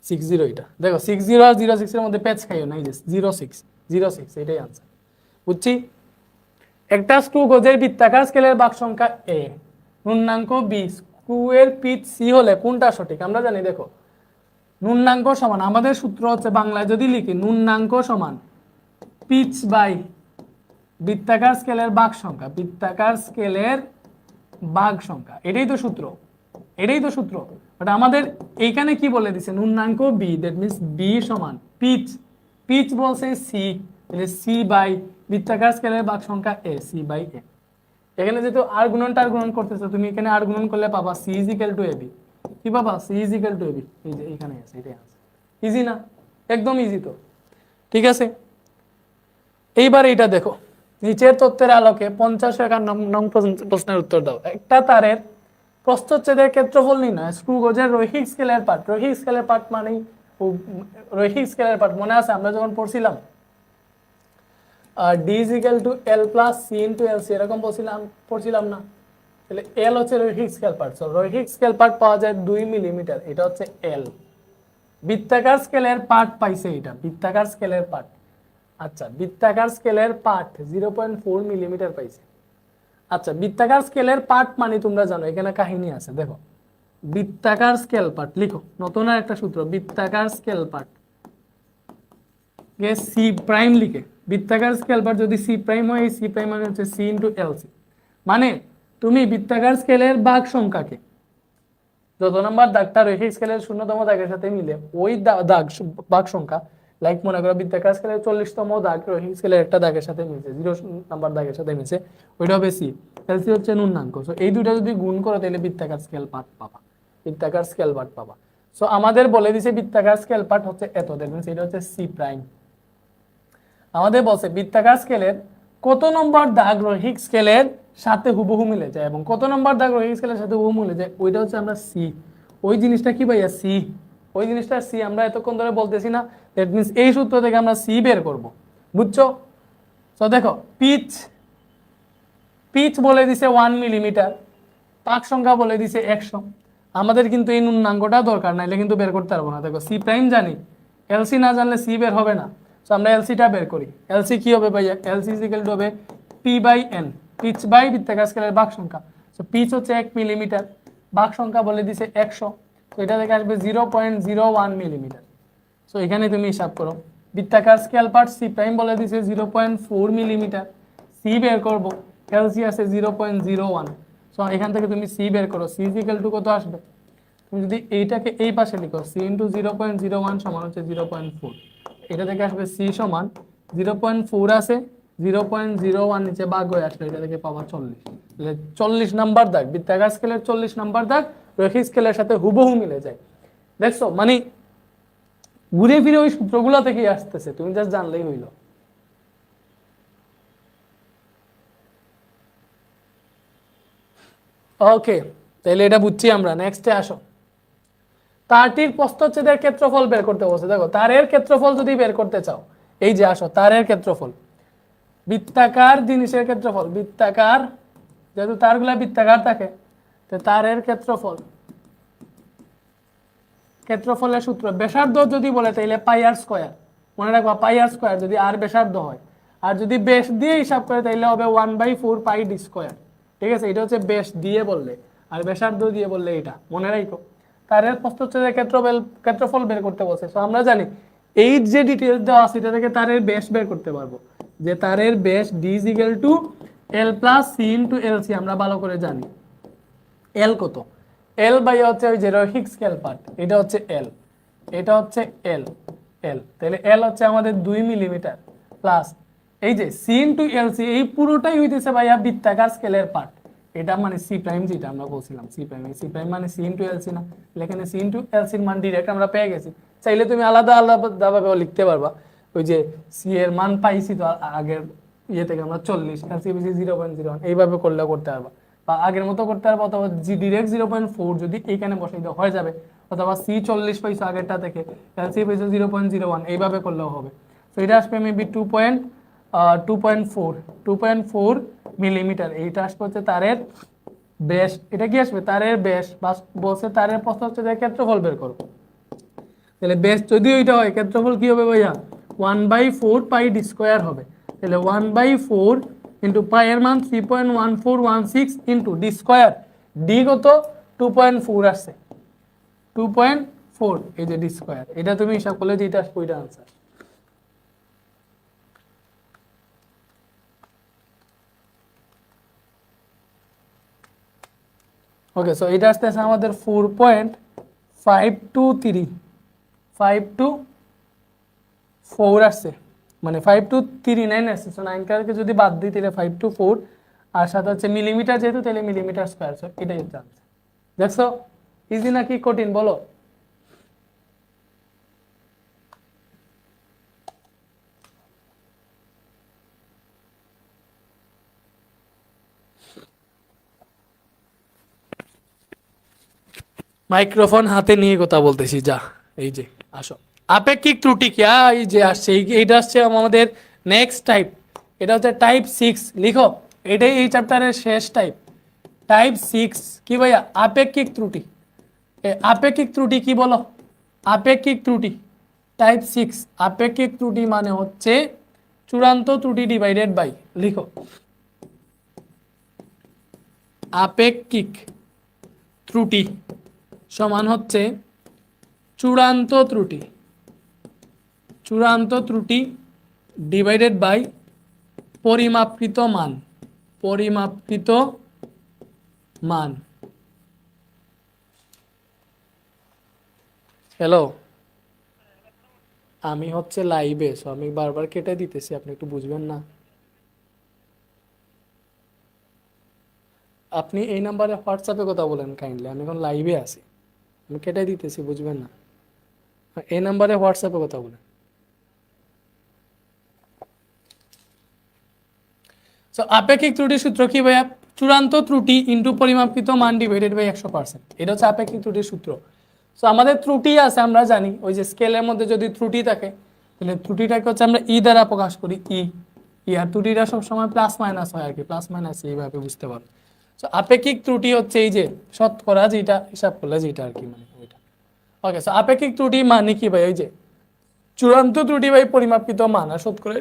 60, এটা দেখো 60 আর 06 এর মধ্যে প্যাচ খাইও না, এই যে 06 এটাই আনসার। বুঝছি? একটা স্ক্রু গজের বৃত্তাকার স্কেলের ভাগ সংখ্যা a, নুন্নাঙ্ক b, স্ক্রু এর পিচ c হলে কোনটা সঠিক? আমরা জানি দেখো, নুন্নাঙ্ক সমান, আমাদের সূত্র হচ্ছে বাংলায় যদি লিখি, নুন্নাঙ্ক সমান পিচ বাই বৃত্তাকার স্কেলের ভাগ সংখ্যা, বৃত্তাকার স্কেলের ভাগ সংখ্যা, এটাই তো সূত্র, এটাই তো সূত্র। বাট আমাদের এইখানে কি বলে দিছে? নুন্নাঙ্ক বি, দ্যাট মিন্স বি সমান পিচ, পিচ বলছে সি, তাহলে সি বাই বৃত্তাকার স্কেলের ভাগ সংখ্যা এ, সি বাই এ। এখানে যেহেতু আর গুণন করতেছো তুমি, এখানে আর গুণন করলে পাবা সি = এবি, কি পাবা? সি = এবি, এই যে এখানে আছে, এটাই আছে। ইজি না? একদম ইজি তো। ঠিক আছে, এইবার এইটা দেখো, নিচের তথ্যের আলোকে 50-51 নং প্রশ্নের উত্তর দাও। একটা তারের প্রস্থচ্ছেদের ক্ষেত্রফল নির্ণয়, স্ক্রু গজের রৈখিক স্কেলের পার্ট, রৈখিক স্কেলের পার্ট মানে রৈখিক স্কেলের পার্ট মনে আছে আমরা যখন পড়ছিলাম d = l + c × lc, এরকম পড়ছিলাম না? তাহলে l হচ্ছে রৈখিক স্কেল পার্ট, সো রৈখিক স্কেল পার্ট পাওয়া যায় 2 মিলিমিটার, এটা হচ্ছে l। বৃত্তাকার স্কেলের পার্ট পাইছে, এটা বৃত্তাকার স্কেলের পার্ট, আচ্ছা বৃত্তাকার স্কেলের পার্ট 0.4 মিলিমিটার পাইছে। আচ্ছা বৃত্তাকার স্কেলের পার্ট মানে তোমরা জানো এখানে কাহিনী আছে, দেখো বৃত্তাকার স্কেল পার্ট লিখো, নতুন আর একটা সূত্র, বৃত্তাকার স্কেল পার্ট সি প্রাইম লিখে বৃত্তাকার স্কেল পার্ট যদি সি প্রাইম হয়, সি প্রাইম মানে হচ্ছে সি ইন্টু এলসি। মানে তুমি বৃত্তাকার স্কেলের ভাগ সংখ্যাকে, যত নাম্বার দাগটা রয়েছে স্কেলের 0তম দাগের সাথে মিলে ওই দাগ ভাগ সংখ্যা, লাইক মনে করো বৃত্তাকার স্কেলের 40তম দাগ রয়েছে স্কেলের একটা দাগের সাথে মিলছে, 0 নাম্বার দাগের সাথে মিলছে, ওইটা হবে সি। এলসি হচ্ছে নুন্নাঙ্ক। সো এই দুইটা যদি গুণ করো তাহলে বৃত্তাকার স্কেল পার্ট পাবা, বৃত্তাকার স্কেল পার্ট পাবা। সো আমাদের বলে দিছে বৃত্তাকার স্কেল পার্ট হচ্ছে এত, দেখবেন এটা হচ্ছে সি প্রাইম। আমাদের বলছে বৃত্তাকার স্কেলের কত নম্বর দাগ রৈখিক স্কেলের সাথে হুবহু মিলে যায়, এবং কত নম্বর দাগ রৈখিক স্কেলের সাথে হুবহু মিলে যায় ওইটা হচ্ছে আমরা সি। ওই জিনিসটা কি ভাইয়া? সি। ওই জিনিসটা সি আমরা এতক্ষণ ধরে বলতেছি না, দ্যাট মিন্স এই সূত্র থেকে আমরা সি বের করব, বুঝছো? তো দেখো পিচ, পিচ বলে দিছে 1 মিলিমিটার, পাক সংখ্যা বলে দিছে 100। আমাদের কিন্তু এই নুন্নাঙ্কটা দরকার, নাইলে কিন্তু বের করতে পারবো না। দেখো সি প্রাইম জানি, এলসি না জানলে সি বের হবে না। সো আমরা এলসিটা বের করি। এলসি কি হবে ভাইয়া? এলসি ইকুয়াল টু হবে P by N, pitch by বৃত্তাকার স্কেলের ভাগ সংখ্যা। সো পিচ হচ্ছে 1 মিলিমিটার, ভাগ সংখ্যা বলে দিছে 100, তো এটা থেকে আসবে 0.01 মিলিমিটার। সো এখানে তুমি হিসাব করো, বৃত্তাকার স্কেল পার্ট সি প্রাইম বলে দিছে 0.4 মিলিমিটার, সি বের করবো, এলসি আছে 0.01। সো এখান থেকে তুমি সি বের করো, সি ইকুয়াল টু কত আসবে? তুমি যদি এইটাকে এই পাশে লিখো, সি ইন্টু 0.01 সমান হচ্ছে 0.4, এটা থেকে আসবে সি সমান 0.4 আছে 0.01 নিচে ভাগ হয়ে আসলে এটা থেকে পাবা 40। 40 নাম্বার দাগ, বৃত্তাকার স্কেলের 40 নাম্বার দাগ রৈখিক স্কেলের সাথে হুবহু মিলে যায়। দেখছো, মানে ঘুরে ফিরে ওই সূত্রগুলো থেকেই আসতেছে, তুমি জাস্ট জানলেই হইল। ওকে, তাহলে এটা বুঝছি আমরা। নেক্সটে আসো, তারটির প্রস্থচ্ছেদের ক্ষেত্রফল বের করতে বলছে। দেখো তারের ক্ষেত্রফল যদি বের করতে চাও, এই যে আসো তারের ক্ষেত্রফল, বৃত্তাকার জিনিসের ক্ষেত্রফল, বৃত্তাকার যেহেতু তারগুলা বৃত্তাকার থাকে, তো তারের ক্ষেত্রফল, ক্ষেত্রফলের সূত্র ব্যাসার্ধ যদি বলে তাইলে পাই আর স্কয়ার, মনে রাখবা পাই আর স্কয়ার যদি আর ব্যাসার্ধ হয়, আর যদি বেস দিয়ে হিসাব করে তাইলে হবে 1/4 পাই ডি স্কয়ার। ঠিক আছে, এটা হচ্ছে বেস দিয়ে বললে, আর ব্যাসার্ধ দিয়ে বললে এটা মনে রাখো। তারের প্রস্থচ্ছেদের ক্ষেত্রফল বের করতে বলছে। তো আমরা জানি এই যে ডিটেইলস দেওয়া আছে এটা থেকে তারের বেস বের করতে পারবো, যে তারের বেস D is equal to L plus C into L C. আমরা ভালো করে জানি এল কত, এল বাই হচ্ছে ওই যে রৈখিক স্কেল পার্ট, এটা হচ্ছে এল, এটা হচ্ছে এল, এল তাহলে এল হচ্ছে আমাদের 2 মিলিমিটার প্লাস এই যে সি ইনটু এল সি, এই পুরোটাই হইতেছে ভাইয়া বৃত্তাকার স্কেলের পার্ট। এটা মানে সি প্রাইম, যেটা আমরা বলছিলাম সি প্রাইম, সি প্রাইম মানে সি ইনটু এল সি না, এখানে সি ইনটু এল সির মান ডিরেক্ট আমরা পেয়ে গেছি। চাইলে তুমি আলাদা আলাদা ভাবে লিখতে পারবা, ওই যে সি এর মান পাইছি তো আগের ইয়ে থেকে আমরা 40, এল সি বেশি 0.01, এইভাবে করলে করতে পারবা, বা আগের মতো করতে পারবো, অথবা ডিরেক্ট 0.4 যদি এইখানে বসাই দাও হয়ে যাবে, অথবা সি 40 পাইছো আগেরটা থেকে, এলসি পাইছো 0.01, এইভাবে করলেও হবে। তো এটা আসবে মেবি 2.4 মিলিমিটার। এইটা আসবে হচ্ছে তারের ব্যাস। এটা কি আসবে? তারের ব্যাস, বা বলছে তারের প্রস্থচ্ছেদের ক্ষেত্রফল বের করো। তাহলে ব্যাস যদি ওইটা হয়, ক্ষেত্রফল কি হবে ভাইয়া? 1/4 পাই ডি স্কয়ার হবে। তাহলে 1/4 ইন্টু পাই এর মান 3.1416 ইন্টু ডি স্কয়ার, ডি কত? 2.4 আসছে, 2.4, এই যে ডি স্কয়ার, এটা তুমি হিসাব করলে যেটা আসবে ওইটা আনসার। ওকে, সো এটা আসতেছে আমাদের 4.523 আসছে, মানে 5239 আসছে। সো 9 কারকে যদি বাদ দিই তাহলে 524, আর সাথে হচ্ছে মিলিমিটার যেহেতু তাহলে মিলিমিটার স্কয়ার। সো এটাই হচ্ছে আনসার। দেখছো ইজি নাকি কঠিন বলো? মাইক্রোফোন হাতে নিয়ে কথা বলতেছি, যা এই যে আসো। আপেক্ষিক ত্রুটি কি? এই যে আসছে, এইটা আসছে আমাদের নেক্সট টাইপ, এটা হচ্ছে টাইপ 6। লিখো, এটাই এই চ্যাপ্টারের শেষ টাইপ, টাইপ 6। কি ভাইয়া? আপেক্ষিক ত্রুটি। আপেক্ষিক ত্রুটি কি বলো? আপেক্ষিক ত্রুটি টাইপ 6। আপেক্ষিক ত্রুটি মানে হচ্ছে চূড়ান্ত ত্রুটি ডিভাইডেড বাই, লিখো আপেক্ষিক ত্রুটি সমান হচ্ছে চূড়ান্ত ত্রুটি, চূড়ান্ত ত্রুটি ডিভাইডেড বাই পরিমাপকৃত মান, পরিমাপকৃত মান। হ্যালো, আমি হচ্ছে লাইভে, সো আমি বারবার কেটে দিতেছি, আপনি একটু বুঝবেন না। আপনি এই নাম্বারে হোয়াটসঅ্যাপে কথা বলেন কাইন্ডলি, আমি এখন লাইভে আছি, আমি কেটে দিতেছি, বুঝবেন না। এই নাম্বারে হোয়াটসঅ্যাপে কথা বলেন। সো আপেক্ষিক ত্রুটির সূত্র কি ভাইয়া? চূড়ান্ত ত্রুটি ইন্টু পরিমাপকৃত মান ডিভাইডেড বাই 100%, এটা হচ্ছে আপেক্ষিক ত্রুটির সূত্র। সো আমাদের ত্রুটি আছে, আমরা জানি ওই যে স্কেলের মধ্যে যদি ত্রুটি থাকে তাহলে ত্রুটিটাকে হচ্ছে আমরা ই দ্বারা প্রকাশ করি, ই আর ত্রুটিটা সবসময় প্লাস মাইনাস হয় আর কি, প্লাস মাইনাস এইভাবে বুঝতে পারো। সো আপেক্ষিক ত্রুটি হচ্ছে এই যে শতকরা যেটা হিসাব করলে যেটা আর কি, মানে ওইটা। ওকে, সো আপেক্ষিক ত্রুটি মানে কি ভাই? ওই যে চূড়ান্ত ত্রুটি বাই পরিমাপকৃত মান, আর শতকরা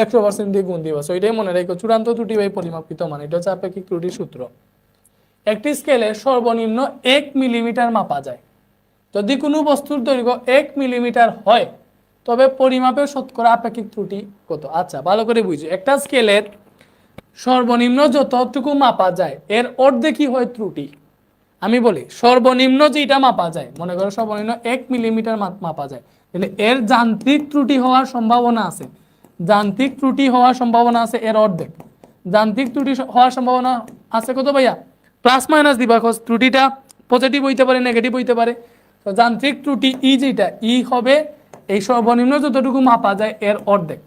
100% দিয়ে গুণ দিবা। সো এটাই মনে রাখো, চূড়ান্ত ত্রুটি বাই পরিমাপকৃত মান, এটা হচ্ছে আপেক্ষিক ত্রুটির সূত্র। একটি স্কেলে সর্বনিম্ন 1 মিলিমিটার মাপা যায়। যদি কোনো বস্তুর দৈর্ঘ্য 1 মিলিমিটার হয় তবে পরিমাপের শতকরা আপেক্ষিক ত্রুটি কত? আচ্ছা, ভালো করে বুঝো, একটা স্কেলের সর্বনিম্ন যতটুকু মাপা যায় এর অর্ধেকই হয় ত্রুটি। আমি বলি সর্বনিম্ন যেটা মাপা যায়, মনে করো সর্বনিম্ন 1 মিলিমিটার মাপা যায়, তাহলে এর যান্ত্রিক ত্রুটি হওয়ার সম্ভাবনা আছে, যান্ত্রিক ত্রুটি হওয়ার সম্ভাবনা আছে এর অর্ধেক। যান্ত্রিক ত্রুটি হওয়ার সম্ভাবনা আছে কত ভাইয়া? প্লাস মাইনাস দিবা, ত্রুটিটা পজিটিভ হইতে পারে, নেগেটিভ হইতে পারে। তো যান্ত্রিক ত্রুটি ই যেটা, ই হবে এই সর্বনিম্ন যতটুকু মাপা যায় এর অর্ধেক,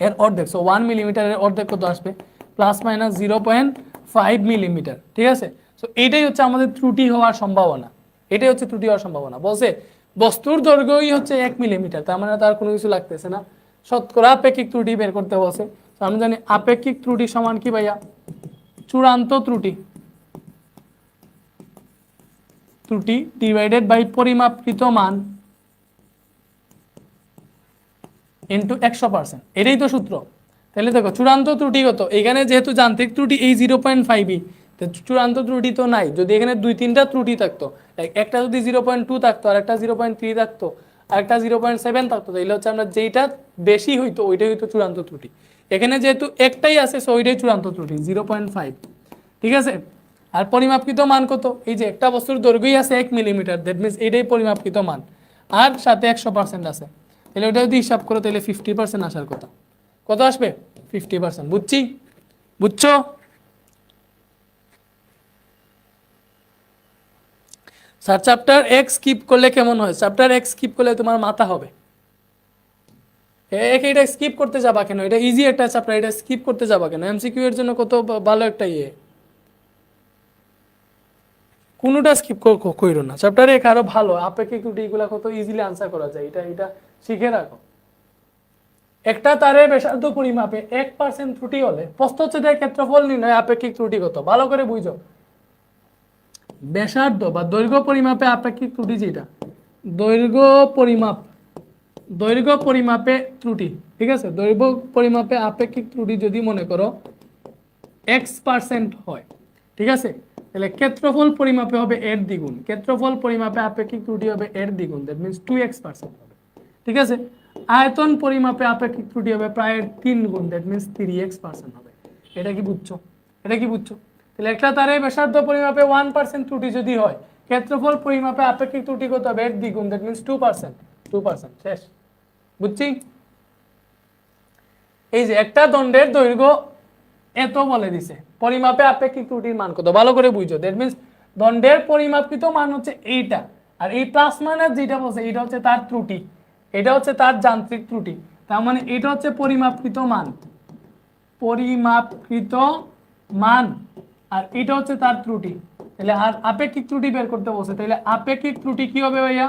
এর অর্ধেক। সো 1 মিলিমিটারের অর্ধেক কত আসবে? প্লাস মাইনাস 0.5 মিলিমিটার, ঠিক আছে? সো এইটাই হচ্ছে আমাদের ত্রুটি হওয়ার সম্ভাবনা, এটাই হচ্ছে ত্রুটি হওয়ার সম্ভাবনা। বলছে বস্তুর দৈর্ঘ্যই হচ্ছে 1 মিলিমিটার, তার মানে তার কোনো কিছু লাগতেছে না, শতকরা আপেক্ষিক ত্রুটি বের করতে বলছে। আমরা জানি আপেক্ষিক ত্রুটি সমান কি ভাইয়া? চূড়ান্ত ত্রুটি, ত্রুটি ডিভাইডেড বাই পরিমাপকৃত মান ইন্টু 100%, এটাই তো সূত্র। তাহলে দেখো চূড়ান্ত ত্রুটি কত? এখানে যেহেতু যান্ত্রিক ত্রুটি এই 0.5ই, চূড়ান্ত ত্রুটি তো নাই। যদি এখানে 2-3টা ত্রুটি থাকতো, একটা যদি 0.2 থাকতো, আর একটা 0.3 থাকতো, আর একটা 0.7 থাকতো, তাহলে হচ্ছে আমরা যেটা বেশি হইতো ওইটাই হইতো চূড়ান্ত ত্রুটি। এখানে যেহেতু একটাই আছে, সো ওইটাই চূড়ান্ত ত্রুটি 0.5, ঠিক আছে? আর পরিমাপকৃত মান কত? এই যে একটা বস্তুর দৈর্ঘ্যই আছে 1 মিলিমিটার, দ্যাট মিনস এটাই পরিমাপকৃত মান, আর সাথে 100% আছে, তাহলে ওটা যদি হিসাব করো তাহলে 50% আসার কথা। কত আসবে? 50%। বুঝছি? বুঝছো? স্যার চ্যাপ্টার এক স্কিপ করলে কেমন হয়? চ্যাপ্টার এক স্কিপ করলে তোমার মাথা হবে। এটা স্কিপ করতে যাবা কেন? এটা ইজি একটা চ্যাপ্টার, এটা স্কিপ করতে যাবা কেন? এমসিকিউ এর জন্য কত ভালো একটা ইয়ে, কোনোটা স্কিপ কইরো না। চ্যাপ্টার এক আরো ভালো, আপেক্ষিক ত্রুটিগুলো কত ইজিলি আনসার করা যায়, এটা এটা শিখে রাখো। একটা তারের ব্যাসার্ধ পরিমাপে 1% ত্রুটি হলে প্রস্থচ্ছেদের ক্ষেত্রফল নির্ণয় আপেক্ষিক ত্রুটি কত? ভালো করে বুঝো। ব্যাসার্ধ বা দৈর্ঘ্য পরিমাপে আপেক্ষিক ত্রুটি যেটা, দৈর্ঘ্য পরিমাপ, দৈর্ঘ্য পরিমাপে ত্রুটি, ঠিক আছে? দৈর্ঘ্য পরিমাপে আপেক্ষিক ত্রুটি যদি মনে করো X% হয়, ঠিক আছে? তাহলে ক্ষেত্রফল পরিমাপে হবে এর দ্বিগুণ, ক্ষেত্রফল পরিমাপে আপেক্ষিক ত্রুটি হবে এর দ্বিগুণ, দ্যাট মিনস 2x% হবে, ঠিক আছে? আয়তন পরিমাপে আপেক্ষিক ত্রুটি হবে প্রায় 3 গুণ, দ্যাট মিনস 3x% হবে। এটা কি বুঝছো? এটা কি বুঝছো? তাহলে একটা তারের ব্যাসার্ধ পরিমাপে 1% ত্রুটি যদি হয়, ক্ষেত্রফল পরিমাপে আপেক্ষিক ত্রুটি কত হবে? এর দ্বিগুণ, দ্যাট মিনস 2%, 2%। শেষ? বুঝছি? এই যে একটা দণ্ডের দৈর্ঘ্য এত বলে দিছে, পরিমাপে আপেক্ষিক ত্রুটির মান কত? ভালো করে বুঝো। দ্যাট মিনস দণ্ডের পরিমাপকৃত মান হচ্ছে এইটা, আর এই প্লাস মাইনাস যেটা বলছে এটা হচ্ছে তার ত্রুটি, এটা হচ্ছে তার যান্ত্রিক ত্রুটি। তার মানে এটা হচ্ছে পরিমাপকৃত মান, পরিমাপকৃত মান, আর এটা হচ্ছে তার ত্রুটি। তাহলে আর আপেক্ষিক ত্রুটি বের করতে বলছে, তাহলে আপেক্ষিক ত্রুটি কি হবে ভাইয়া?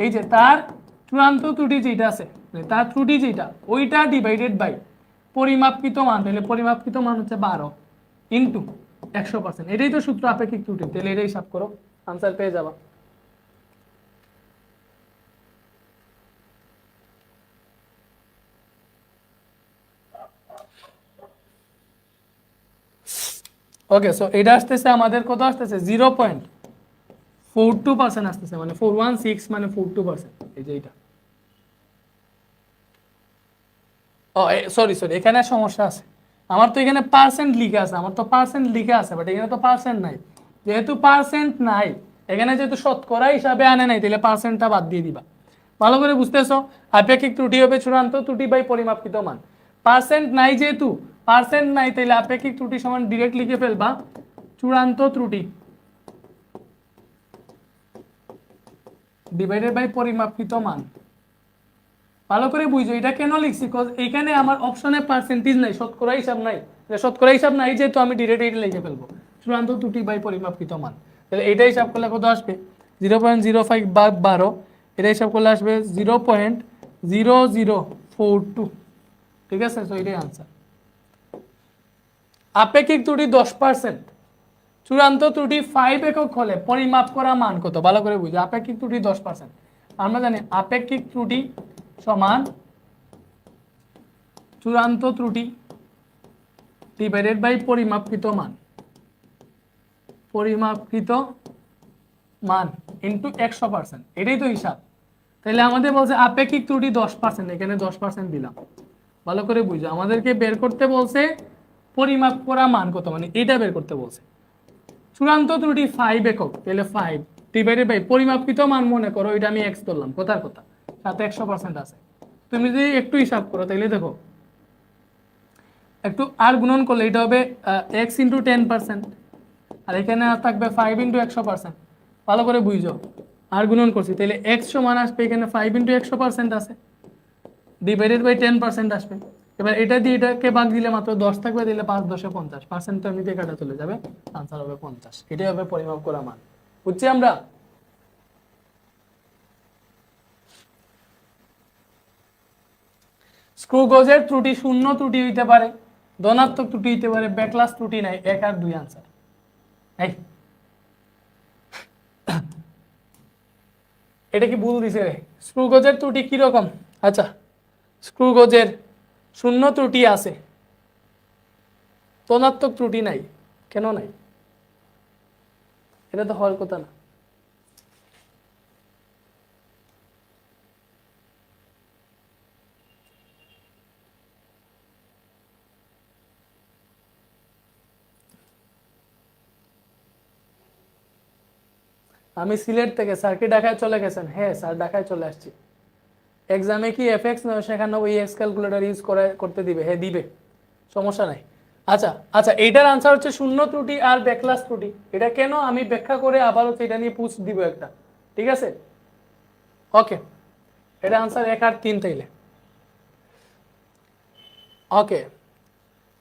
এই যে তার চূড়ান্ত ত্রুটি যেটা আছে, তার ত্রুটি যেটা, ওইটা ডিভাইডেড বাই পরিমাপকৃত মান, তাহলে পরিমাপকৃত মান হচ্ছে 12 ইন্টু 100%, এটাই তো সূত্র আপেক্ষিক ত্রুটি। তাহলে এটাই হিসাব করো, আনসার পেয়ে যাবা। ওকে, সো এটা আসতেছে আমাদের কত আসতেছে? 0.42% আসতেছে, মানে 416 মানে 42%, এই যে এটা। ও সরি সরি, এখানে সমস্যা আছে। আমার তো এখানে পার্সেন্ট লিখে আছে, আমার তো পার্সেন্ট লিখে আছে, বাট এখানে তো পার্সেন্ট নাই। যেহেতু পার্সেন্ট নাই, এখানে যেহেতু শতকরা হিসাবে আনে নাই, তাহলে পার্সেন্টটা বাদ দিয়ে দিবা। ভালো করে বুঝতেছো? আপেক্ষিক ত্রুটি হবে চূড়ান্ত ত্রুটি বাই পরিমাপকৃত মান। পার্সেন্ট নাই, যেহেতু পার্সেন্ট নাই, তাহলে আপেক্ষিক ত্রুটি সমান ডিরেক্ট লিখে ফেলবা চূড়ান্ত ত্রুটি ডিভাইডেড বাই পরিমাপকৃত মান। ভালো করে বুঝো এটা কেন লিখছি, কজ এখানে আমার অপশনে পার্সেন্টেজ নাই, শতকরা হিসাব নাই। শতকরা হিসাব নাই যেহেতু আমি ডিরেক্ট এটা লিখে ফেলবো চূড়ান্ত ত্রুটি বাই পরিমাপকৃত মান। তাহলে এটা হিসাব করলে কত আসবে? 0.05 ভাগ 12, এটা হিসাব করলে আসবে 0.0042। ঠিক আছে, তো এটাই আনসার। আপেক্ষিক ত্রুটি 10%, চূড়ান্ত ত্রুটি 5 একক হলে পরিমাপ করা মান কত? ভালো করে বুঝো, আপেক্ষিক ত্রুটি 10%। আমরা জানি আপেক্ষিক ত্রুটি সমান চূড়ান্ত ত্রুটি ডিভাইডেড বাই পরিমাপকৃত মান, পরিমাপকৃত মান ইন্টু 100%, এটাই তো হিসাব। তাহলে আমাদের বলছে আপেক্ষিক ত্রুটি 10%, এখানে 10% দিলাম। ভালো করে বুঝো, আমাদেরকে বের করতে বলছে পরিমাপ করা মান কত, মানে এটা বের করতে বলছে। চূড়ান্ত ত্রুটি 5 একক, তাহলে 5 ডিভাইডেড বাই পরিমাপকৃত মান, মনে করো এটা আমি x ধরলাম, কথার কথা, সাথে 100% আছে। তুমি যদি একটু হিসাব করো তাহলে দেখো, একটু আর গুণন করলে এটা হবে x ইন্টু 10%, আর এখানে থাকবে 5 ইন্টু 100%। ভালো করে বুঝো, আর গুণন করছি, তাহলে x সমান আসবে এখানে 5 ইন্টু 100% আছে, ডিভাইডেড বাই 10% আসবে। এবার এটা দিয়ে এটাকে ভাগ দিলে মাত্র 10 থাকবে, দিলে 5 10 50%, তো এমনিতে কাটা চলে যাবে, আনসার হবে 50। এটাই হবে পরিমাপ করা মান। বুঝছি আমরা? স্ক্রু গজের ত্রুটি শূন্য ত্রুটি হইতে পারে, ধনাত্মক ত্রুটি হইতে পারে, ব্যাকলাস ত্রুটি নাই। 1 আর 2 আনসার। এই এটা কি ভুল দিছে রে? স্ক্রু গজের ত্রুটি কি রকম? আচ্ছা, স্ক্রু গজের শূন্য ত্রুটি আছে, ধনাত্মক ত্রুটি নাই। কেন নাই? এটা তো হওয়ার কথা না। আমি সিলেট থেকে, স্যার কি ঢাকায় চলে গেছেন? হ্যাঁ স্যার, ঢাকায় চলে আসছি। এক্সামে কি এফএক্স নয়, সেখানে ওই এক্স ক্যালকুলেটর ইউজ করতে দিবে? হ্যাঁ দিবে, সমস্যা নাই। আচ্ছা আচ্ছা, এইটার আনসার হচ্ছে শূন্য ত্রুটি আর ব্যাকলাস ত্রুটি। এটা কেন আমি ব্যাখ্যা করে আবার হচ্ছে এটা নিয়ে পুছ দিব একটা, ঠিক আছে? ওকে, এটা আনসার 1 আর 3 তাইলে। ওকে,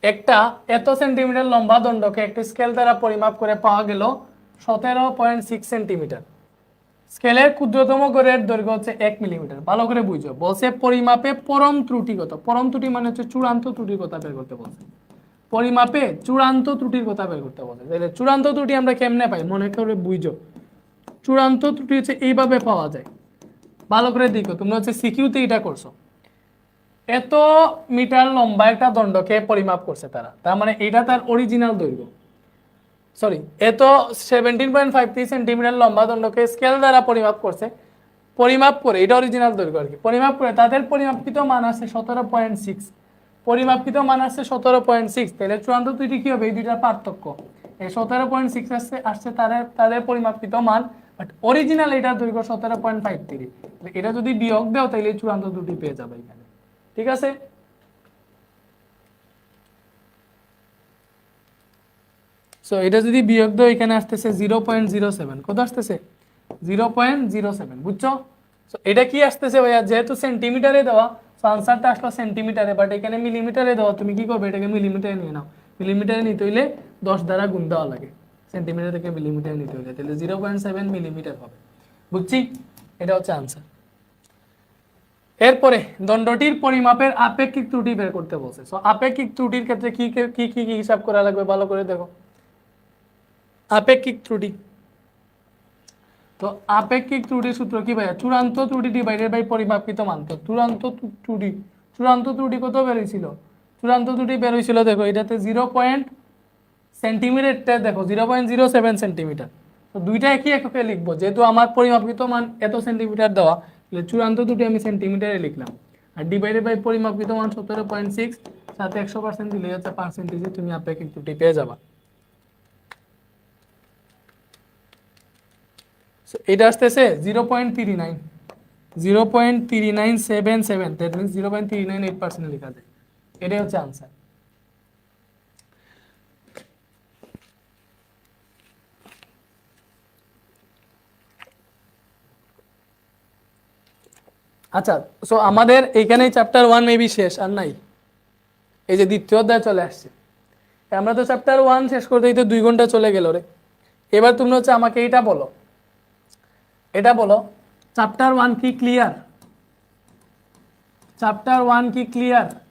একটা এত সেন্টিমিটার লম্বা দণ্ডকে একটি স্কেল দ্বারা পরিমাপ করে পাওয়া গেল 17.6 সেন্টিমিটার। স্কেলের ক্ষুদ্রতম গড়ের দৈর্ঘ্য হচ্ছে 1 মিলিমিটার। ভালো করে বুঝো, বলছে পরিমাপে পরম ত্রুটি কত। পরম ত্রুটি মানে হচ্ছে চূড়ান্ত ত্রুটির কথা বের করতে বলছে। পরিমাপে চূড়ান্ত ত্রুটির কথা বের করতে বলছে। তাহলে চূড়ান্ত ত্রুটি আমরা কেমনে পাই? মনে করে বুঝো, চূড়ান্ত ত্রুটি হচ্ছে এইভাবে পাওয়া যায়। ভালো করে দেখো, তোমরা হচ্ছে সিকিউতে এটা করছো। এত মিটার লম্বা একটা দণ্ডকে পরিমাপ করছে তারা, তার মানে এটা তার অরিজিনাল দৈর্ঘ্য। সরি, এত 17.53 সেন্টিমিটার লম্বা দণ্ডকে স্কেল দ্বারা পরিমাপ করছে। পরিমাপ করে, এটা অরিজিনাল দৈর্ঘ্য আর কি, পরিমাপ করে তাদের পরিমাপকৃত মান আছে 17.6। পরিমাপকৃত মান আছে 17.6, তাহলে চূড়ান্ত ত্রুটি কি হবে? এই দুইটার পার্থক্য। এই 17.6 আসছে তাদের পরিমাপকৃত মান, বাট অরিজিনাল এটার দৈর্ঘ্য 17.53। এটা যদি বিয়োগ দাও তাহলে চূড়ান্ত ত্রুটি পেয়ে যাবে এখানে, ঠিক আছে? সো এটা যদি বিয়োগ দাও, এখানে আসতেছে 0.07। কত আসতেছে? 0.07, বুঝছো? সো এটা কি আসতেছে ভাইয়া? যেহেতু সেন্টিমিটারে দেওয়া, সো আনসারটা আসলো সেন্টিমিটারে, বাট এখানে মিলিমিটারে দেওয়া। তুমি কি করবে? এটাকে মিলিমিটারে নিয়ে নাও। মিলিমিটারে নিতে হইলে 10 দ্বারা গুণ দেওয়া লাগে, সেন্টিমিটার থেকে মিলিমিটারে নিতে হইলে, তাহলে 0.7 মিলিমিটার হবে। বুঝছি? এটা হচ্ছে আনসার। এরপরে দণ্ডটির পরিমাপের আপেক্ষিক ত্রুটি বের করতে বলছে। সো আপেক্ষিক ত্রুটির ক্ষেত্রে কি কি কি কি হিসাব করা লাগবে? ভালো করে দেখো, আপেক্ষিক ত্রুটি। তো আপেক্ষিক ত্রুটির সূত্র কি ভাইয়া? চূড়ান্ত ত্রুটি ডিভাইডেড বাই পরিমাপকৃত মান। তো চূড়ান্ত ত্রুটি কত বের হয়েছিল? চূড়ান্ত ত্রুটি বের হয়েছিল, দেখো এটাতে 0 সেন্টিমিটারটা দেখো 0.07 সেন্টিমিটার। তো দুইটা একই এককে লিখবো, যেহেতু আমার পরিমাপকৃত মান এত সেন্টিমিটার দেওয়া, তাহলে চূড়ান্ত ত্রুটি আমি সেন্টিমিটারে লিখলাম। আর ডিভাইডেড বাই পরিমাপকৃত মান 17.6 সাথে 100% দিলে হচ্ছে পার্সেন্টেজে তুমি আপেক্ষিক ত্রুটি পেয়ে যাবা। এটা আসতেছে 0.39, 0.3977, দ্যাট মিনস 0.398% লেখা যায়। এটাই হচ্ছে আনসার। আচ্ছা, সো আমাদের এইখানেই চ্যাপ্টার 1 মেবি শেষ, আর নাই। এই যে দ্বিতীয় অধ্যায় চলে আসছে, আমরা তো চ্যাপ্টার 1 শেষ করতেই তো 2 ঘন্টা চলে গেল রে। এবার তুমি হচ্ছে আমাকে এটা বলো, চ্যাপ্টার 1 কি ক্লিয়ার? চ্যাপ্টার 1 কি ক্লিয়ার?